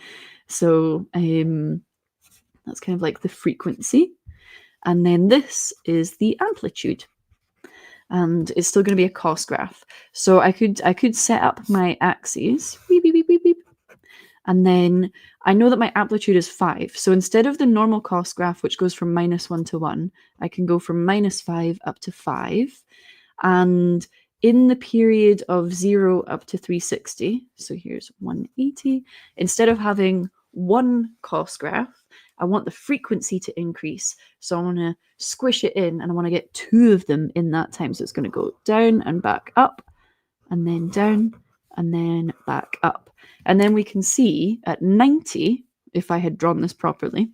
So that's kind of like the frequency. And then this is the amplitude. And it's still going to be a cos graph. So I could set up my axes. Beep, beep, beep, beep, beep. And then I know that my amplitude is 5. So instead of the normal cos graph, which goes from -1 to 1, I can go from -5 up to 5. And in the period of 0 up to 360, so here's 180, instead of having one cos graph, I want the frequency to increase. So I want to squish it in, and I want to get 2 of them in that time. So it's going to go down and back up, and then down, and then back up. And then we can see at 90, if I had drawn this properly,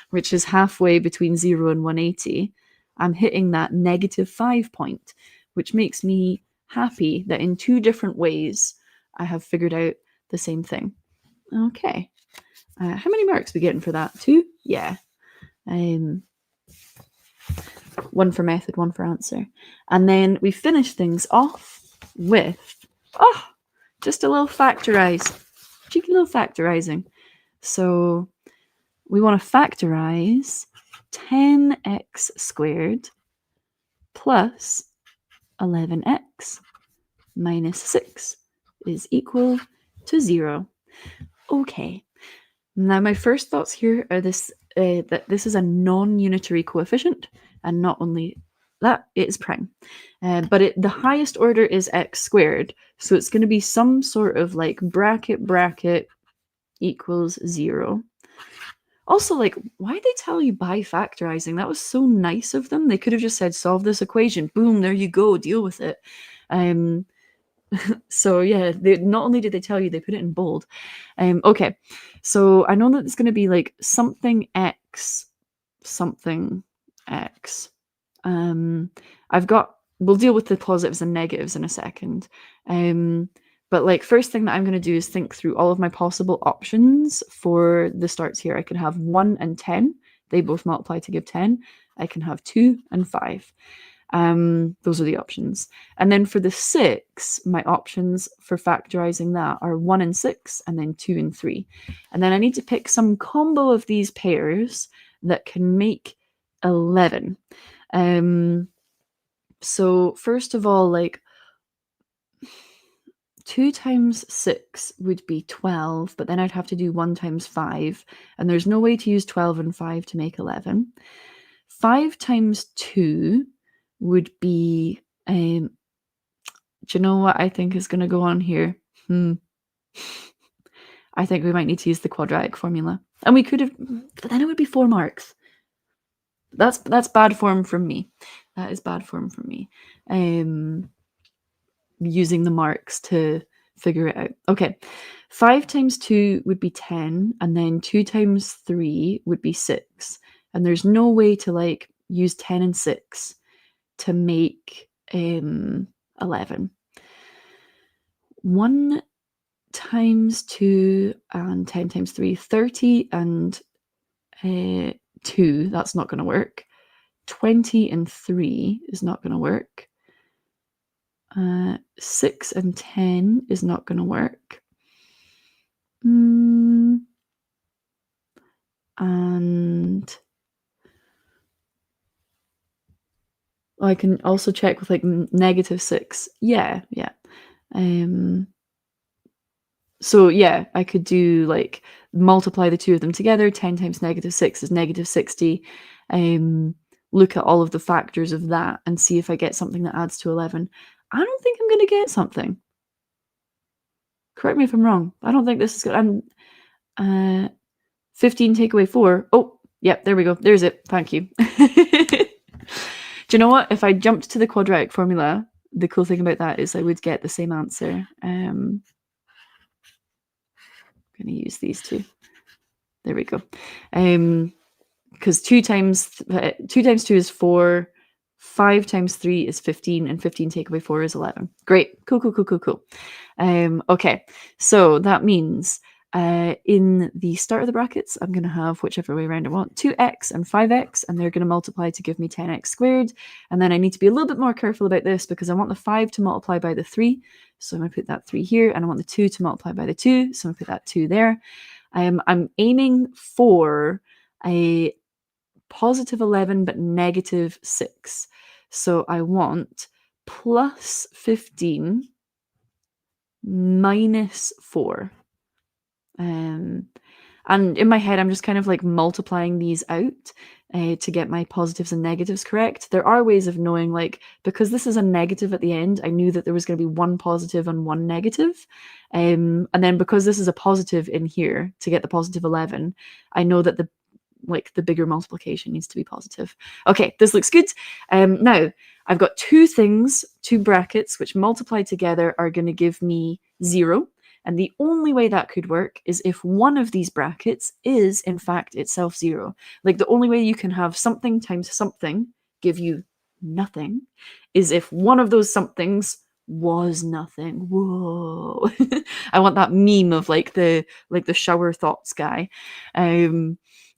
which is halfway between 0 and 180, I'm hitting that -5 point, which makes me happy that in 2 different ways I have figured out the same thing. Okay. How many marks are we getting for that? 2? Yeah. 1 for method, 1 for answer. And then we finish things off with, just a little factorize. Cheeky little factorizing. So we want to factorize 10x squared plus 11x minus 6 is equal to 0. Okay. Now my first thoughts here are that this is a non-unitary coefficient, and not only that is prime. But the highest order is x squared. So it's going to be some sort of like bracket equals 0. Also, like, why'd they tell you by factorizing? That was so nice of them. They could have just said, solve this equation. Boom, there you go. Deal with it. So yeah, not only did they tell you, they put it in bold. Okay, so I know that it's going to be like something x, something x. We'll deal with the positives and negatives in a second. But like first thing that I'm going to do is think through all of my possible options for the starts here. I could have 1 and 10. They both multiply to give 10. I can have 2 and 5. Those are the options. And then for the 6, my options for factorizing that are 1 and 6, and then 2 and 3. And then I need to pick some combo of these pairs that can make 11. So first of all, like 2 times 6 would be 12, but then I'd have to do 1 times 5, and there's no way to use 12 and 5 to make 11. 5 times 2 would be, do you know what I think is going to go on here? I think we might need to use the quadratic formula. And we could have, but then it would be 4 marks. That's bad form from me. That is bad form from me. Using the marks to figure it out. Okay, 5 times 2 would be 10, and then 2 times 3 would be 6. And there's no way to like use 10 and 6 to make 11. 1 times 2 and 10 times 3, 30 and 2, that's not going to work. 20 and 3 is not going to work. 6 and 10 is not going to work. And I can also check with like -6. Yeah. So yeah, I could do like multiply the two of them together. 10 times -6 is -60. Look at all of the factors of that and see if I get something that adds to 11. I don't think I'm going to get something. Correct me if I'm wrong. I don't think this is good. 15 take away 4. Oh, yep, there we go. There's it. Thank you. Do you know what? If I jumped to the quadratic formula, the cool thing about that is I would get the same answer. I'm going to use these two. There we go. Because 2 times 2 is 4, 5 times 3 is 15, and 15 take away 4 is 11. Great. Cool. Okay, so that means in the start of the brackets, I'm going to have whichever way around I want, 2x and 5x, and they're going to multiply to give me 10x squared. And then I need to be a little bit more careful about this because I want the 5 to multiply by the 3. So I'm going to put that 3 here, and I want the 2 to multiply by the 2. So I'm going to put that 2 there. I'm aiming for a positive 11 but negative 6. So I want plus 15 minus 4. And in my head, I'm just kind of like multiplying these out to get my positives and negatives correct. There are ways of knowing, like, because this is a negative at the end, I knew that there was going to be 1 positive and 1 negative. And then because this is a positive in here, to get the positive 11, I know that the bigger multiplication needs to be positive. Okay, this looks good. Now, I've got 2 brackets, which multiplied together are going to give me 0. And the only way that could work is if one of these brackets is, in fact, itself 0. Like, the only way you can have something times something give you nothing is if one of those somethings was nothing. Whoa. I want that meme of like the shower thoughts guy.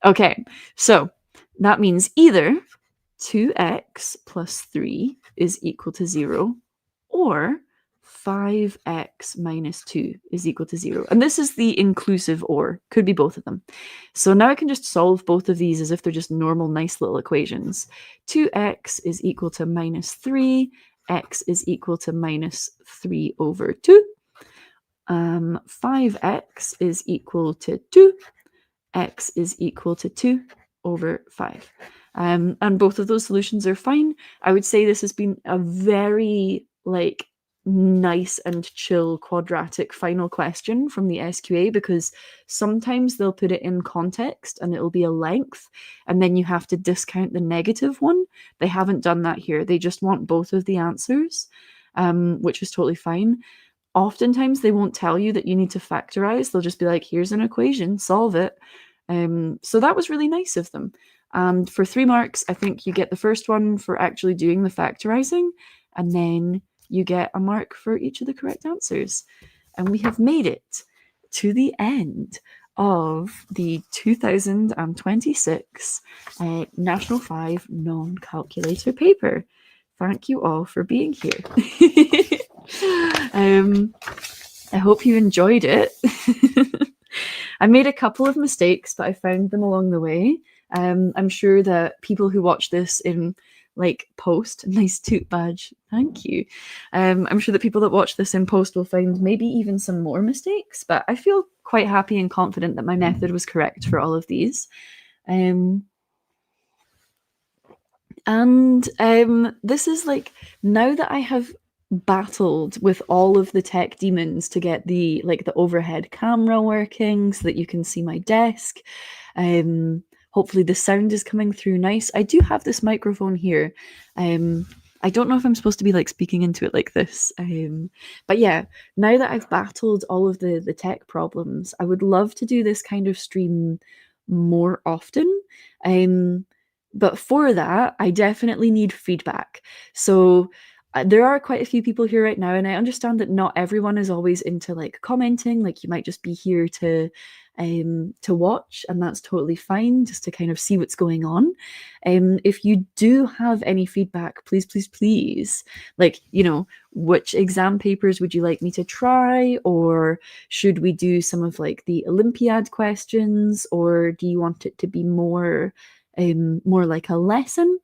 Okay, so that means either 2x plus 3 is equal to 0, or 5x minus 2 is equal to 0. And this is the inclusive or. Could be both of them. So now I can just solve both of these as if they're just normal, nice little equations. 2x is equal to minus 3. X is equal to minus 3 over 2. 5x is equal to 2. X is equal to 2 over 5. And both of those solutions are fine. I would say this has been a very like nice and chill quadratic final question from the SQA, because sometimes they'll put it in context and it'll be a length and then you have to discount the negative one. They haven't done that here. They just want both of the answers, which is totally fine. Oftentimes they won't tell you that you need to factorize. They'll just be like, here's an equation, solve it. So that was really nice of them. And for 3 marks, I think you get the first one for actually doing the factorizing, and then you get a mark for each of the correct answers. And we have made it to the end of the 2026 National 5 non-calculator paper. Thank you all for being here. I hope you enjoyed it. I made a couple of mistakes, but I found them along the way. I'm sure that people who watch this in like post, nice toot badge, thank you. I'm sure that people that watch this in post will find maybe even some more mistakes, but I feel quite happy and confident that my method was correct for all of these. This is like, now that I have battled with all of the tech demons to get the overhead camera working so that you can see my desk. Hopefully the sound is coming through nice. I do have this microphone here. I don't know if I'm supposed to be like speaking into it like this. But yeah, now that I've battled all of the tech problems, I would love to do this kind of stream more often. But for that, I definitely need feedback. So there are quite a few people here right now, and I understand that not everyone is always into like commenting. Like you might just be here to watch, and that's totally fine, just to kind of see what's going on. If you do have any feedback, please, like, you know, which exam papers would you like me to try, or should we do some of like the Olympiad questions, or do you want it to be more like a lesson?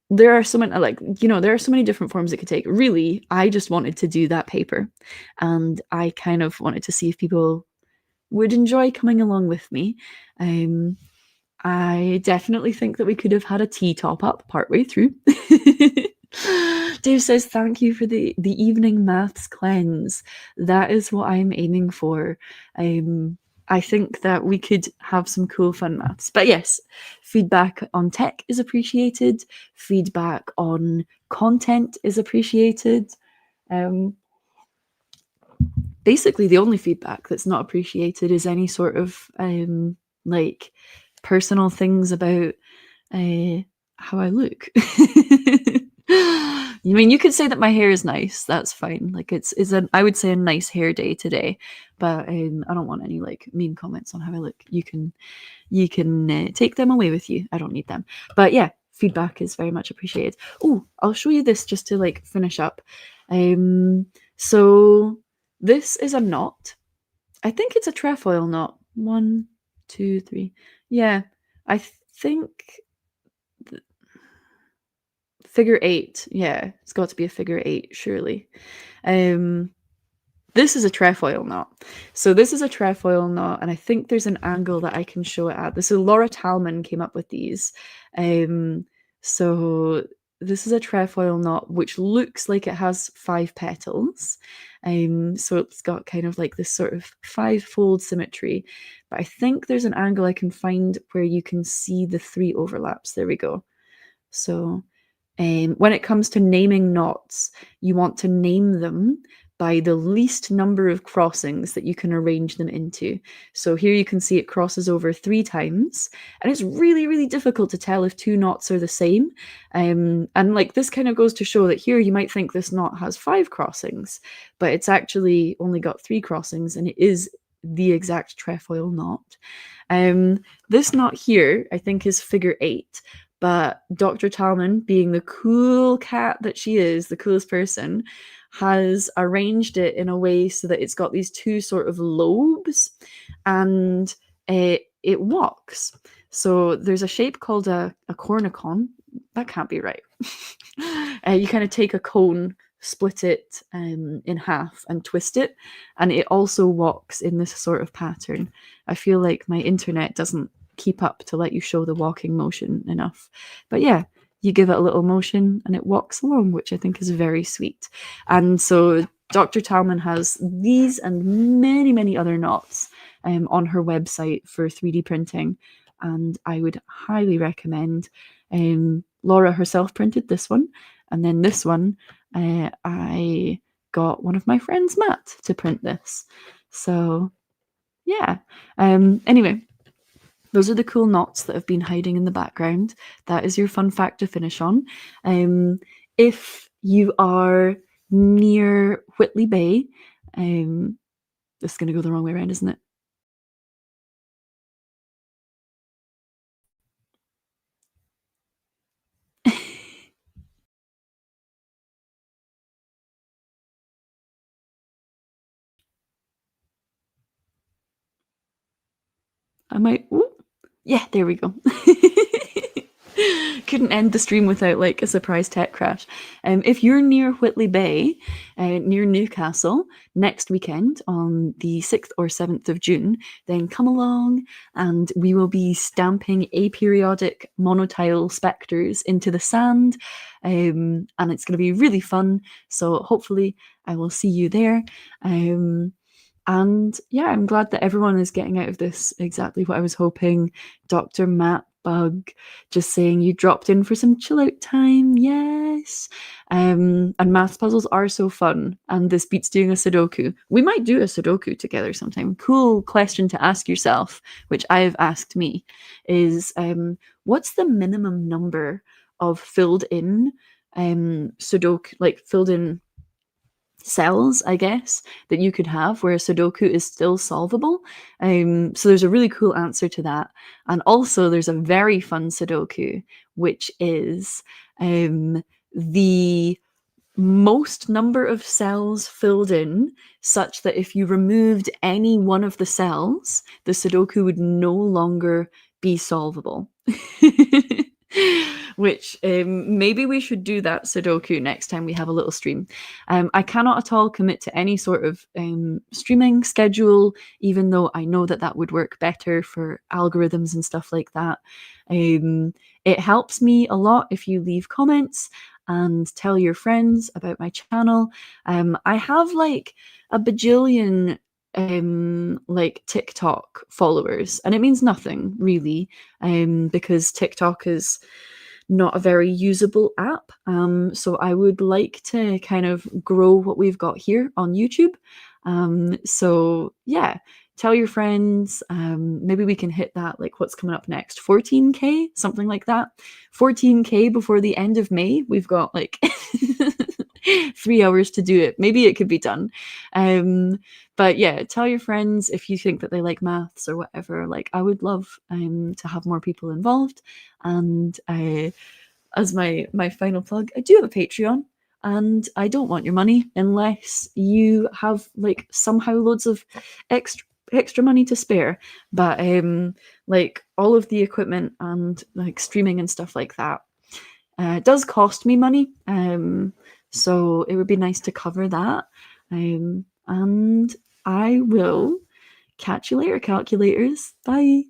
There are so many, like, you know, there are so many different forms it could take. Really, I just wanted to do that paper, and I kind of wanted to see if people would enjoy coming along with me. I definitely think that we could have had a tea top up partway through. Dave says, thank you for the evening maths cleanse. That is what I'm aiming for. I think that we could have some cool fun maths. But yes, feedback on tech is appreciated. Feedback on content is appreciated. Basically, the only feedback that's not appreciated is any sort of like personal things about how I look. I mean, you could say that my hair is nice. That's fine. Like I would say a nice hair day today, but I don't want any like mean comments on how I look. You can take them away with you. I don't need them. But yeah, feedback is very much appreciated. Oh, I'll show you this just to like finish up. So this is a knot. I think it's a trefoil knot. 1, 2, 3. Yeah, I think figure 8. Yeah, it's got to be a figure 8, surely. This is a trefoil knot. So this is a trefoil knot, and I think there's an angle that I can show it at. This is Laura Talman came up with these. So this is a trefoil knot, which looks like it has 5 petals. So it's got kind of like this sort of 5-fold symmetry. But I think there's an angle I can find where you can see the 3 overlaps. There we go. So when it comes to naming knots, you want to name them by the least number of crossings that you can arrange them into. So here you can see it crosses over 3 times, and it's really, really difficult to tell if 2 knots are the same. And like this kind of goes to show that here you might think this knot has 5 crossings, but it's actually only got 3 crossings, and it is the exact trefoil knot. This knot here, I think, is figure 8. But Dr. Talman, being the cool cat that she is, the coolest person, has arranged it in a way so that it's got these 2 sort of lobes, and it walks. So there's a shape called a cornicon. That can't be right. You kind of take a cone, split it in half and twist it, and it also walks in this sort of pattern. I feel like my internet doesn't keep up to let you show the walking motion enough. But yeah, you give it a little motion and it walks along, which I think is very sweet. And so Dr. Talman has these and many, many other knots on her website for 3D printing. And I would highly recommend. Laura herself printed this one. And then this one, I got one of my friends, Matt, to print this. So yeah. Anyway, those are the cool knots that have been hiding in the background. That is your fun fact to finish on. If you are near Whitley Bay, this is going to go the wrong way around, isn't it? I might. Ooh, yeah, there we go. Couldn't end the stream without like a surprise tech crash. If you're near Whitley Bay, near Newcastle, next weekend on the 6th or 7th of June, then come along and we will be stamping aperiodic monotile spectres into the sand. And it's going to be really fun. So hopefully I will see you there. And yeah, I'm glad that everyone is getting out of this exactly what I was hoping. Dr. Matt Bug just saying you dropped in for some chill out time. Yes. And math puzzles are so fun. And this beats doing a Sudoku. We might do a Sudoku together sometime. Cool question to ask yourself, which I have asked me, is what's the minimum number of filled in Sudoku, like filled in cells, I guess, that you could have where a Sudoku is still solvable. So there's a really cool answer to that. And also there's a very fun Sudoku, which is the most number of cells filled in such that if you removed any one of the cells, the Sudoku would no longer be solvable. Which maybe we should do that Sudoku next time we have a little stream. I cannot at all commit to any sort of streaming schedule, even though I know that that would work better for algorithms and stuff like that. It helps me a lot if you leave comments and tell your friends about my channel. I have like a bajillion like TikTok followers, and it means nothing really, because TikTok is not a very usable app. So I would like to kind of grow what we've got here on YouTube. So yeah, tell your friends. Maybe we can hit that, like what's coming up next, 14K, something like that. 14K before the end of May. We've got like 3 hours to do it. Maybe it could be done. But yeah, tell your friends if you think that they like maths or whatever. Like I would love to have more people involved. And as my final plug, I do have a Patreon. And I don't want your money unless you have like somehow loads of extra money to spare. But like all of the equipment and like streaming and stuff like that does cost me money. So it would be nice to cover that. And I will catch you later, calculators. Bye.